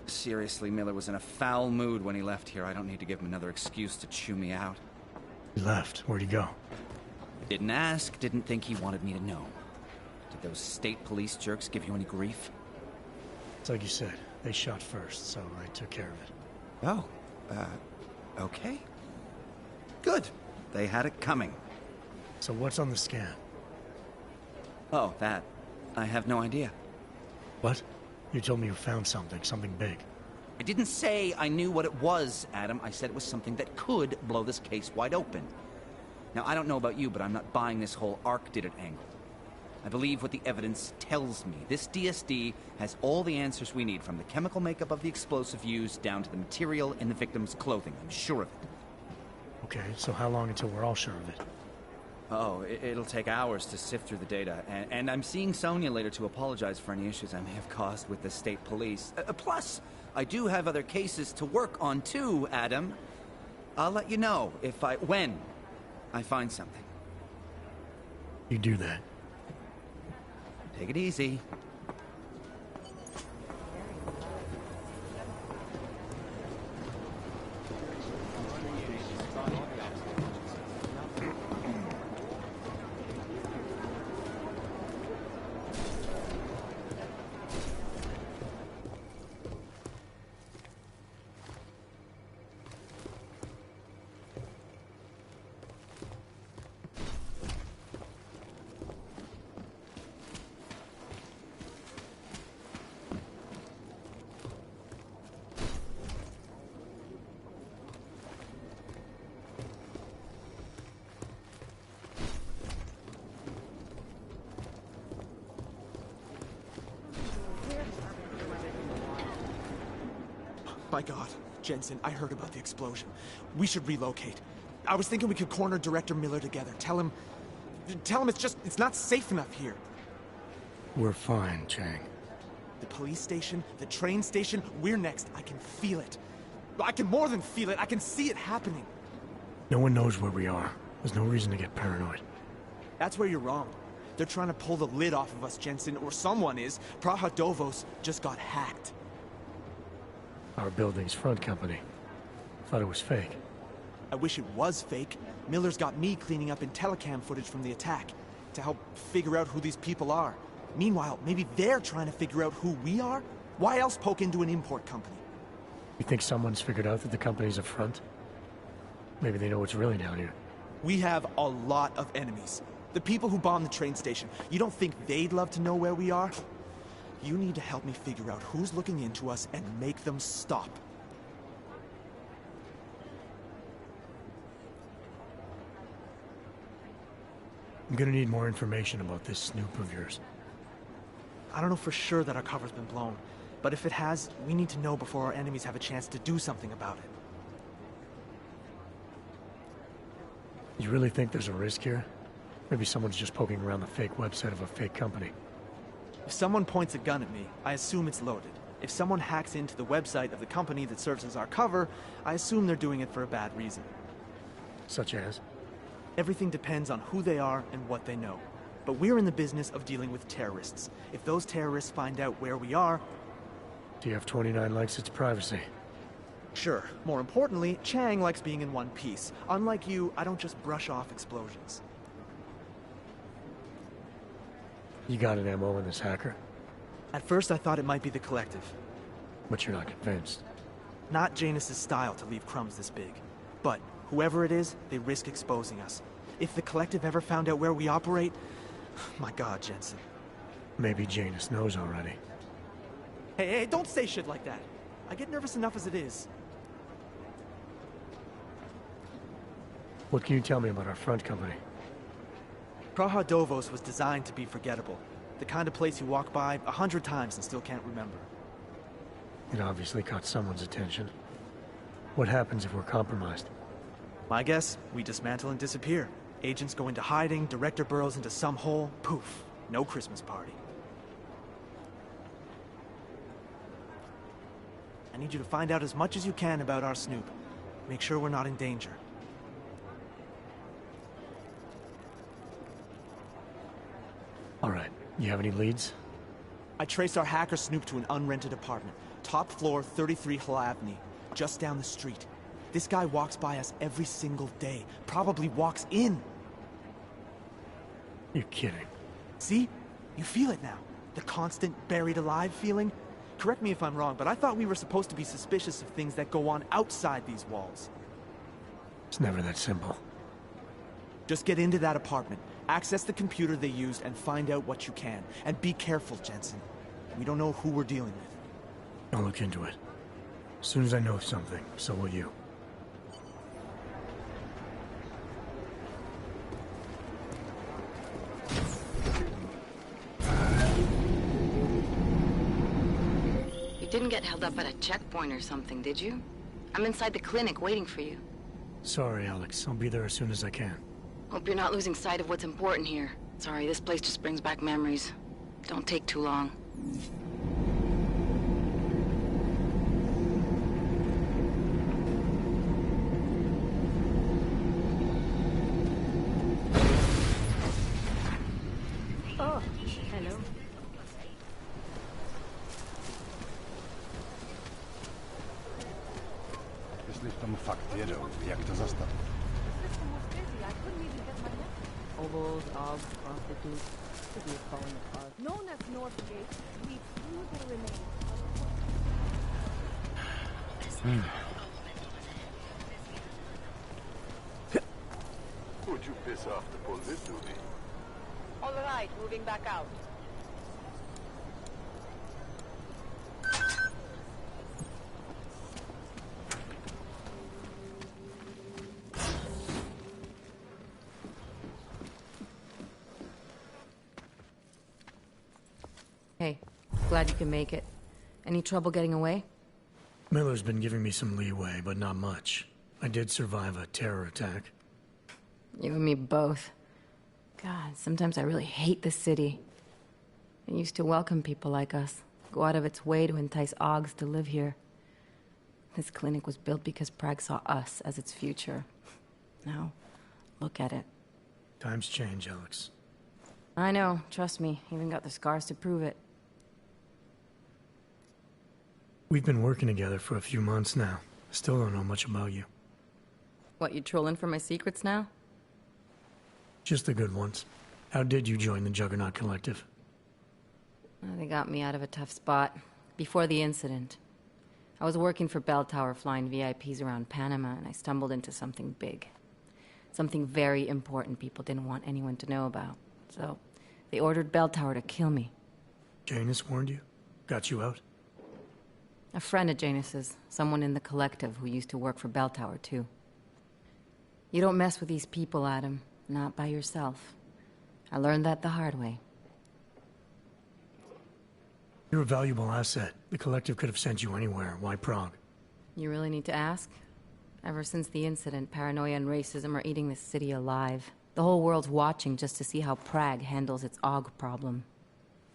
Seriously, Miller was in a foul mood when he left here. I don't need to give him another excuse to chew me out. He left. Where'd he go? Didn't ask, didn't think he wanted me to know. Did those state police jerks give you any grief? It's like you said. They shot first, so I took care of it. Oh, okay. Good. They had it coming. So what's on the scan? Oh, that. I have no idea. What? You told me you found something big. I didn't say I knew what it was, Adam. I said it was something that could blow this case wide open. Now, I don't know about you, but I'm not buying this whole Ark did it angle. I believe what the evidence tells me. This DSD has all the answers we need, from the chemical makeup of the explosive used down to the material in the victim's clothing. I'm sure of it. Okay, so how long until we're all sure of it? Oh, it'll take hours to sift through the data, and I'm seeing Sonia later to apologize for any issues I may have caused with the state police. Plus, I do have other cases to work on too, Adam. I'll let you know when I find something. You do that. Take it easy. By God, Jensen, I heard about the explosion. We should relocate. I was thinking we could corner Director Miller together. Tell him it's not safe enough here. We're fine, Chang. The police station, the train station, we're next. I can feel it. I can more than feel it. I can see it happening. No one knows where we are. There's no reason to get paranoid. That's where you're wrong. They're trying to pull the lid off of us, Jensen, or someone is. Praha Dovos just got hacked. Our building's front company. Thought it was fake. I wish it was fake. Miller's got me cleaning up IntelliCam footage from the attack to help figure out who these people are. Meanwhile, maybe they're trying to figure out who we are? Why else poke into an import company? You think someone's figured out that the company's a front? Maybe they know what's really down here. We have a lot of enemies. The people who bombed the train station. You don't think they'd love to know where we are? You need to help me figure out who's looking into us and make them stop. I'm gonna need more information about this snoop of yours. I don't know for sure that our cover's been blown, but if it has, we need to know before our enemies have a chance to do something about it. You really think there's a risk here? Maybe someone's just poking around the fake website of a fake company. If someone points a gun at me, I assume it's loaded. If someone hacks into the website of the company that serves as our cover, I assume they're doing it for a bad reason. Such as? Everything depends on who they are and what they know. But we're in the business of dealing with terrorists. If those terrorists find out where we are... TF-29 likes its privacy. Sure. More importantly, Chang likes being in one piece. Unlike you, I don't just brush off explosions. You got an MO in this hacker? At first I thought it might be the Collective. But you're not convinced? Not Janus's style to leave crumbs this big. But whoever it is, they risk exposing us. If the Collective ever found out where we operate... My God, Jensen. Maybe Janus knows already. Hey, don't say shit like that. I get nervous enough as it is. What can you tell me about our front company? Praha Dovos was designed to be forgettable. The kind of place you walk by 100 times and still can't remember. It obviously caught someone's attention. What happens if we're compromised? My guess, we dismantle and disappear. Agents go into hiding, Director burrows into some hole, poof, no Christmas party. I need you to find out as much as you can about our snoop. Make sure we're not in danger. All right. You have any leads? I traced our hacker snoop to an unrented apartment. Top floor, 33 Hlavny. Just down the street. This guy walks by us every single day. Probably walks in. You're kidding. See? You feel it now. The constant buried alive feeling. Correct me if I'm wrong, but I thought we were supposed to be suspicious of things that go on outside these walls. It's never that simple. Just get into that apartment, access the computer they used, and find out what you can. And be careful, Jensen. We don't know who we're dealing with. I'll look into it. As soon as I know something, so will you. You didn't get held up at a checkpoint or something, did you? I'm inside the clinic waiting for you. Sorry, Alex. I'll be there as soon as I can. Hope you're not losing sight of what's important here. Sorry, this place just brings back memories. Don't take too long. Oh, hello. Jeśli tam faktycznie, jak to został? All those of prostitutes to be falling apart. Known as Northgate, we flew the remains. Would you piss off to pull this duty? All right, moving back out. Hey, glad you can make it. Any trouble getting away? Miller's been giving me some leeway, but not much. I did survive a terror attack. You and me both. God, sometimes I really hate this city. It used to welcome people like us, go out of its way to entice Augs to live here. This clinic was built because Prague saw us as its future. Now, look at it. Times change, Alex. I know, trust me. Even got the scars to prove it. We've been working together for a few months now. Still don't know much about you. What, you trolling for my secrets now? Just the good ones. How did you join the Juggernaut Collective? They got me out of a tough spot. Before the incident. I was working for Bell Tower flying VIPs around Panama, and I stumbled into something big. Something very important people didn't want anyone to know about. So, they ordered Bell Tower to kill me. Janus warned you? Got you out? A friend of Janus's, someone in the collective who used to work for Bell Tower, too. You don't mess with these people, Adam. Not by yourself. I learned that the hard way. You're a valuable asset. The collective could have sent you anywhere. Why Prague? You really need to ask? Ever since the incident, paranoia and racism are eating this city alive. The whole world's watching just to see how Prague handles its AUG problem.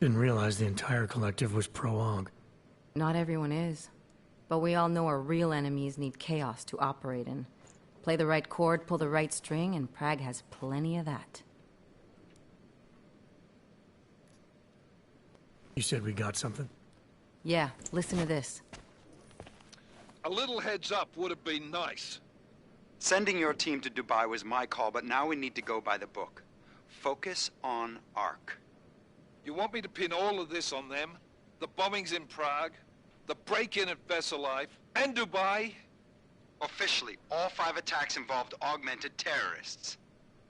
Didn't realize the entire collective was pro-AUG. Not everyone is. But we all know our real enemies need chaos to operate in. Play the right chord, pull the right string, and Prague has plenty of that. You said we got something? Yeah, listen to this. A little heads up would have been nice. Sending your team to Dubai was my call, but now we need to go by the book. Focus on ARC. You want me to pin all of this on them? The bombings in Prague, the break-in at Vesellife, and Dubai? Officially, all 5 attacks involved augmented terrorists.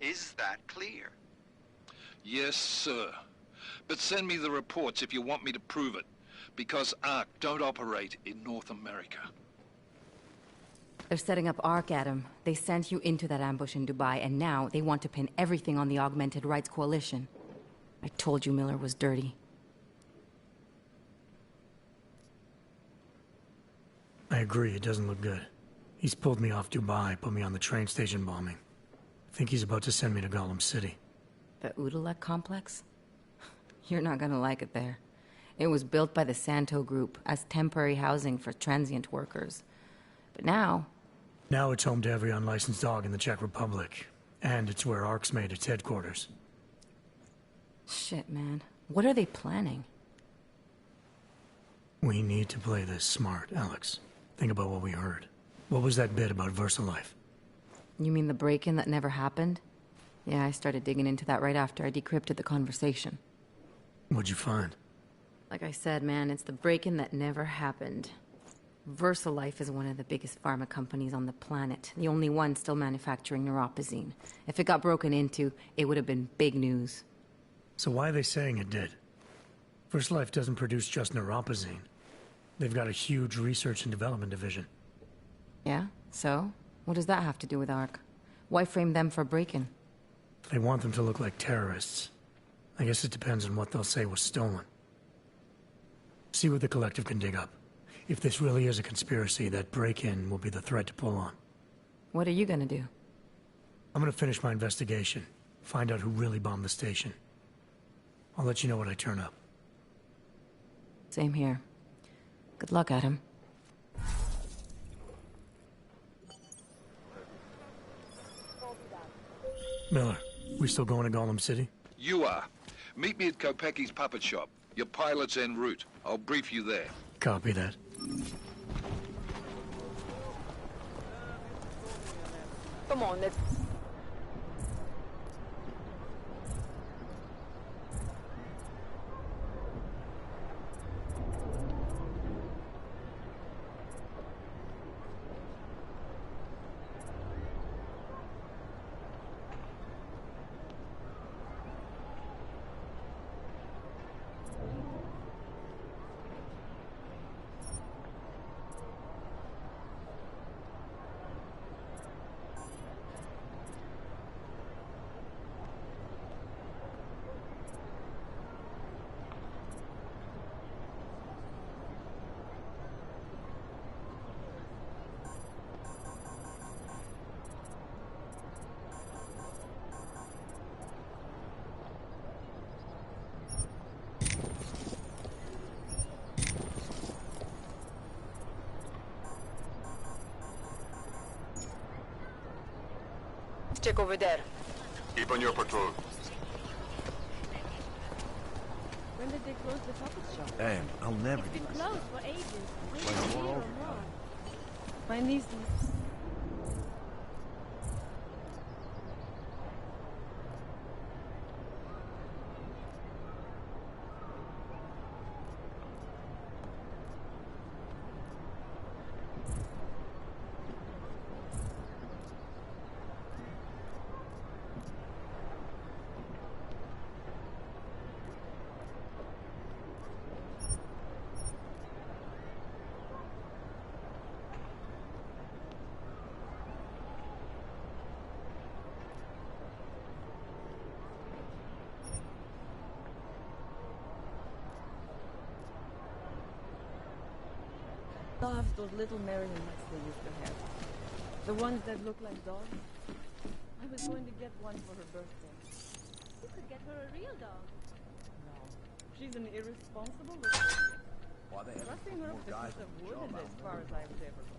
Is that clear? Yes, sir. But send me the reports if you want me to prove it, because ARC don't operate in North America. They're setting up ARC, Adam. They sent you into that ambush in Dubai, and now they want to pin everything on the Augmented Rights Coalition. I told you Miller was dirty. I agree, it doesn't look good. He's pulled me off Dubai, put me on the train station bombing. I think he's about to send me to Gollum City. The Udalek complex? You're not gonna like it there. It was built by the Santo Group as temporary housing for transient workers. But now... Now it's home to every unlicensed dog in the Czech Republic. And it's where ARC's made its headquarters. Shit, man. What are they planning? We need to play this smart, Alex. Think about what we heard. What was that bit about VersaLife? You mean the break-in that never happened? Yeah, I started digging into that right after I decrypted the conversation. What'd you find? Like I said, man, it's the break-in that never happened. VersaLife is one of the biggest pharma companies on the planet. The only one still manufacturing neuropazine. If it got broken into, it would have been big news. So why are they saying it did? VersaLife doesn't produce just neuropazine. They've got a huge research and development division. Yeah? So? What does that have to do with ARC? Why frame them for break-in? They want them to look like terrorists. I guess it depends on what they'll say was stolen. See what the collective can dig up. If this really is a conspiracy, that break-in will be the thread to pull on. What are you gonna do? I'm gonna finish my investigation. Find out who really bombed the station. I'll let you know when I turn up. Same here. Good luck, Adam. Miller, we still going to Gollum City? You are. Meet me at Kopecki's puppet shop. Your pilot's en route. I'll brief you there. Copy that. Come on, let's... Check over there. Keep on your patrol. When did they close the puppet shop? Damn, I'll never It's get been my closed for ages. Like Maybe a more year or overtime. more. My niece needs... Loves those little marionettes they used to have. The ones that look like dogs. I was going to get one for her birthday. You could get her a real dog. No. She's an irresponsible little idiot. Why they Trusting her with a piece of wood is as far as I would ever go.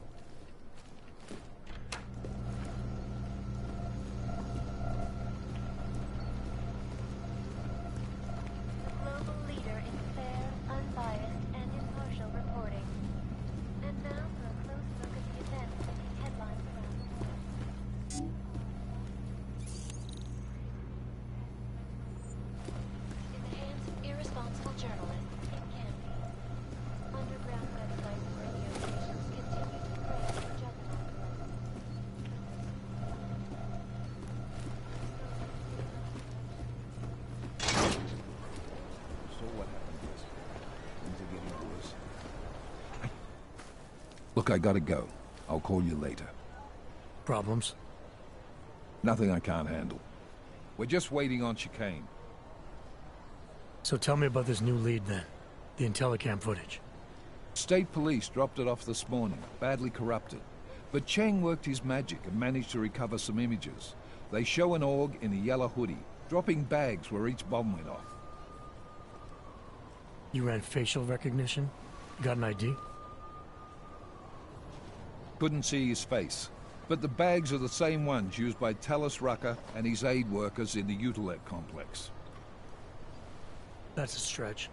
The global leader in fair, unbiased, and impartial reporting. And now for a close look at the events making headlines around the world. In the hands of irresponsible journalists, it can be. Underground websites and radio stations continue to prey on the juggernaut collective. So what happened yesterday? Things are getting worse. Look, I gotta go. I'll call you later. Problems? Nothing I can't handle. We're just waiting on chicane. So tell me about this new lead then. The Intellicam footage. State police dropped it off this morning, badly corrupted. But Cheng worked his magic and managed to recover some images. They show an org in a yellow hoodie, dropping bags where each bomb went off. You ran facial recognition? Got an ID? Couldn't see his face. But the bags are the same ones used by Talos Rucker and his aid workers in the Utilet complex. That's a stretch.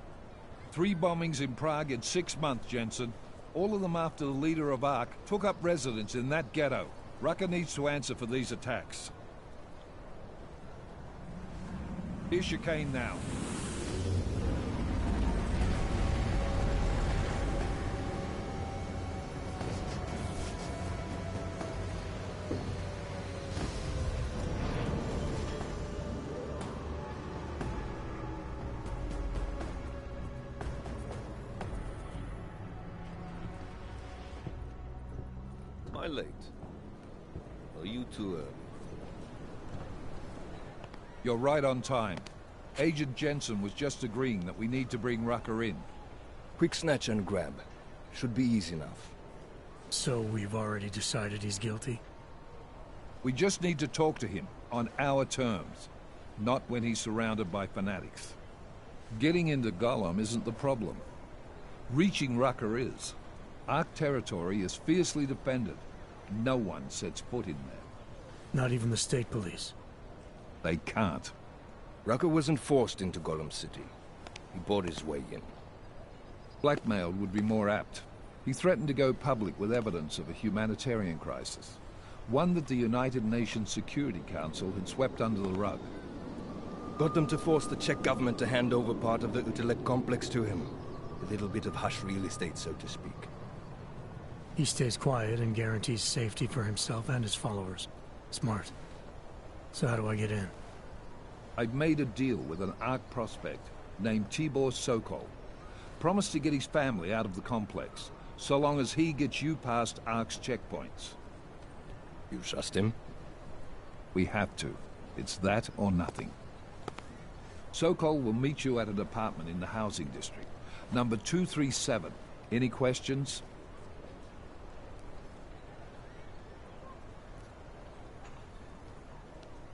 3 bombings in Prague in 6 months, Jensen. All of them after the leader of ARC took up residence in that ghetto. Rucker needs to answer for these attacks. Here's chicane now. Am I late? Are you too early? You're right on time. Agent Jensen was just agreeing that we need to bring Rucker in. Quick snatch and grab. Should be easy enough. So we've already decided he's guilty? We just need to talk to him on our terms, not when he's surrounded by fanatics. Getting into Gollum isn't the problem. Reaching Rucker is. ARC territory is fiercely defended. No one sets foot in there. Not even the state police? They can't. Rucker wasn't forced into Gollum City. He bought his way in. Blackmailed would be more apt. He threatened to go public with evidence of a humanitarian crisis. One that the United Nations Security Council had swept under the rug. Got them to force the Czech government to hand over part of the Utilet complex to him. A little bit of hush real estate, so to speak. He stays quiet and guarantees safety for himself and his followers. Smart. So how do I get in? I've made a deal with an ARC prospect named Tibor Sokol. Promised to get his family out of the complex, so long as he gets you past ARC's checkpoints. You trust him? We have to. It's that or nothing. Sokol will meet you at an apartment in the housing district. Number 237. Any questions?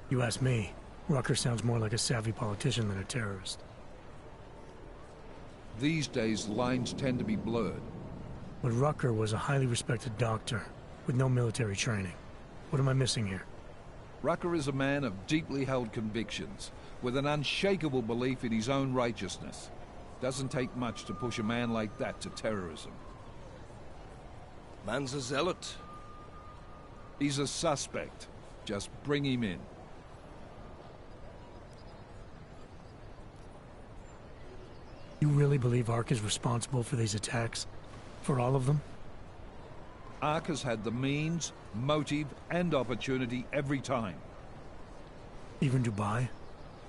You ask me. Rucker sounds more like a savvy politician than a terrorist. These days, lines tend to be blurred. But Rucker was a highly respected doctor, with no military training. What am I missing here? Rucker is a man of deeply held convictions, with an unshakable belief in his own righteousness. Doesn't take much to push a man like that to terrorism. Man's a zealot. He's a suspect. Just bring him in. You really believe Ark is responsible for these attacks? For all of them? Ark has had the means, motive, and opportunity every time. Even Dubai?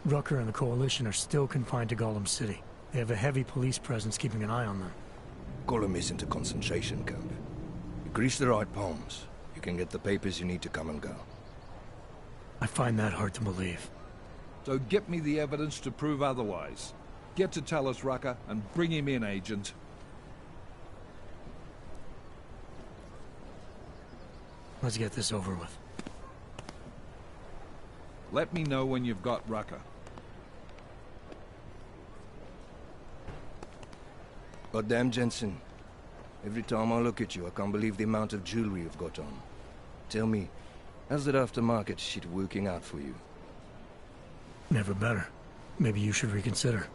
Rucker and the Coalition are still confined to Gollum City. They have a heavy police presence keeping an eye on them. Gollum isn't a concentration camp. You grease the right palms, you can get the papers you need to come and go. I find that hard to believe. So get me the evidence to prove otherwise. Get to Talus Rucker and bring him in, Agent. Let's get this over with. Let me know when you've got Rucker. Goddamn, Jensen. Every time I look at you, I can't believe the amount of jewelry you've got on. Tell me, how's that aftermarket shit working out for you? Never better. Maybe you should reconsider.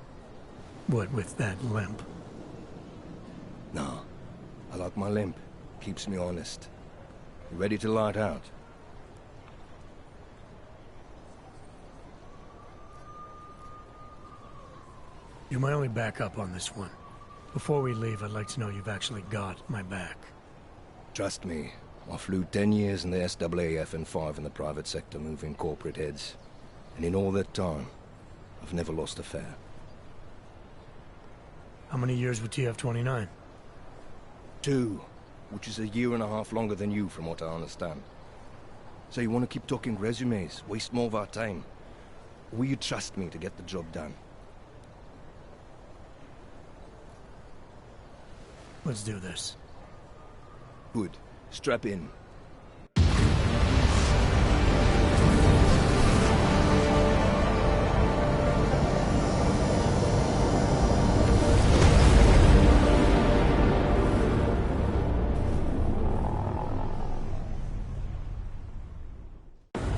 What with that limp? No. I like my limp. Keeps me honest. You ready to light out? You're my only backup on this one. Before we leave, I'd like to know you've actually got my back. Trust me. I flew 10 years in the SAAF and 5 in the private sector moving corporate heads. And in all that time, I've never lost a fare. How many years with TF-29? 2, which is a year and a half longer than you from what I understand. So you want to keep talking resumes, waste more of our time? Or will you trust me to get the job done? Let's do this. Good. Strap in.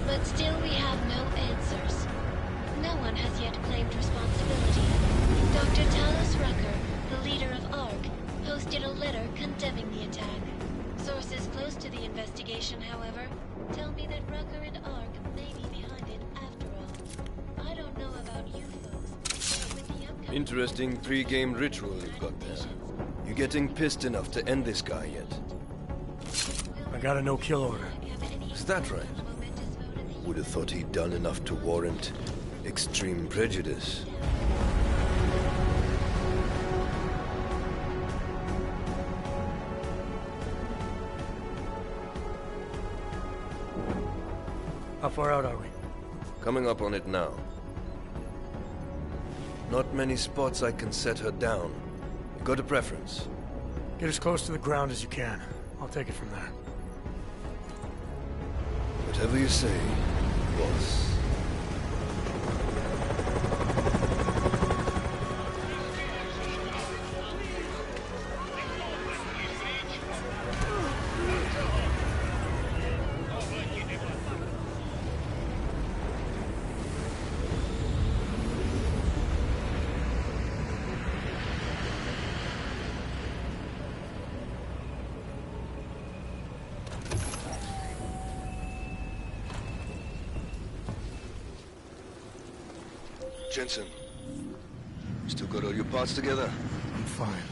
But still we have no answers. No one has yet claimed responsibility. Dr. Talus Rucker, the leader of ARC, posted a letter condemning the attack. Sources close to the investigation, however, tell me that Rucker and ARC may be behind it after all. I don't know about you folks, but with the upcoming... Interesting pre-game ritual you've got there. You getting pissed enough to end this guy yet? I got a no-kill order. Is that right? Would have thought he'd done enough to warrant extreme prejudice. How far out are we? Coming up on it now. Not many spots I can set her down. You got a preference? Get as close to the ground as you can. I'll take it from there. Whatever you say, boss. Jensen, still got all your parts together? I'm fine.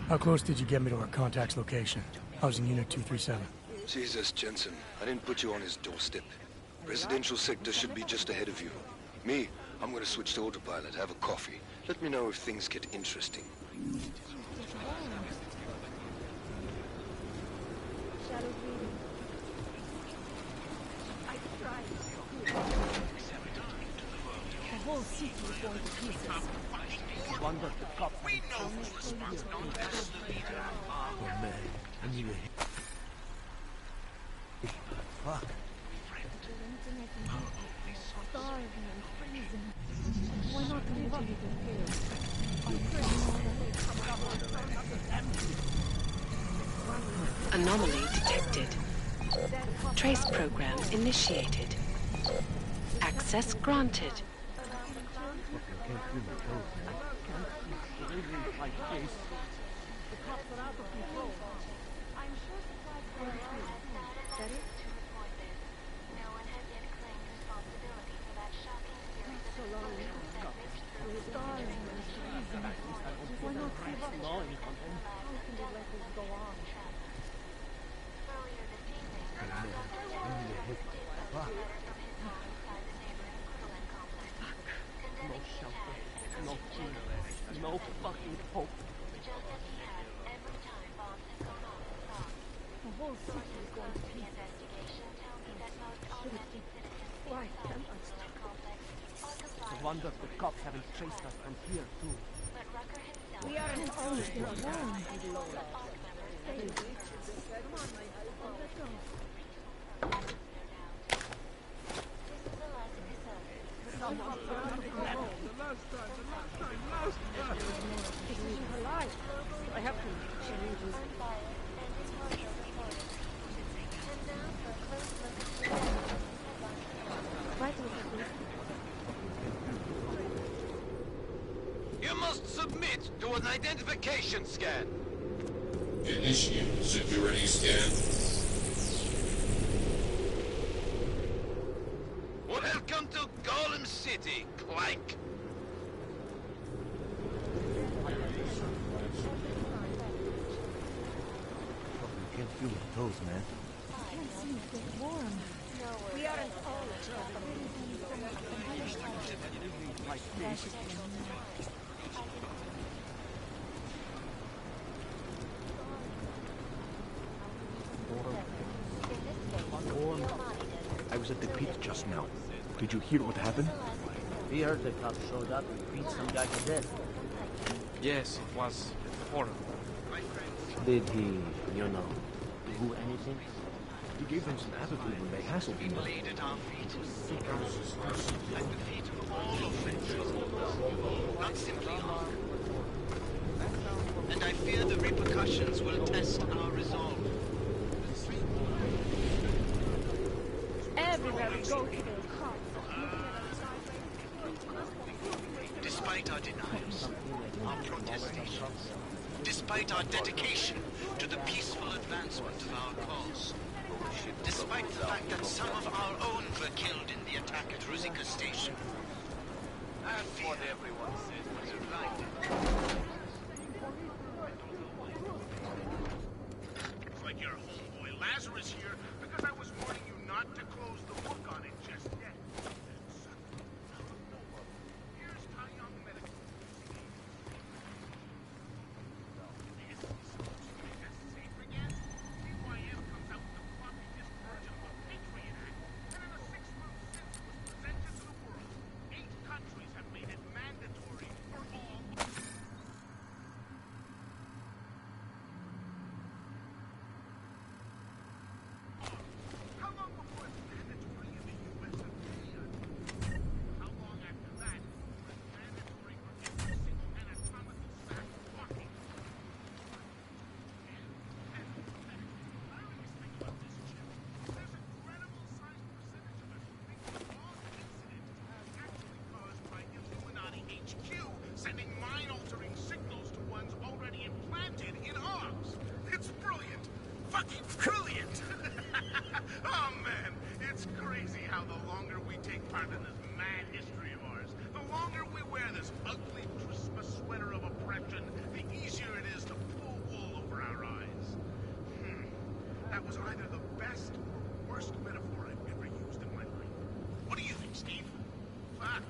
How close did you get me to our contact's location? I was in Unit 237. Jesus, Jensen, I didn't put you on his doorstep. Residential sector should be just ahead of you. Me, I'm gonna switch to autopilot, have a coffee. Let me know if things get interesting. The whole city is going to pieces. Wonder if the cops will tell me Oh man, I need a... Fuck. starving and freezing. Why not leave us here? Anomaly detected. Trace program initiated. Access granted. No fucking hope. The whole city is going to pieces. Why can't I stop? No wonder the cops haven't traced us from here, too. We aren't always alone, Lola. I have to change this. You must submit to an identification scan. Initiate security scan. Welcome to Golem City, Clank. You can't feel your toes, man. Can't seem to get warm. We aren't all I was at the pit just now. Did you hear what happened? We heard the cops showed up and beat some guy to death. Yes, it was horrible. Did he, do anything? He gave them some attitude when they hassled him. Laid at our feet. At the feet of all offenders. Not simply harm. And I fear the repercussions will test our resolve. Everywhere we go to the cops. Despite our denials, our protestations, despite our dedication to the peaceful advancement of our cause, despite the fact that some of our own were killed in the attack at Ruzika Station, I fear everyone said was right. It's like your homeboy Lazarus here, because I was warning you not to close the book on it just yet. Here's Taeyong Medical. This is supposed to make us safe again. CYM comes out with a floppy disk version of the Patriot Act, and in the 6 months since it was presented to the world, 8 countries have made it mandatory for all. How long before it's mandatory in the U.S. and Canada? How long after that before it's mandatory for every single anatomical sack walking? I always think about this, Chip. There's an incredible size percentage of us who think the Oz incident was actually caused by Illuminati HQ sending mind-altering signals to ones already implanted in Oz. It's brilliant. Fucking brilliant! Oh man, it's crazy how the longer we take part in this mad history of ours, the longer we wear this ugly Christmas sweater of oppression, the easier it is to pull wool over our eyes. That was either the best or worst metaphor I've ever used in my life. What do you think, Steve? Fuck,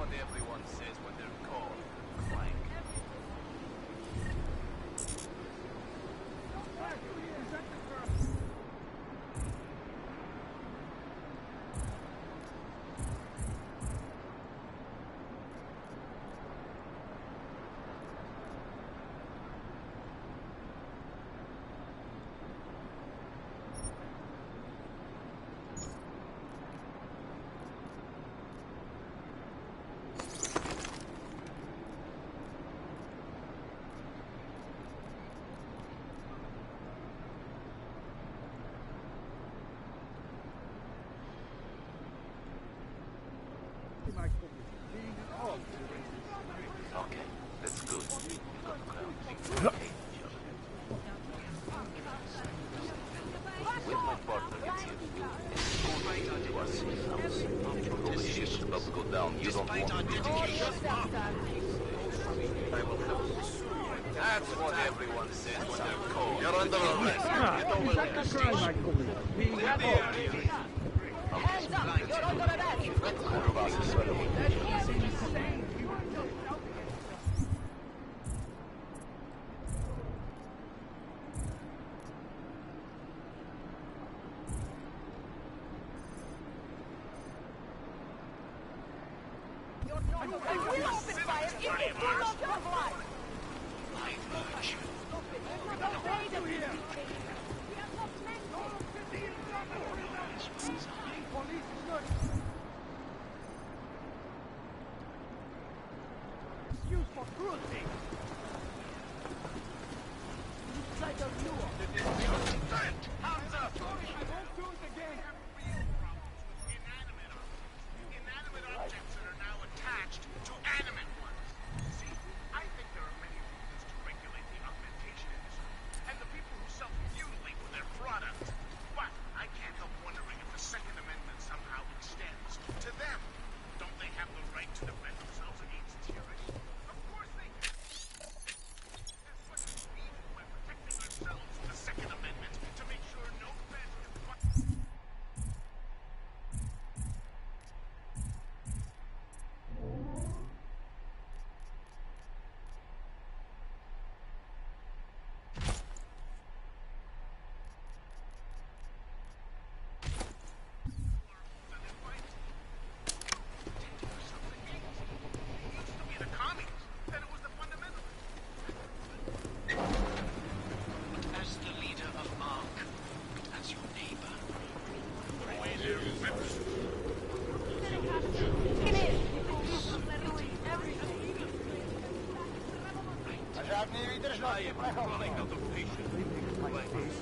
what everyone says when they're called. Clank. Okay, that's good. When my partner gets here, go right to our safe house. This shit's about to go down. You don't want Despite our dedication, I will have a That's what everyone says when they're called. You're under arrest. Get over there. Hands up! You're under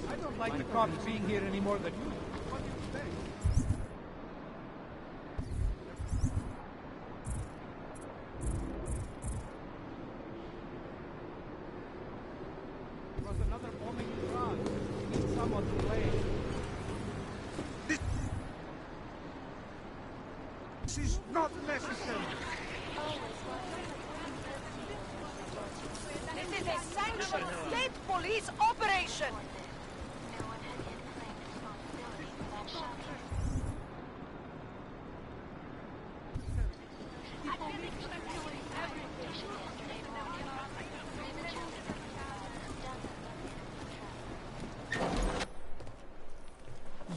I don't like the cops being here any more than you. What do you think? There was another bombing in France. We need someone to blame. This is not necessary. This is a sanctioned state police operation!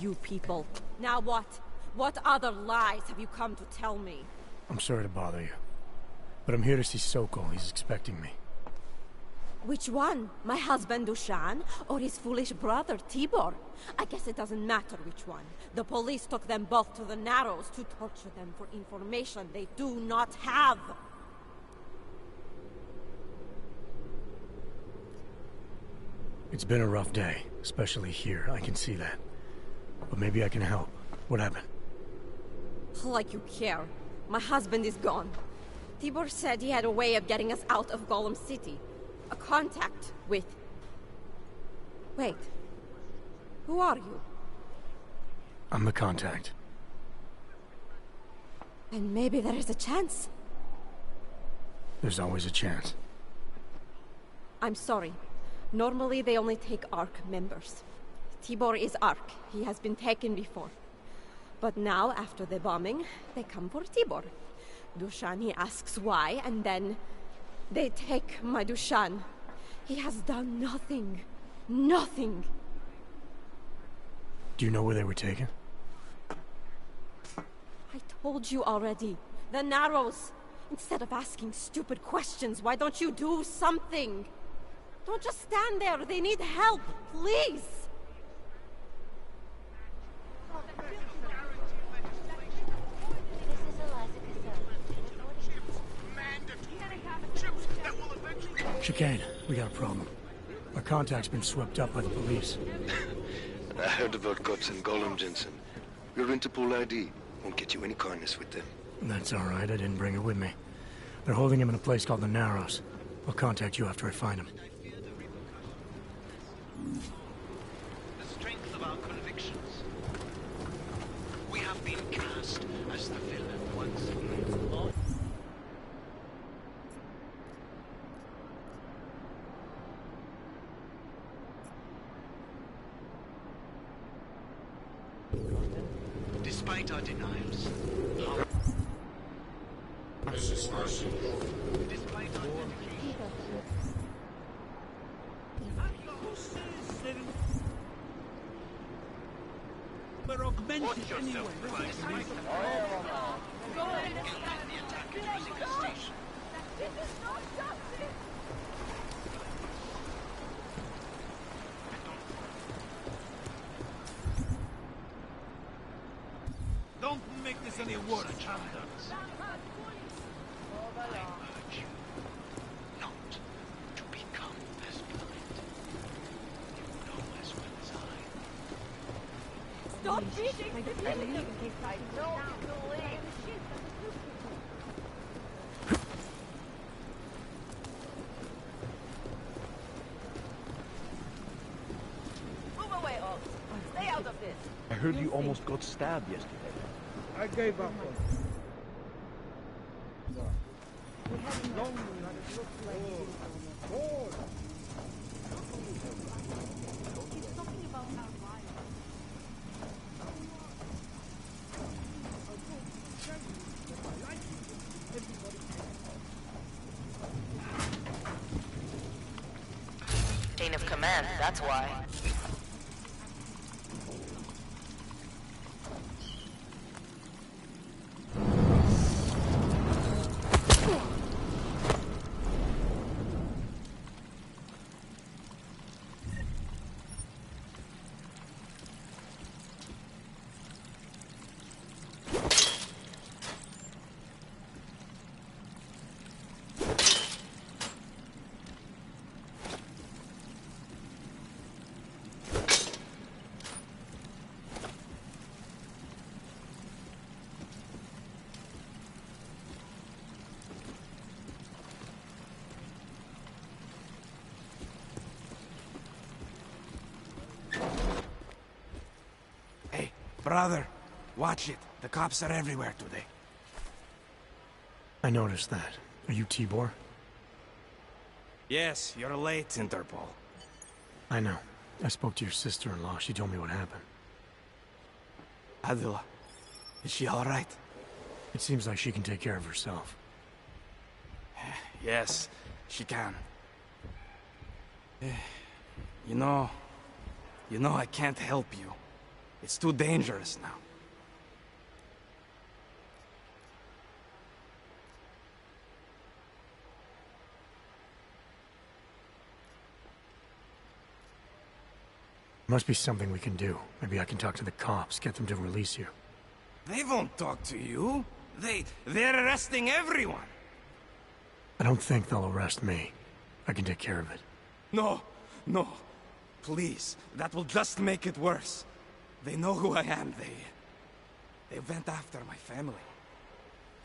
You people. Now what? What other lies have you come to tell me? I'm sorry to bother you, but I'm here to see Sokol. He's expecting me. Which one? My husband Dushan, or his foolish brother Tibor? I guess it doesn't matter which one. The police took them both to the Narrows to torture them for information they do not have. It's been a rough day, especially here. I can see that. But maybe I can help. What happened? Like you care. My husband is gone. Tibor said he had a way of getting us out of Golem City. A contact with... Wait. Who are you? I'm the contact. Then maybe there is a chance. There's always a chance. I'm sorry. Normally they only take ARC members. Tibor is ARC. He has been taken before. But now, after the bombing, they come for Tibor. Dushan, he asks why, and then they take my Dushan. He has done nothing. Nothing. Do you know where they were taken? I told you already. The Narrows. Instead of asking stupid questions, why don't you do something? Don't just stand there. They need help. Please. Chicane, we got a problem. Our contact's been swept up by the police. I heard about cops in Gollum, Jensen. Your Interpol ID won't get you any kindness with them. That's all right. I didn't bring it with me. They're holding him in a place called the Narrows. I'll contact you after I find him. The strength of our convictions. We have been cast as the villain once again. Despite our denials, This is Arsenal. despite our dedication, We're augmented anyway. Don't make this any worse, Chandler. Stop beating! I don't believe. Move away, all. Stay out of this. I heard you almost got stabbed yesterday. I gave up. Chain of command, that's why. Brother, watch it. The cops are everywhere today. I noticed that. Are you Tibor? Yes, you're late, Interpol. I know. I spoke to your sister-in-law. She told me what happened. Adila, is she all right? It seems like she can take care of herself. Yes, she can. You know, I can't help you. It's too dangerous now. Must be something we can do. Maybe I can talk to the cops, get them to release you. They won't talk to you. They're arresting everyone. I don't think they'll arrest me. I can take care of it. No. Please, that will just make it worse. They know who I am. They went after my family.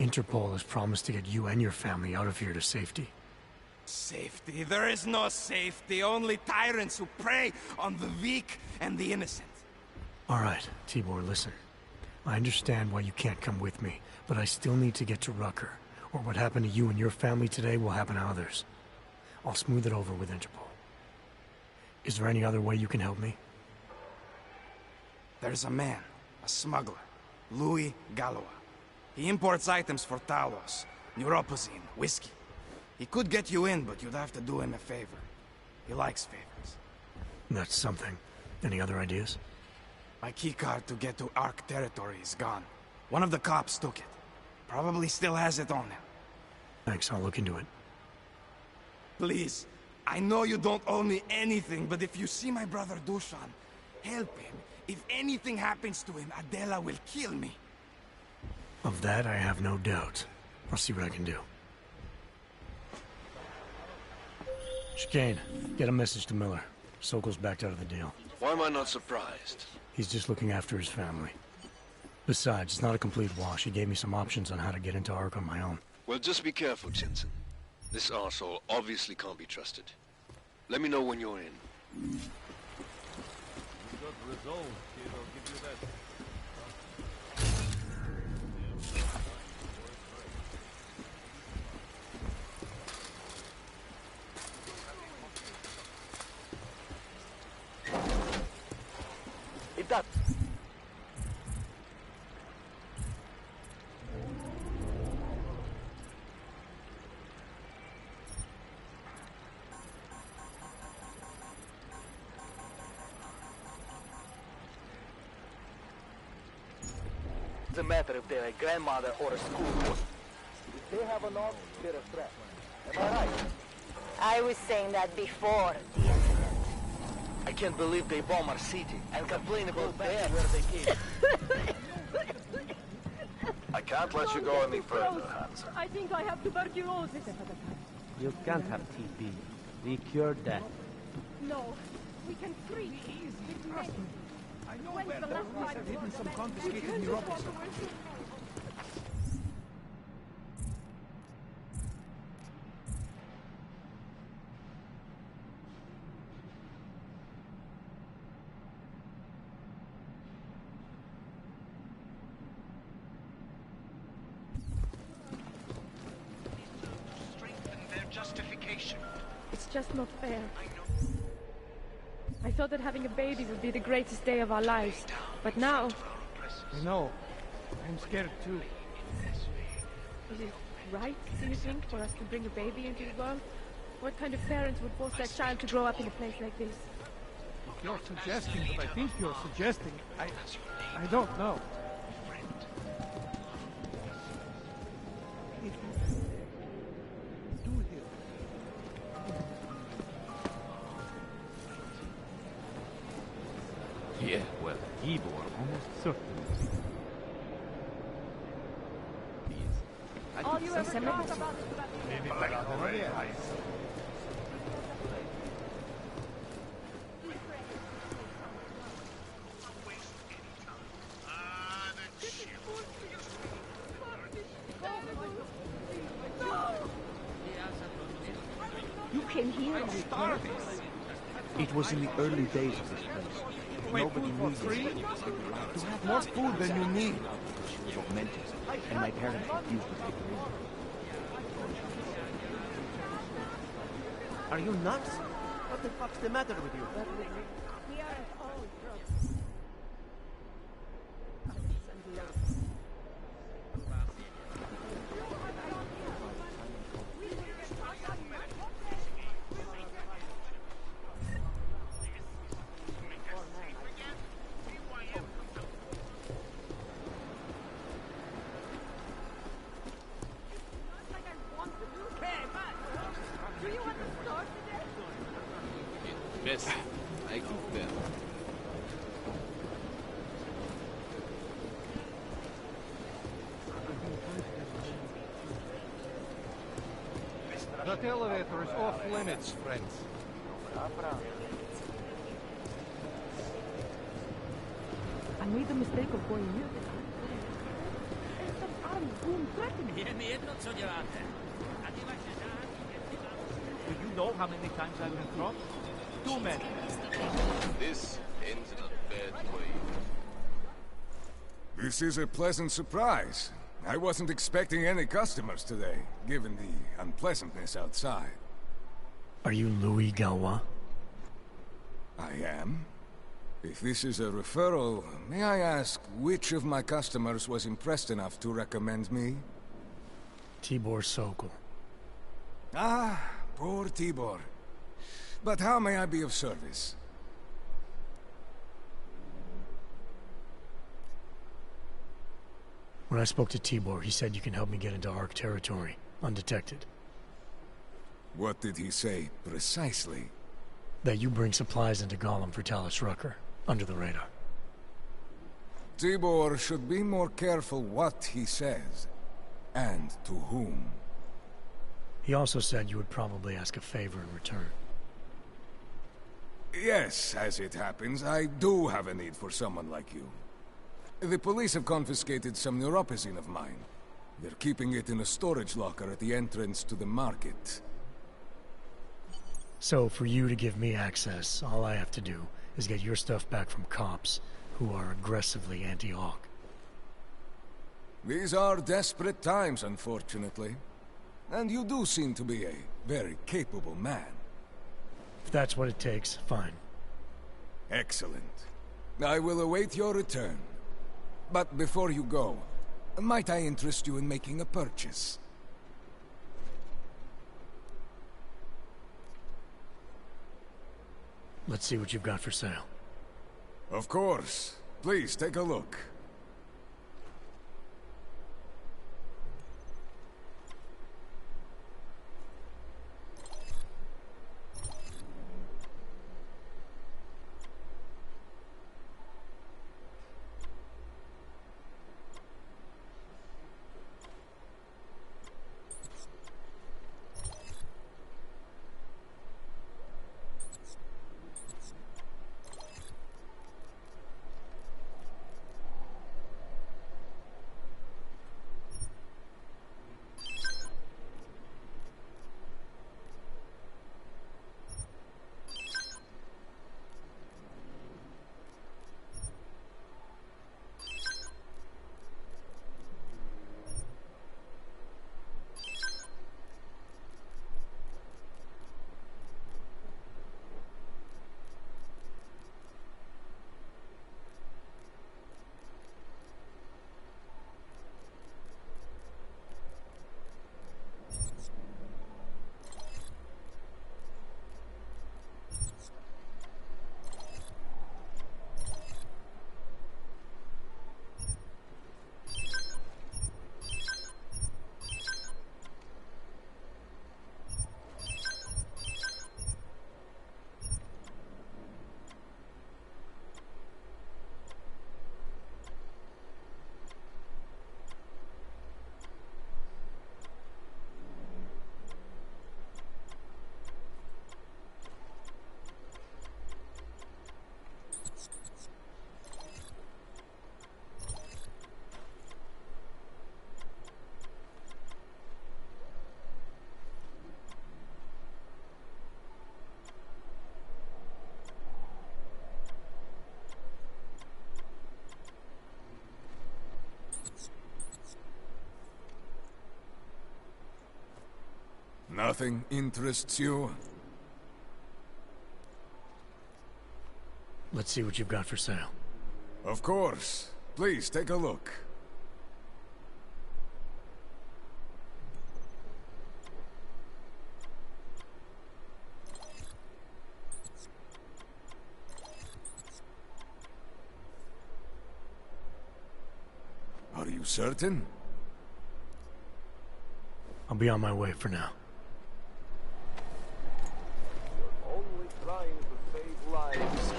Interpol has promised to get you and your family out of here to safety. Safety? There is no safety. Only tyrants who prey on the weak and the innocent. All right, Tibor, listen. I understand why you can't come with me, but I still need to get to Rucker, or what happened to you and your family today will happen to others. I'll smooth it over with Interpol. Is there any other way you can help me? There's a man, a smuggler, Louis Galois. He imports items for Talos, neuropozyne, whiskey. He could get you in, but you'd have to do him a favor. He likes favors. That's something. Any other ideas? My keycard to get to Ark territory is gone. One of the cops took it. Probably still has it on him. Thanks, I'll look into it. Please, I know you don't owe me anything, but if you see my brother Dushan, help him. If anything happens to him, Adela will kill me. Of that, I have no doubt. I'll see what I can do. Chicane, get a message to Miller. Sokol's backed out of the deal. Why am I not surprised? He's just looking after his family. Besides, it's not a complete wash. He gave me some options on how to get into Ark on my own. Well, just be careful, Jensen. This arsehole obviously can't be trusted. Let me know when you're in. You got resolve, kid, I'll give you that. It does. Doesn't matter if they're a grandmother or a school board. If they have a knock, they're a threat. Am I right? I was saying that before the incident. I can't believe they bomb our city and complain about there where they came. I can't let you go any further, Hanser. I think I have tuberculosis. You can't have TB. We cured that. No, we can treat with medicine. I know where the police have hidden some confiscated neuropozyne. It's just not fair. I thought that having a baby would be the greatest day of our lives, but now... I know. I'm scared too. Is it right, do you think, for us to bring a baby into the world? What kind of parents would force their child to grow up in a place like this? If you're suggesting what I think you're suggesting, I don't know. Yeah, well, Igor almost certain. All you ever talk about You came here and started. It was in the early days of this place. Nobody knew this. You have more food than you need. She was augmented, and my parents refused to take her in. Are you nuts? What the fuck's the matter with you? We aren't all drugs. Miss, I confirm. That elevator is off limits, friends. I made the mistake of going near this. There's some armed boom threatening. Do you know how many times I've been dropped? Too many. This ends in a bad way. This is a pleasant surprise. I wasn't expecting any customers today, given the unpleasantness outside. Are you Louis Galois? I am. If this is a referral, may I ask which of my customers was impressed enough to recommend me? Tibor Sokol. Ah, poor Tibor. But how may I be of service? When I spoke to Tibor, he said you can help me get into Ark territory, undetected. What did he say, precisely? That you bring supplies into Gollum for Talos Rucker, under the radar. Tibor should be more careful what he says, and to whom. He also said you would probably ask a favor in return. Yes, as it happens, I do have a need for someone like you. The police have confiscated some neuropozyne of mine. They're keeping it in a storage locker at the entrance to the market. So, for you to give me access, all I have to do is get your stuff back from cops who are aggressively anti-Hawk. These are desperate times, unfortunately. And you do seem to be a very capable man. If that's what it takes, fine. Excellent. I will await your return. But before you go, might I interest you in making a purchase? Let's see what you've got for sale. Of course. Please take a look. Nothing interests you? Let's see what you've got for sale. Of course. Please take a look. Are you certain? I'll be on my way for now. Only trying to save lives.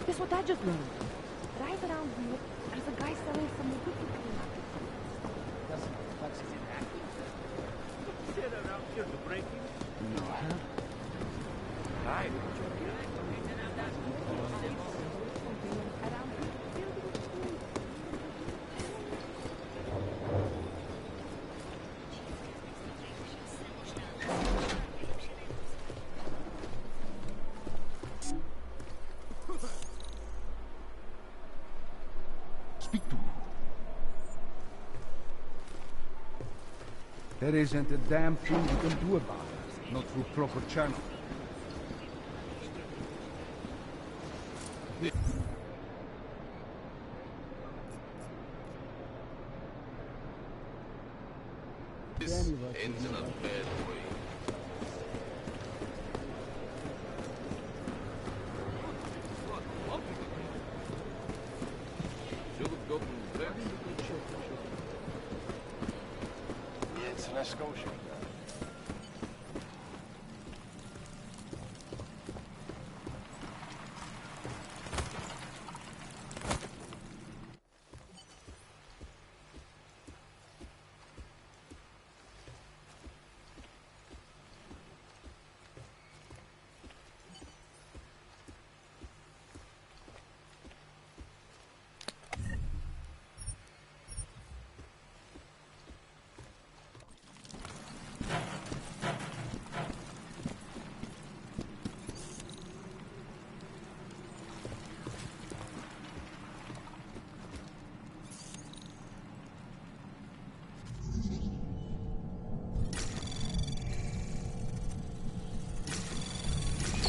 Guess what I just learned? Drive around here, there's a guy selling some wicked market. That's sit around here to break in? No, huh? Right. There isn't a damn thing you can do about it, not through proper channels. This ends in a bad way. It's Nova Scotia.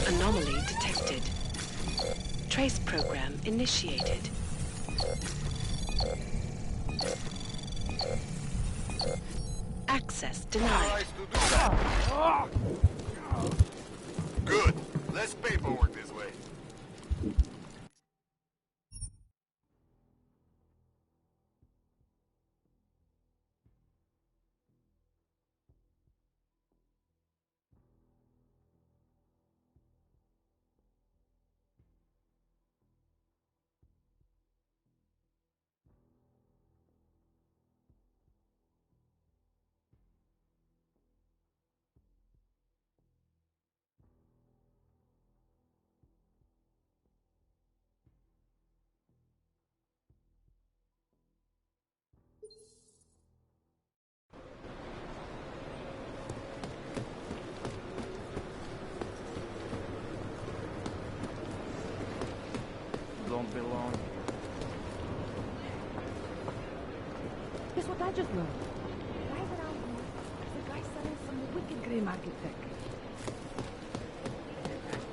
Anomaly detected. Trace program initiated. Access denied. Good. Less paperwork this way. Don't belong. Guess what I just learned? Guys around here, the guy selling some wicked grey market tech.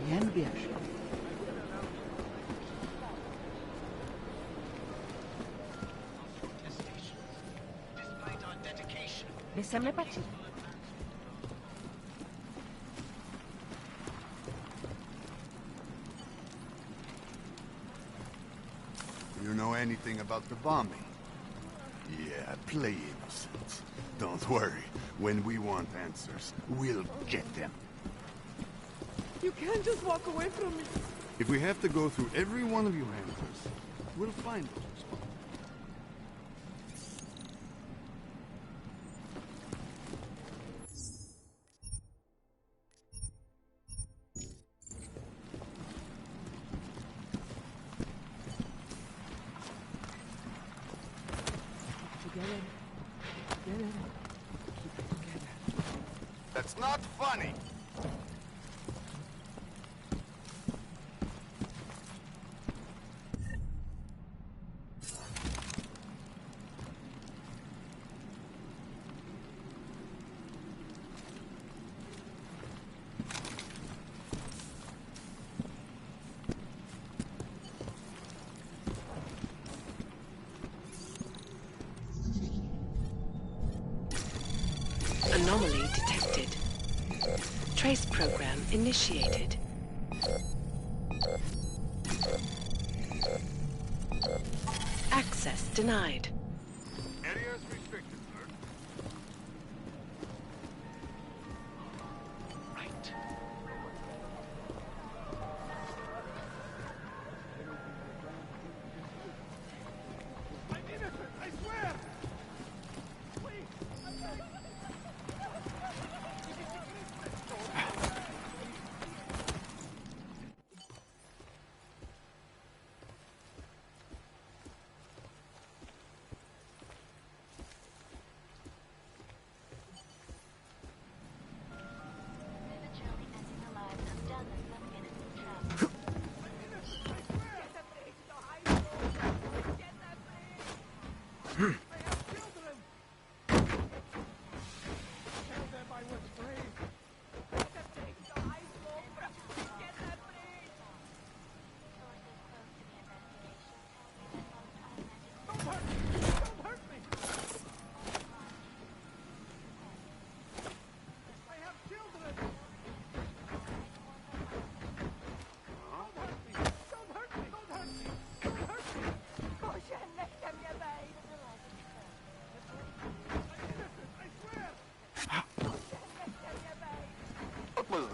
Bien, bien. Despite our dedication, Laissez-moi partir. You know anything about the bombing? Yeah, play innocent. Don't worry. When we want answers, we'll get them. You can't just walk away from me. If we have to go through every one of your answers, we'll find those responses. Together. Together. Keep it together. That's not funny! Anomaly detected. Trace program initiated. Access denied. Areas restricted, sir. right. I'm innocent, I swear!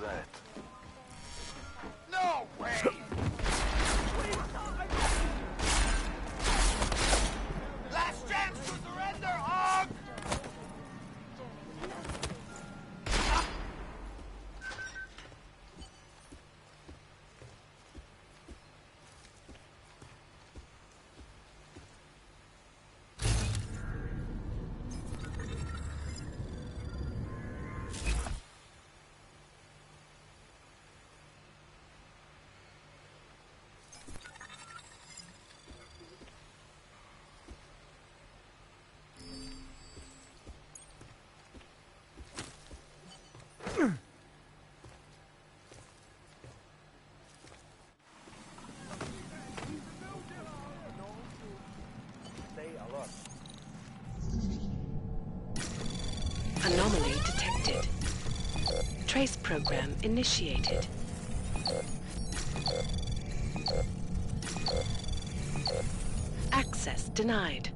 that. No way! Last chance to surrender, Og! Anomaly detected. Trace program initiated. Access denied.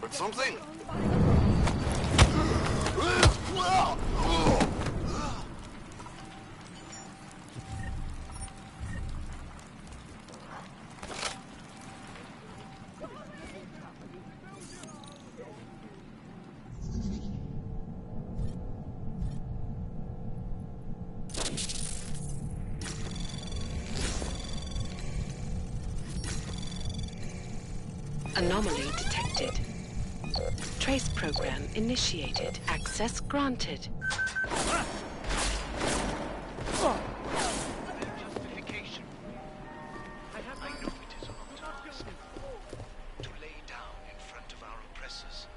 Heard something? Anomaly detected. Trace program initiated. Access granted. Justification. I know it is a lot to ask. To lay down in front of our oppressors.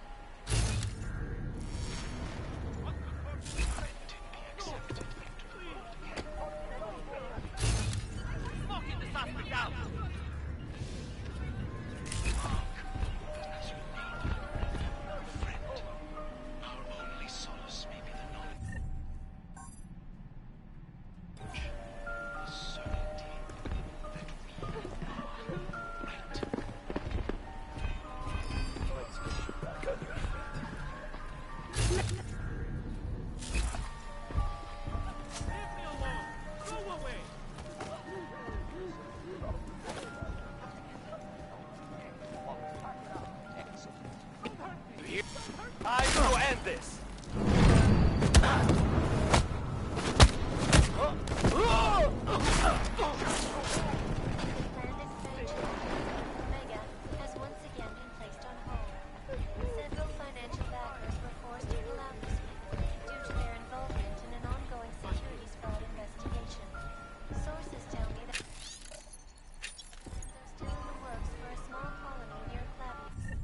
And be accepted into the world again. Smoking the suspect out! Our only solace may be the knowledge. The certainty that we are right. Let's get you back on your feet. Leave me alone! Go away! I will end this! Omega has once again been placed on hold. Several financial backers were forced to pull out this week due to their involvement in an ongoing securities fraud investigation. Sources tell me that they're still in the works for a small colony near Clavius.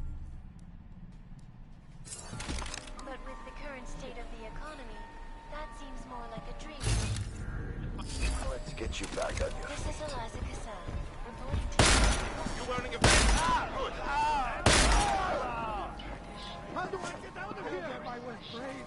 But with the current state of the economy, that seems more like a dream. Let's get you back on your This feet. is Eliza Cassell, reporting to You're wearing a vest! How do I get out of here? Get my West Brave.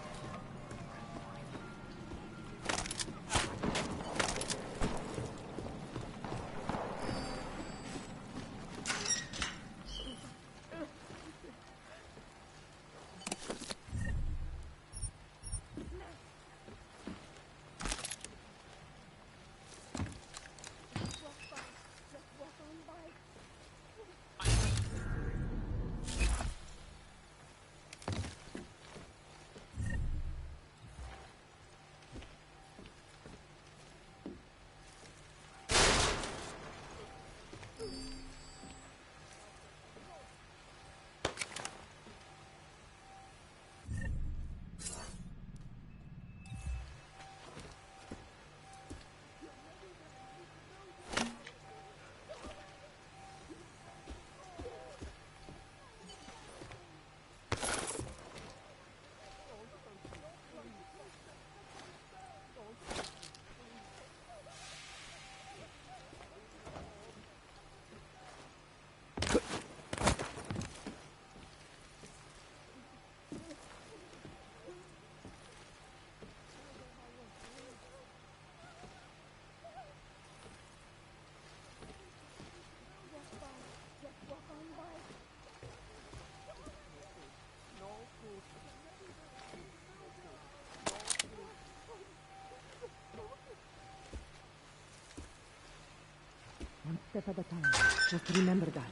step at a time. Just remember that.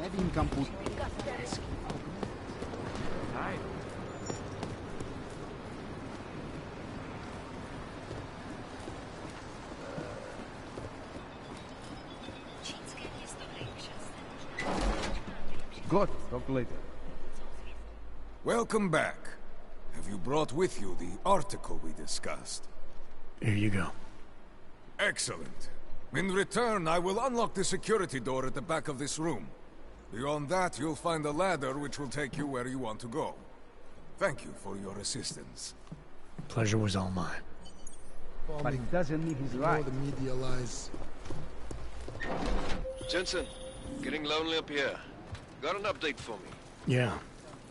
Nevím, kam půjdu. Good. Talk later. Welcome back. Have you brought with you the article we discussed? Here you go. Excellent. In return, I will unlock the security door at the back of this room. Beyond that, you'll find a ladder which will take you where you want to go. Thank you for your assistance. Pleasure was all mine. But it doesn't mean he's right. The media lies. Jensen, getting lonely up here. Got an update for me? Yeah.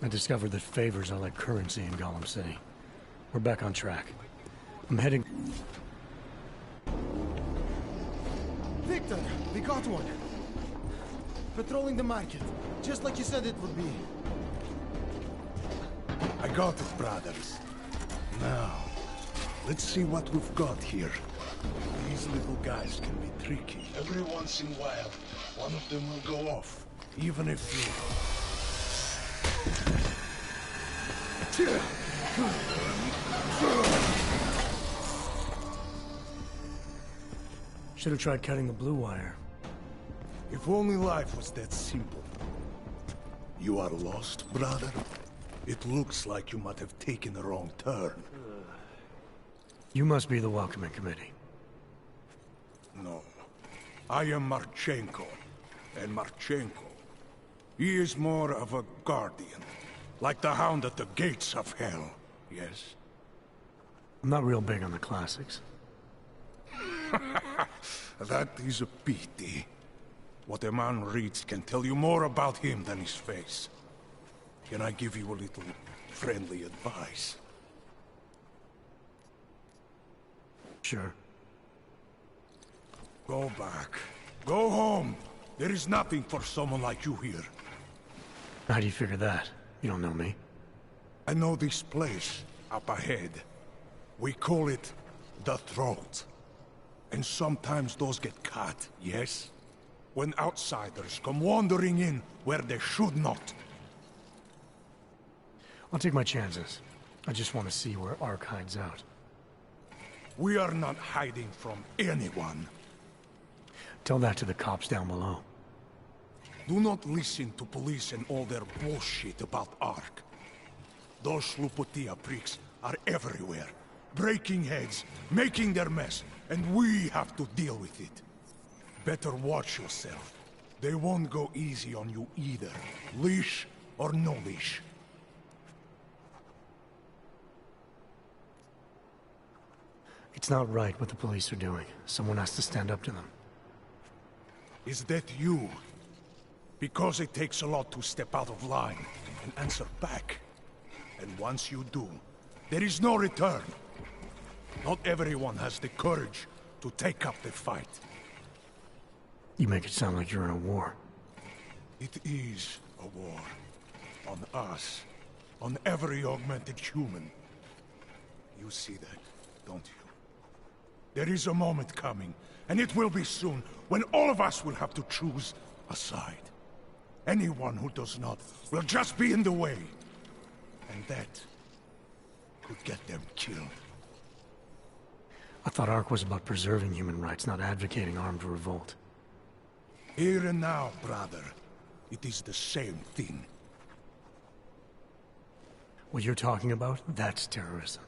I discovered that favors are like currency in Gollum City. We're back on track. I'm heading... Victor, we got one. Patrolling the market, just like you said it would be. I got it, brothers. Now, let's see what we've got here. These little guys can be tricky. Every once in a while, one of them will go off, even if you... Should have tried cutting the blue wire. If only life was that simple. You are lost, brother? It looks like you might have taken a wrong turn. You must be the welcoming committee. No. I am Marchenko. And Marchenko, he is more of a guardian. Like the hound at the gates of hell, yes? I'm not real big on the classics. That is a pity. What a man reads can tell you more about him than his face. Can I give you a little friendly advice? Sure. Go back. Go home. There is nothing for someone like you here. How do you figure that? You don't know me. I know this place, up ahead. We call it the Throat. And sometimes those get cut, yes? When outsiders come wandering in where they should not. I'll take my chances. I just want to see where Ark hides out. We are not hiding from anyone. Tell that to the cops down below. Do not listen to police and all their bullshit about Ark. Those Slupotia pricks are everywhere, breaking heads, making their mess, and we have to deal with it. Better watch yourself. They won't go easy on you either, leash or no leash. It's not right what the police are doing. Someone has to stand up to them. Is that you? Because it takes a lot to step out of line and answer back. And once you do, there is no return. Not everyone has the courage to take up the fight. You make it sound like you're in a war. It is a war. On us. On every augmented human. You see that, don't you? There is a moment coming, and it will be soon, when all of us will have to choose a side. Anyone who does not will just be in the way. And that could get them killed. I thought Ark was about preserving human rights, not advocating armed revolt. Here and now, brother. It is the same thing. What you're talking about, that's terrorism.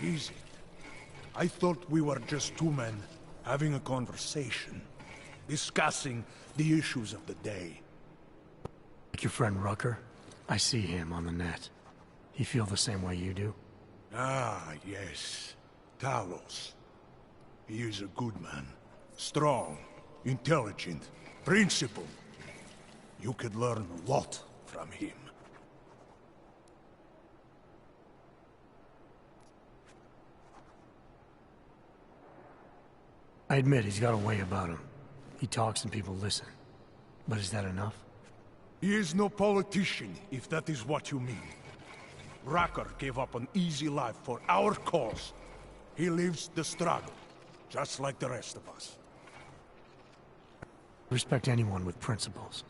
Easy. I thought we were just two men having a conversation, discussing the issues of the day. Like your friend Rucker? I see him on the net. He feel the same way you do? Ah, yes. Talos. He is a good man. Strong, intelligent, principled. You could learn a lot from him. I admit he's got a way about him. He talks and people listen. But is that enough? He is no politician, if that is what you mean. Rucker gave up an easy life for our cause. He lives the struggle, just like the rest of us. I respect anyone with principles.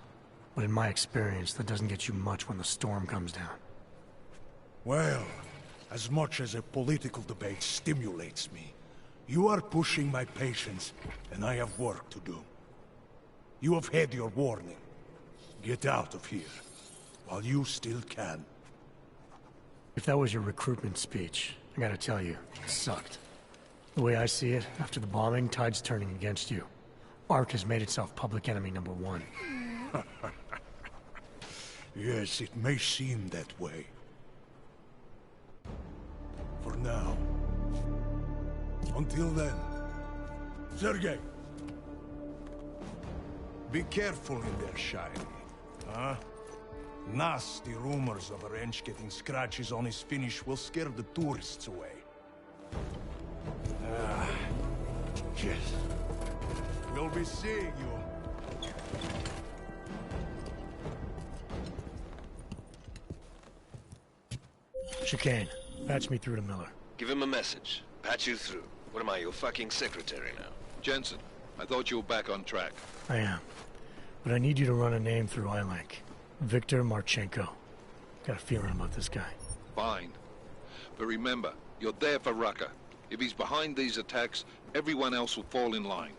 But in my experience, that doesn't get you much when the storm comes down. Well, as much as a political debate stimulates me, you are pushing my patience, and I have work to do. You have had your warning. Get out of here, while you still can. If that was your recruitment speech, I gotta tell you, it sucked. The way I see it, after the bombing, tide's turning against you. ARC has made itself public enemy #1. Yes, it may seem that way. For now. Until then. Sergei! Be careful in there, Shiny. Huh? Nasty rumors of a wrench getting scratches on his finish will scare the tourists away. Yes. We'll be seeing you. Chicane, patch me through to Miller. Give him a message. Patch you through. What am I, your fucking secretary now? Jensen, I thought you were back on track. I am. But I need you to run a name through iLink. Victor Marchenko. Got a feeling about this guy. Fine. But remember, you're there for Rucker. If he's behind these attacks, everyone else will fall in line.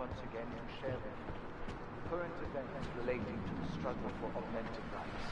once again to share with you current events relating to the struggle for augmented rights.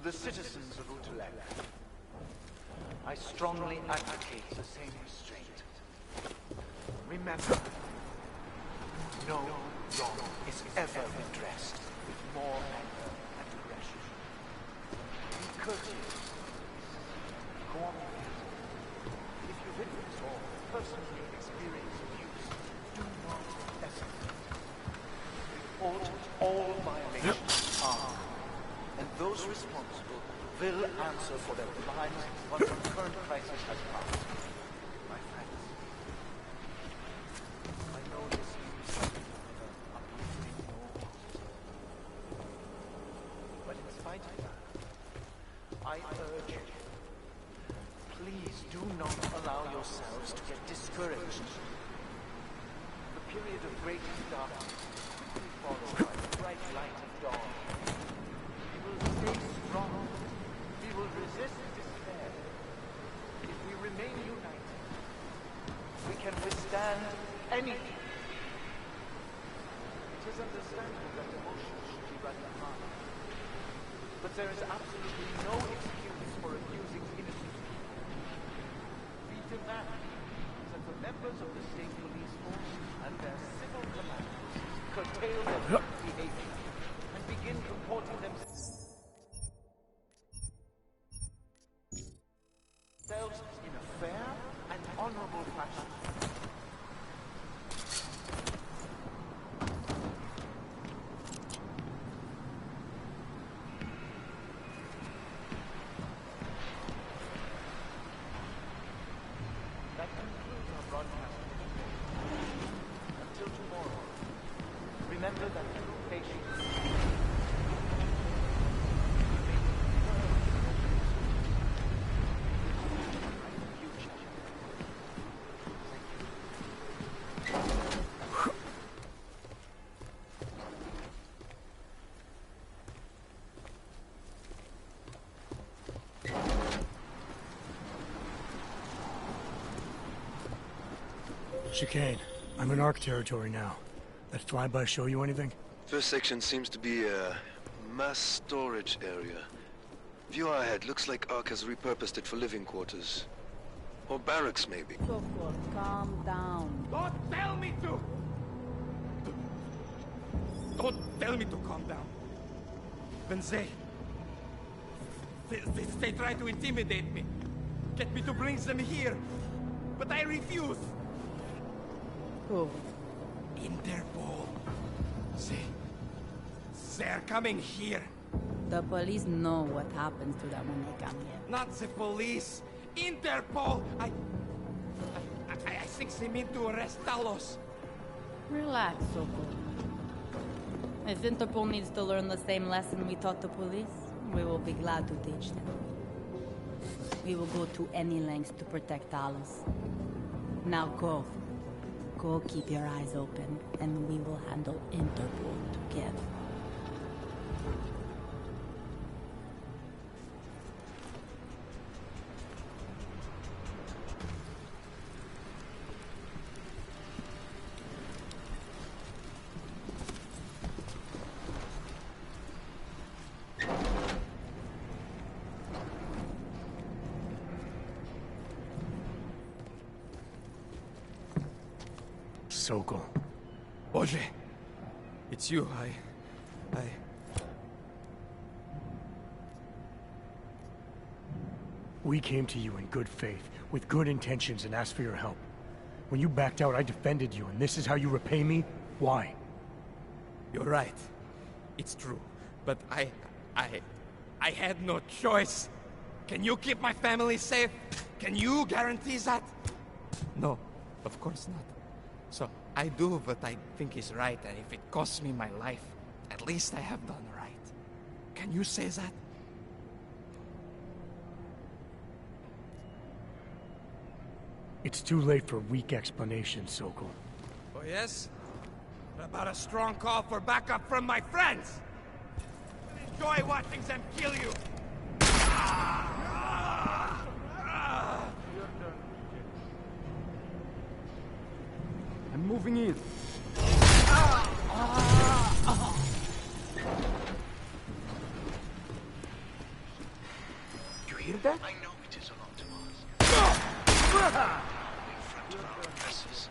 the citizens of Utrecht, I strongly advocate the same restraint. Remember, no wrong is ever redressed with more anger and aggression. Be courteous. Cooperate. If you witness or personally experience abuse, do not hesitate. Report all violations are, and those responsible will answer for their crimes once the current crisis has passed. My friends, I know this seems like another uplifting note, but in spite of that, I urge you, please do not allow yourselves to get discouraged. The period of greatest darkness will be followed by the bright light of dawn. We will stay strong. We will resist despair. If we remain united, we can withstand anything. It is understandable that emotions should be running high. But there is absolutely no excuse for abusing innocent people. We demand that the members of the state police force and their civil commanders curtail their behavior and begin comporting themselves in a fair and honorable fashion. That concludes our broadcast for today. Until tomorrow, remember that true patience Chicane, I'm in ARC territory now. That flyby show you anything? First section seems to be a mass storage area. View ahead. Looks like ARC has repurposed it for living quarters. Or barracks, maybe. Sokol, calm down. Don't tell me to! Don't tell me to calm down. When they try to intimidate me. Get me to bring them here. But I refuse. Who? Interpol. They're coming here. The police know what happens to them when they come here. Not the police. Interpol. I think they mean to arrest Talos. Relax, Sokol. If Interpol needs to learn the same lesson we taught the police, we will be glad to teach them. We will go to any lengths to protect Talos. Now go. Go keep your eyes open, and we will handle Interpol together. Sokol. Boże, it's you. We came to you in good faith, with good intentions, and asked for your help. When you backed out, I defended you, and this is how you repay me? Why? You're right. It's true. But I had no choice. Can you keep my family safe? Can you guarantee that? No, of course not. So I do what I think is right, and if it costs me my life, at least I have done right. Can you say that? It's too late for weak explanations, Sokol. Oh yes? What about a strong call for backup from my friends? Enjoy watching them kill you! I'm moving in. isn't it? I know it is a lot to ask. In front of our oppressors.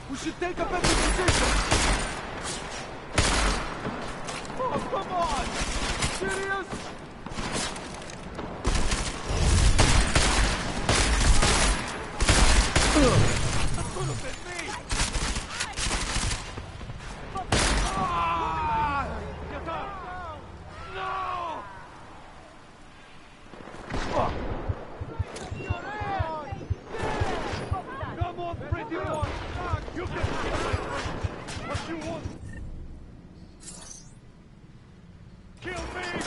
We should take a better position! Oh, come on! Serious? That could have been me! Get up! No! Come on, pretty one! You can get what you want! Kill me!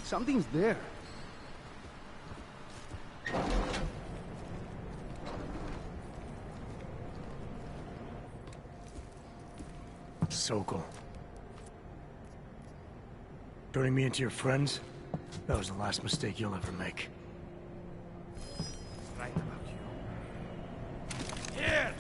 Something's there. Sokol. Turning me into your friends? That was the last mistake you'll ever make. Right about you. Here!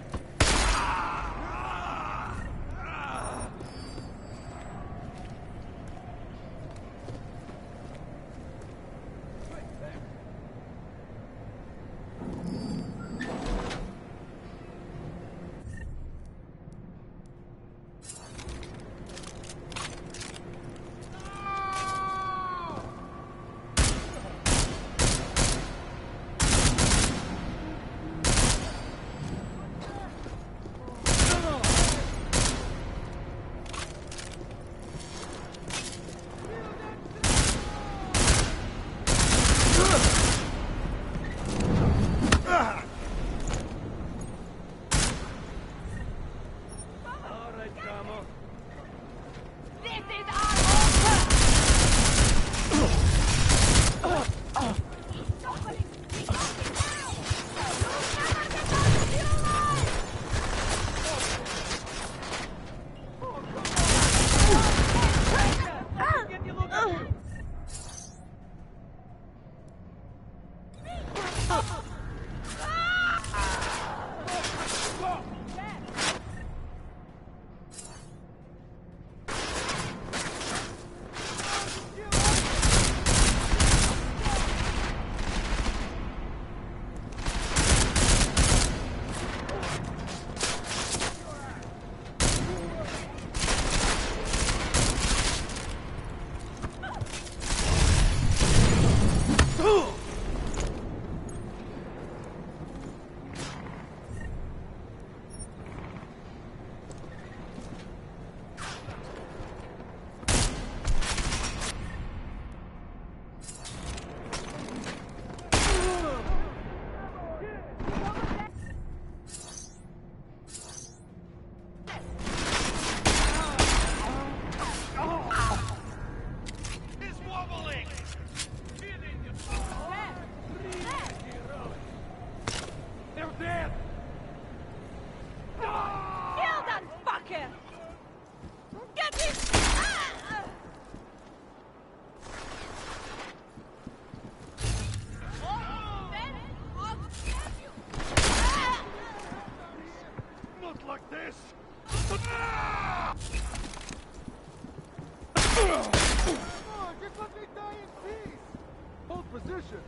Position!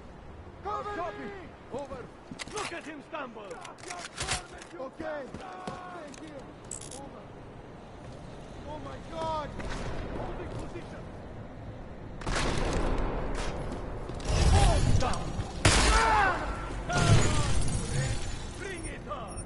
Cover me! Over! Look at him stumble! Okay! Thank you! Over! Oh my God! Holding position! Hold down! Bring it on!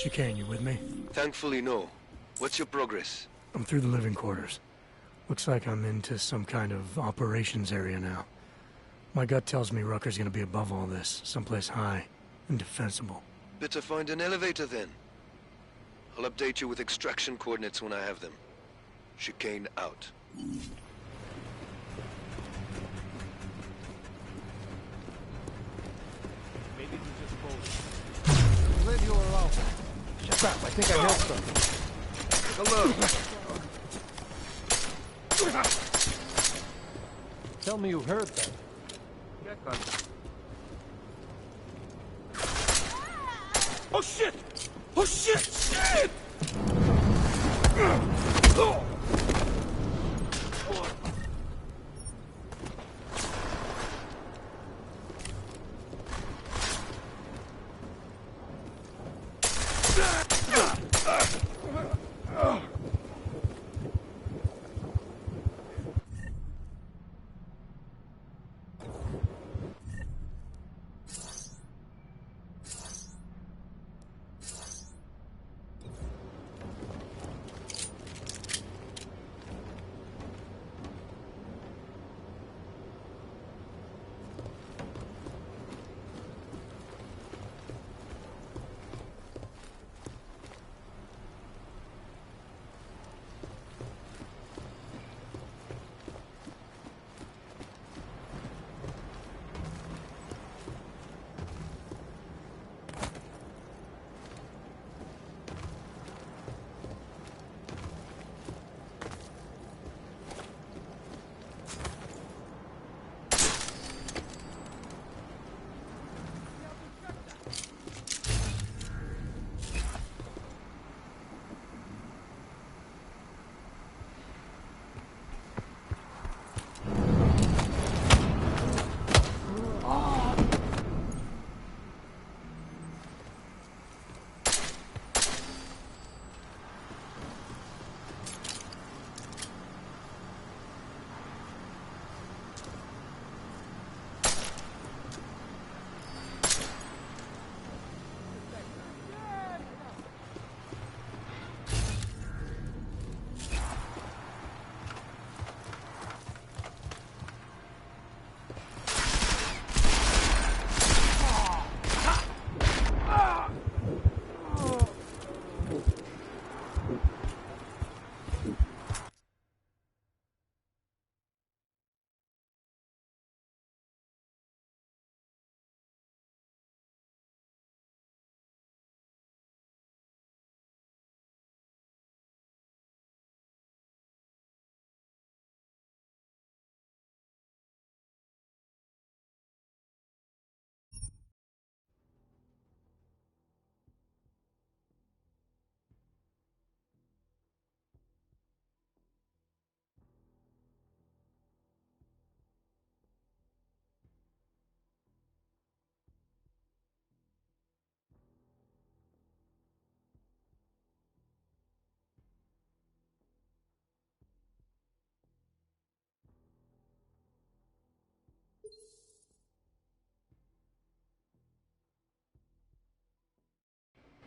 Chicane, you with me? Thankfully, no. What's your progress? I'm through the living quarters. Looks like I'm into some kind of operations area now. My gut tells me Rucker's gonna be above all this, someplace high and defensible. Better find an elevator then. I'll update you with extraction coordinates when I have them. Chicane out. Maybe we just both leave you alone. Shut up, I think I heard something. Hello. Tell me you heard that. Check on it. Oh shit! Oh shit! Shit!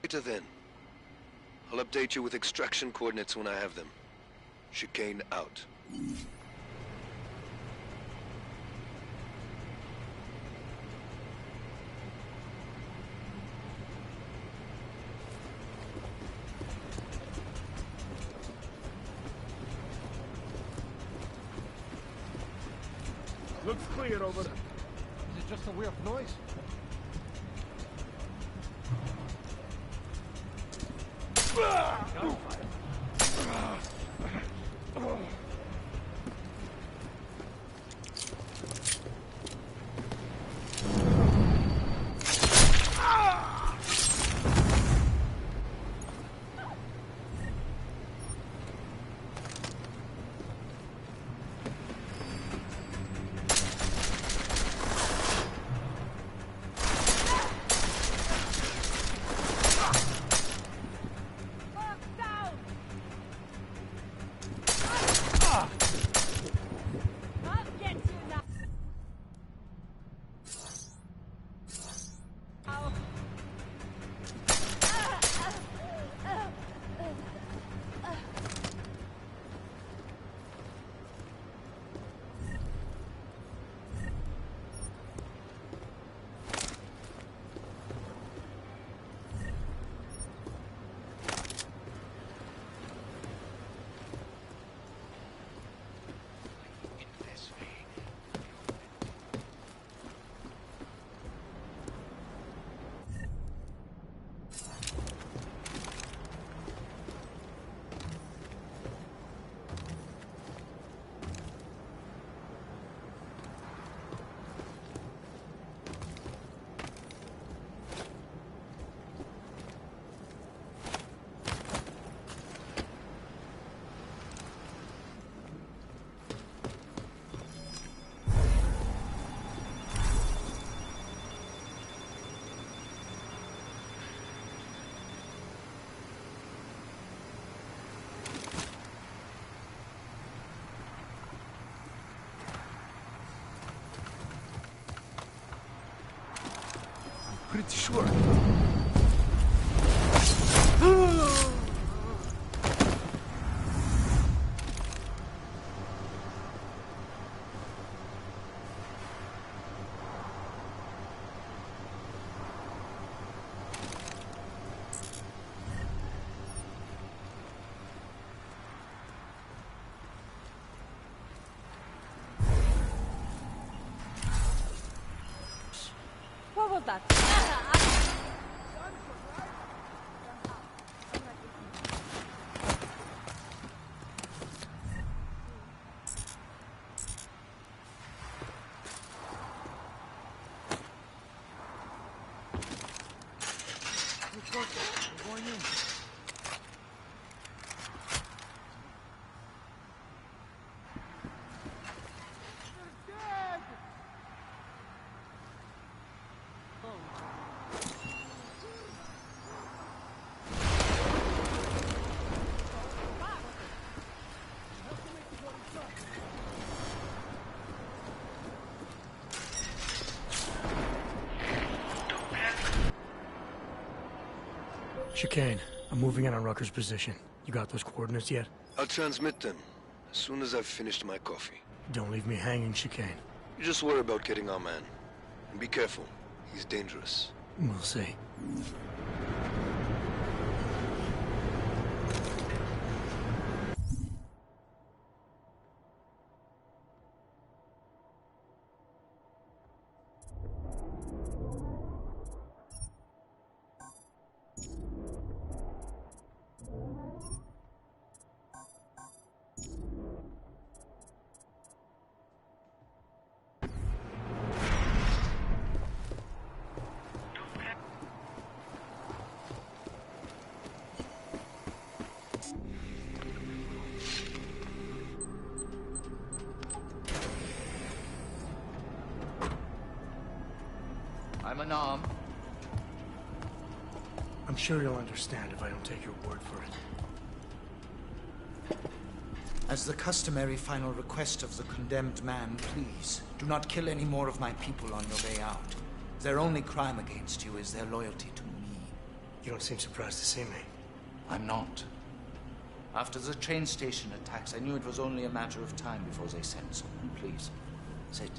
Later then. I'll update you with extraction coordinates when I have them. Chicane out. Looks clear over there. Is it just a weird noise? pretty sure. What was that? We're going in. Chicane, I'm moving in on Rucker's position. You got those coordinates yet? I'll transmit them as soon as I've finished my coffee. Don't leave me hanging, Chicane. You just worry about getting our man. And be careful. He's dangerous. We'll see. I'm unarmed. I'm sure you'll understand if I don't take your word for it. As the customary final request of the condemned man, please, do not kill any more of my people on your way out. Their only crime against you is their loyalty to me. You don't seem surprised to see me. I'm not. After the train station attacks, I knew it was only a matter of time before they sent someone. Please, sit.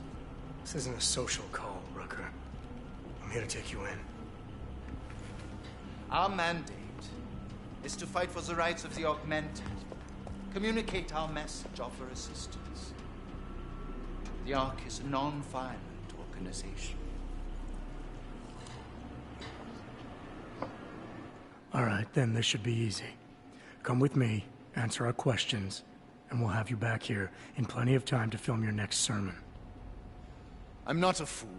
This isn't a social call, Rucker. I'm here to take you in. Our mandate is to fight for the rights of the augmented. Communicate our message, offer assistance. The Ark is a non-violent organization. All right, then this should be easy. Come with me, answer our questions, and we'll have you back here in plenty of time to film your next sermon. I'm not a fool.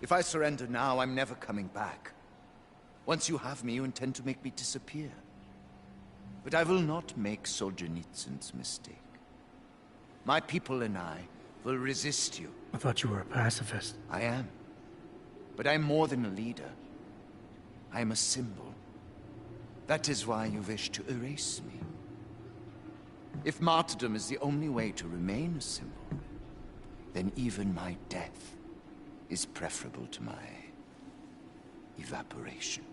If I surrender now, I'm never coming back. Once you have me, you intend to make me disappear. But I will not make Solzhenitsyn's mistake. My people and I will resist you. I thought you were a pacifist. I am. But I'm more than a leader. I am a symbol. That is why you wish to erase me. If martyrdom is the only way to remain a symbol, then even my death is preferable to my evaporation.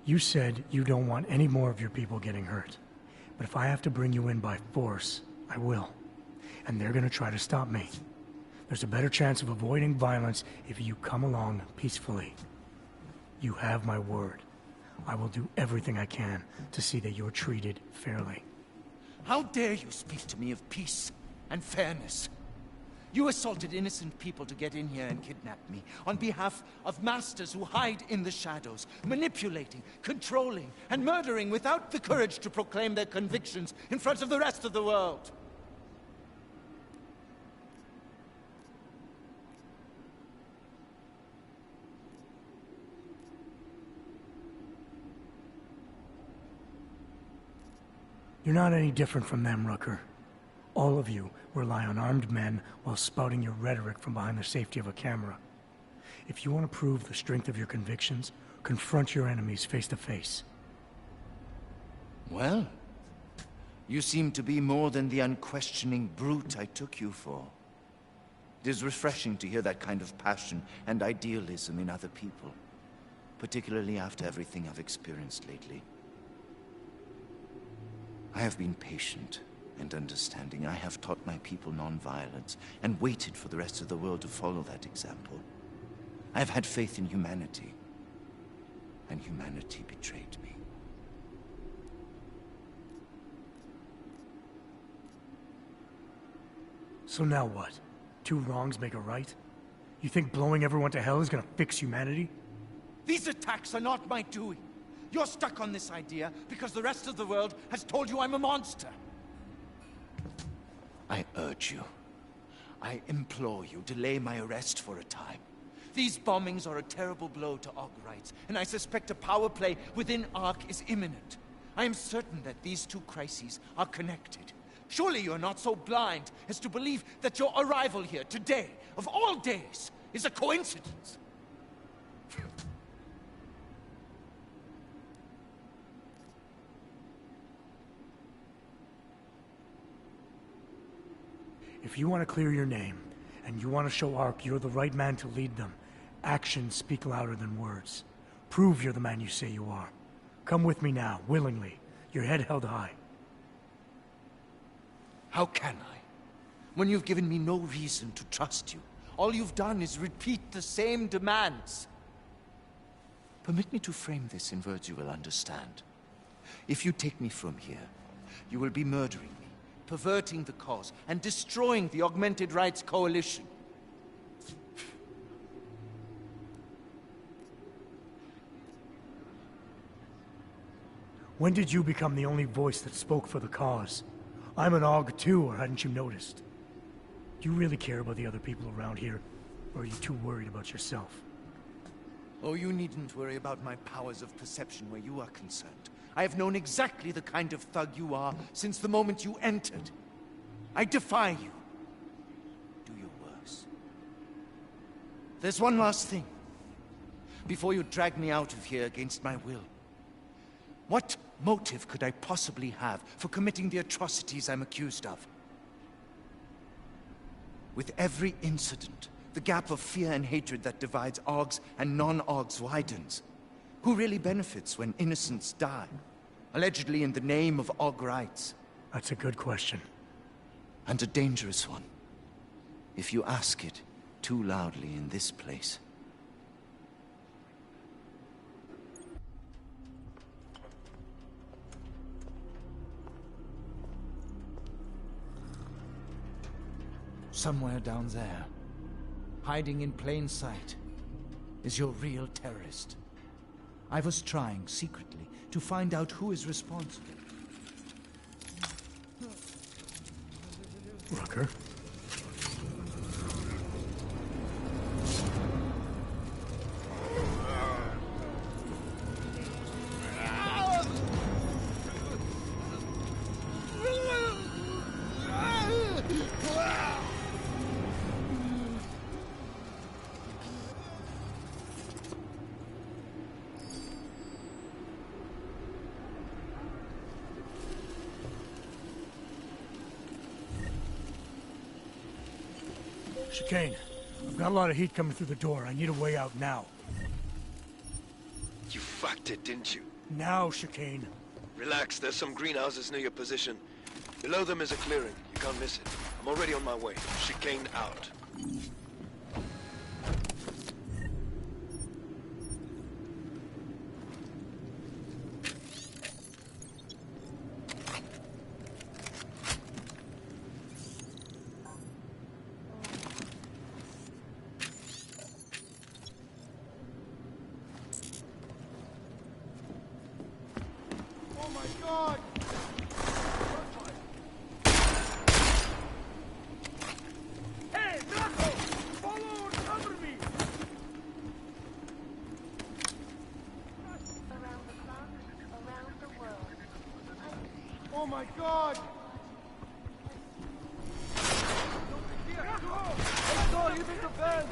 You said you don't want any more of your people getting hurt. But if I have to bring you in by force, I will. And they're gonna try to stop me. There's a better chance of avoiding violence if you come along peacefully. You have my word. I will do everything I can to see that you're treated fairly. How dare you speak to me of peace and fairness? You assaulted innocent people to get in here and kidnap me on behalf of masters who hide in the shadows, manipulating, controlling, and murdering without the courage to proclaim their convictions in front of the rest of the world. You're not any different from them, Rucker. All of you rely on armed men while spouting your rhetoric from behind the safety of a camera. If you want to prove the strength of your convictions, confront your enemies face to face. Well, you seem to be more than the unquestioning brute I took you for. It is refreshing to hear that kind of passion and idealism in other people. particularly after everything I've experienced lately. I have been patient and understanding. I have taught my people non-violence and waited for the rest of the world to follow that example. I have had faith in humanity, and humanity betrayed me. So now what? Two wrongs make a right? You think blowing everyone to hell is gonna fix humanity? These attacks are not my doing. You're stuck on this idea because the rest of the world has told you I'm a monster. I urge you, I implore you, delay my arrest for a time. These bombings are a terrible blow to Ark rights, and I suspect a power play within Ark is imminent. I am certain that these two crises are connected. Surely you're not so blind as to believe that your arrival here today, of all days, is a coincidence. If you want to clear your name, and you want to show Ark you're the right man to lead them, actions speak louder than words. Prove you're the man you say you are. Come with me now, willingly, your head held high. How can I? When you've given me no reason to trust you, all you've done is repeat the same demands. Permit me to frame this in words you will understand. If you take me from here, you will be murdering me, perverting the cause, and destroying the Augmented Rights Coalition. When did you become the only voice that spoke for the cause? I'm an Aug too, or hadn't you noticed? Do you really care about the other people around here, or are you too worried about yourself? Oh, you needn't worry about my powers of perception where you are concerned. I have known exactly the kind of thug you are since the moment you entered. I defy you. Do your worst. There's one last thing. Before you drag me out of here against my will. What motive could I possibly have for committing the atrocities I'm accused of? With every incident, the gap of fear and hatred that divides Augs and non-Augs widens. Who really benefits when innocents die? Allegedly in the name of Aug rights. That's a good question. And a dangerous one. If you ask it too loudly in this place. Somewhere down there, hiding in plain sight, is your real terrorist. I was trying, secretly, to find out who is responsible. Rucker? Chicane, I've got a lot of heat coming through the door. I need a way out now. You fucked it, didn't you? Now, Chicane. Relax, there's some greenhouses near your position. Below them is a clearing. You can't miss it. I'm already on my way. Chicane out. Oh my god! Let's go, you make the bed!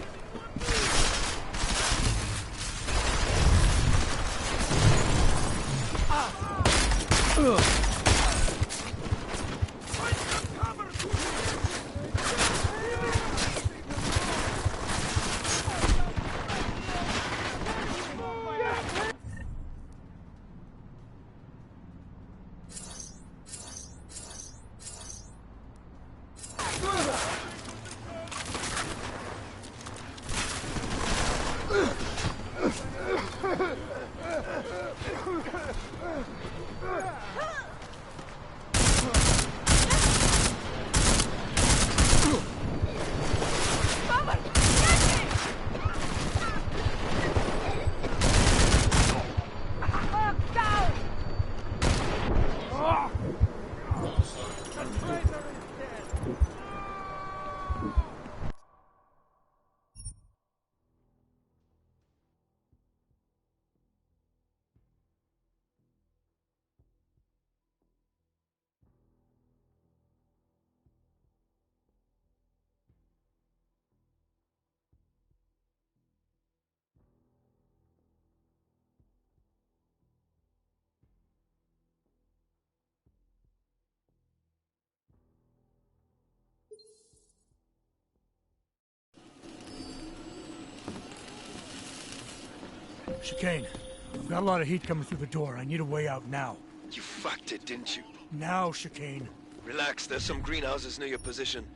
Chicane, I've got a lot of heat coming through the door. I need a way out now. You fucked it, didn't you? Now, Chicane. Relax, there's some greenhouses near your position.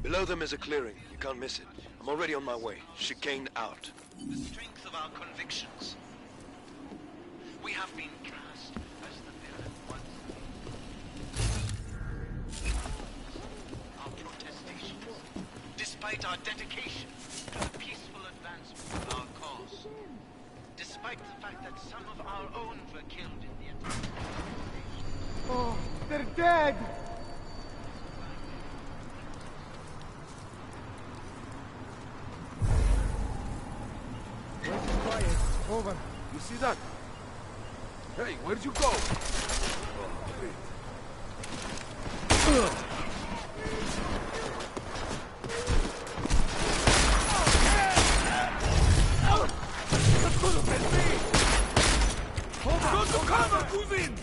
Below them is a clearing. You can't miss it. I'm already on my way. Chicane out. The strength of our convictions. We have been cast as the villain once. Our protestations, despite our dedication to the peaceful advancement of our cause, despite the fact that some of our own were killed in the attack. Oh, they're dead! Where's the quiet? Over. You see that? Hey, where'd you go? That could have been me! Go to cover, Kuzin!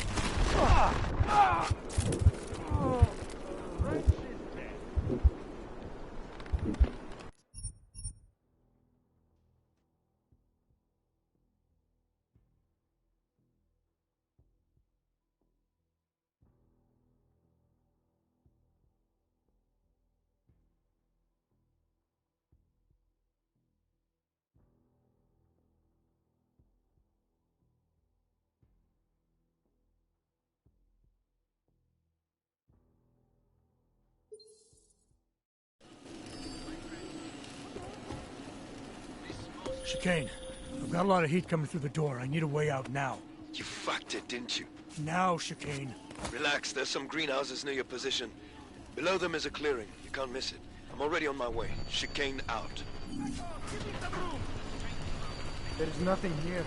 Chicane, I've got a lot of heat coming through the door. I need a way out now. You fucked it, didn't you? Now, Chicane. Relax, there's some greenhouses near your position. Below them is a clearing. You can't miss it. I'm already on my way. Chicane out. There's nothing here.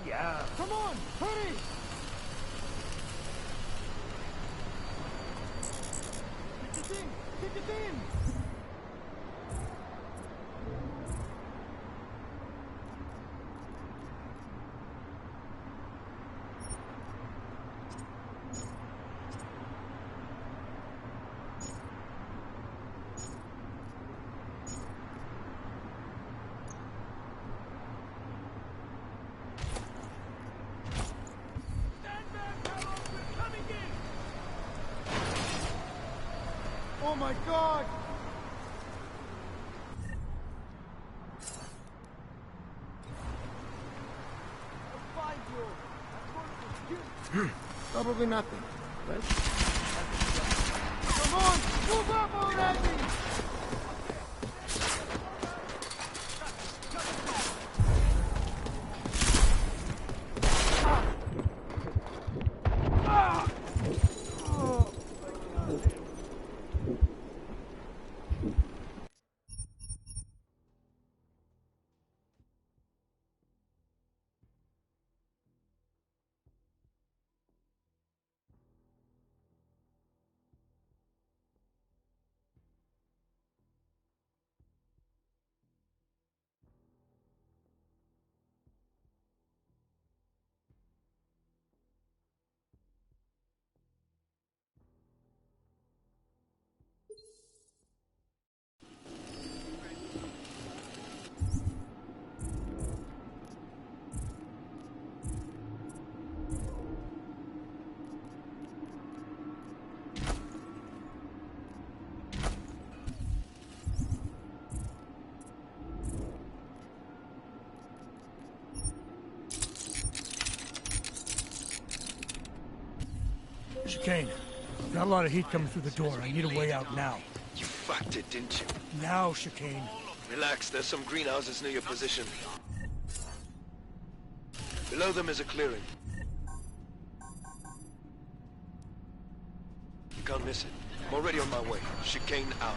Yeah. Come on, hurry! Take it in! Oh my God! Probably nothing. Right? Come on, move up already! Chicane, I've got a lot of heat coming through the door. I need a way out now. You fucked it, didn't you? Now, Chicane. Relax, there's some greenhouses near your position. Below them is a clearing. You can't miss it. I'm already on my way. Chicane out.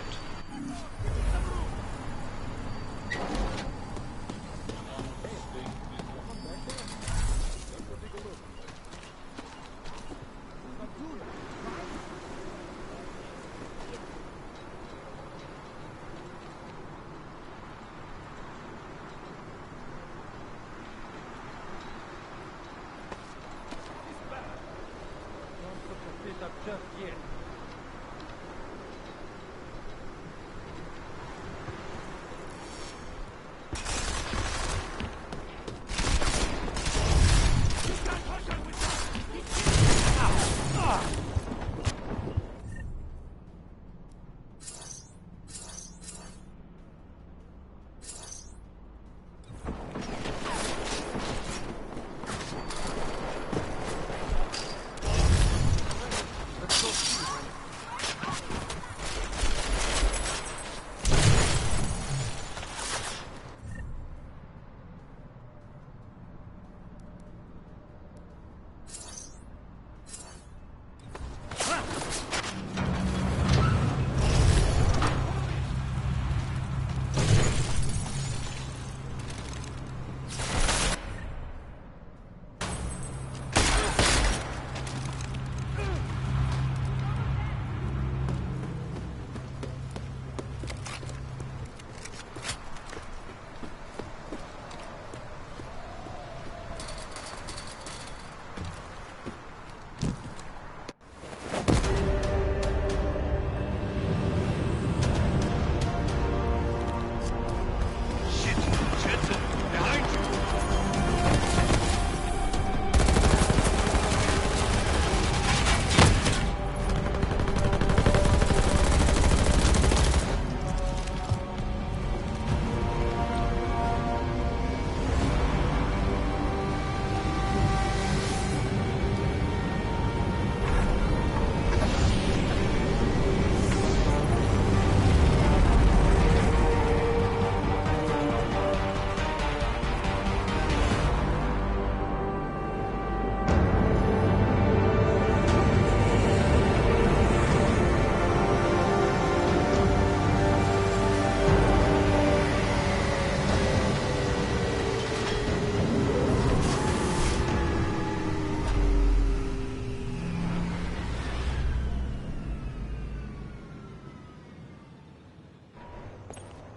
wake up just yet.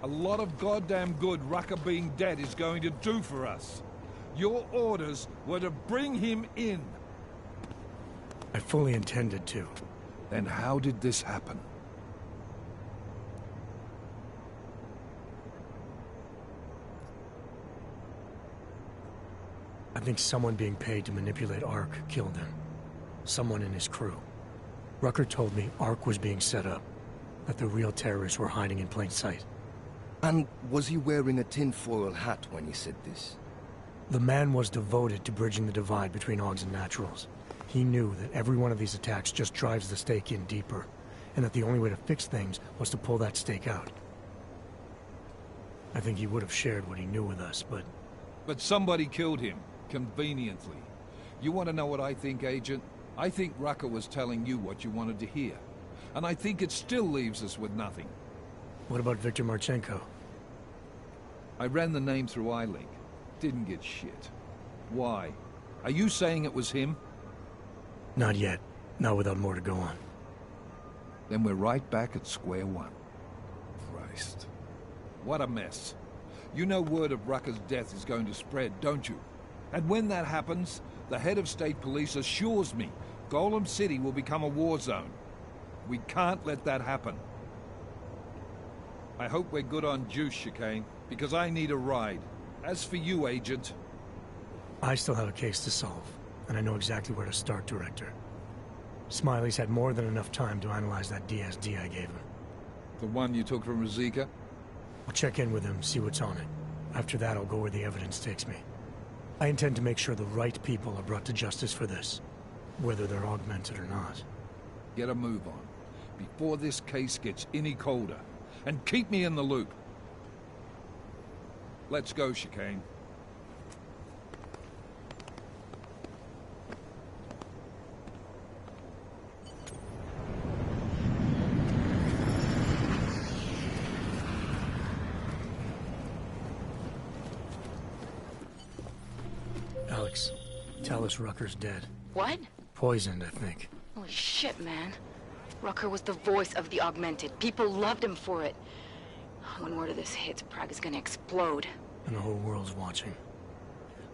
A lot of goddamn good Rucker being dead is going to do for us. Your orders were to bring him in. I fully intended to. Then how did this happen? I think someone being paid to manipulate Ark killed him. Someone in his crew. Rucker told me Ark was being set up, that the real terrorists were hiding in plain sight. And was he wearing a tinfoil hat when he said this? The man was devoted to bridging the divide between Augs and Naturals. He knew that every one of these attacks just drives the stake in deeper, and that the only way to fix things was to pull that stake out. I think he would have shared what he knew with us, but... But somebody killed him, conveniently. You want to know what I think, Agent? I think Rucker was telling you what you wanted to hear. And I think it still leaves us with nothing. What about Victor Marchenko? I ran the name through iLink. Didn't get shit. Why? Are you saying it was him? Not yet. Not without more to go on. Then we're right back at square one. Christ. What a mess. You know word of Rucker's death is going to spread, don't you? And when that happens, the head of state police assures me Golem City will become a war zone. We can't let that happen. I hope we're good on juice, Chicane, because I need a ride. As for you, Agent... I still have a case to solve, and I know exactly where to start, Director. Smiley's had more than enough time to analyze that DSD I gave him. The one you took from Razika? I'll check in with him, see what's on it. After that, I'll go where the evidence takes me. I intend to make sure the right people are brought to justice for this, whether they're augmented or not. Get a move on, before this case gets any colder. And keep me in the loop. Let's go, Chicane. Alex, tell us Rucker's dead. What? Poisoned, I think. Holy shit, man. Rucker was the voice of the Augmented. People loved him for it. When word of this hits, Prague is gonna explode. And the whole world's watching.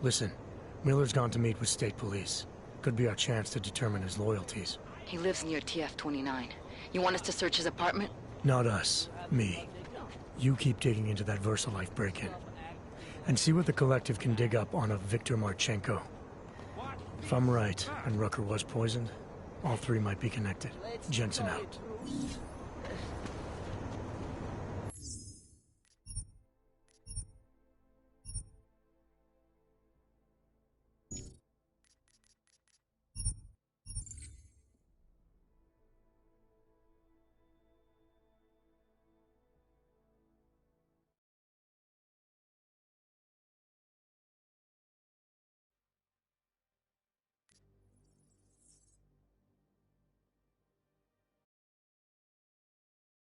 Listen, Miller's gone to meet with state police. Could be our chance to determine his loyalties. He lives near TF-29. You want us to search his apartment? Not us. Me. You keep digging into that VersaLife break-in. And see what the Collective can dig up on a Viktor Marchenko. If I'm right, and Rucker was poisoned, all three might be connected. Jensen out.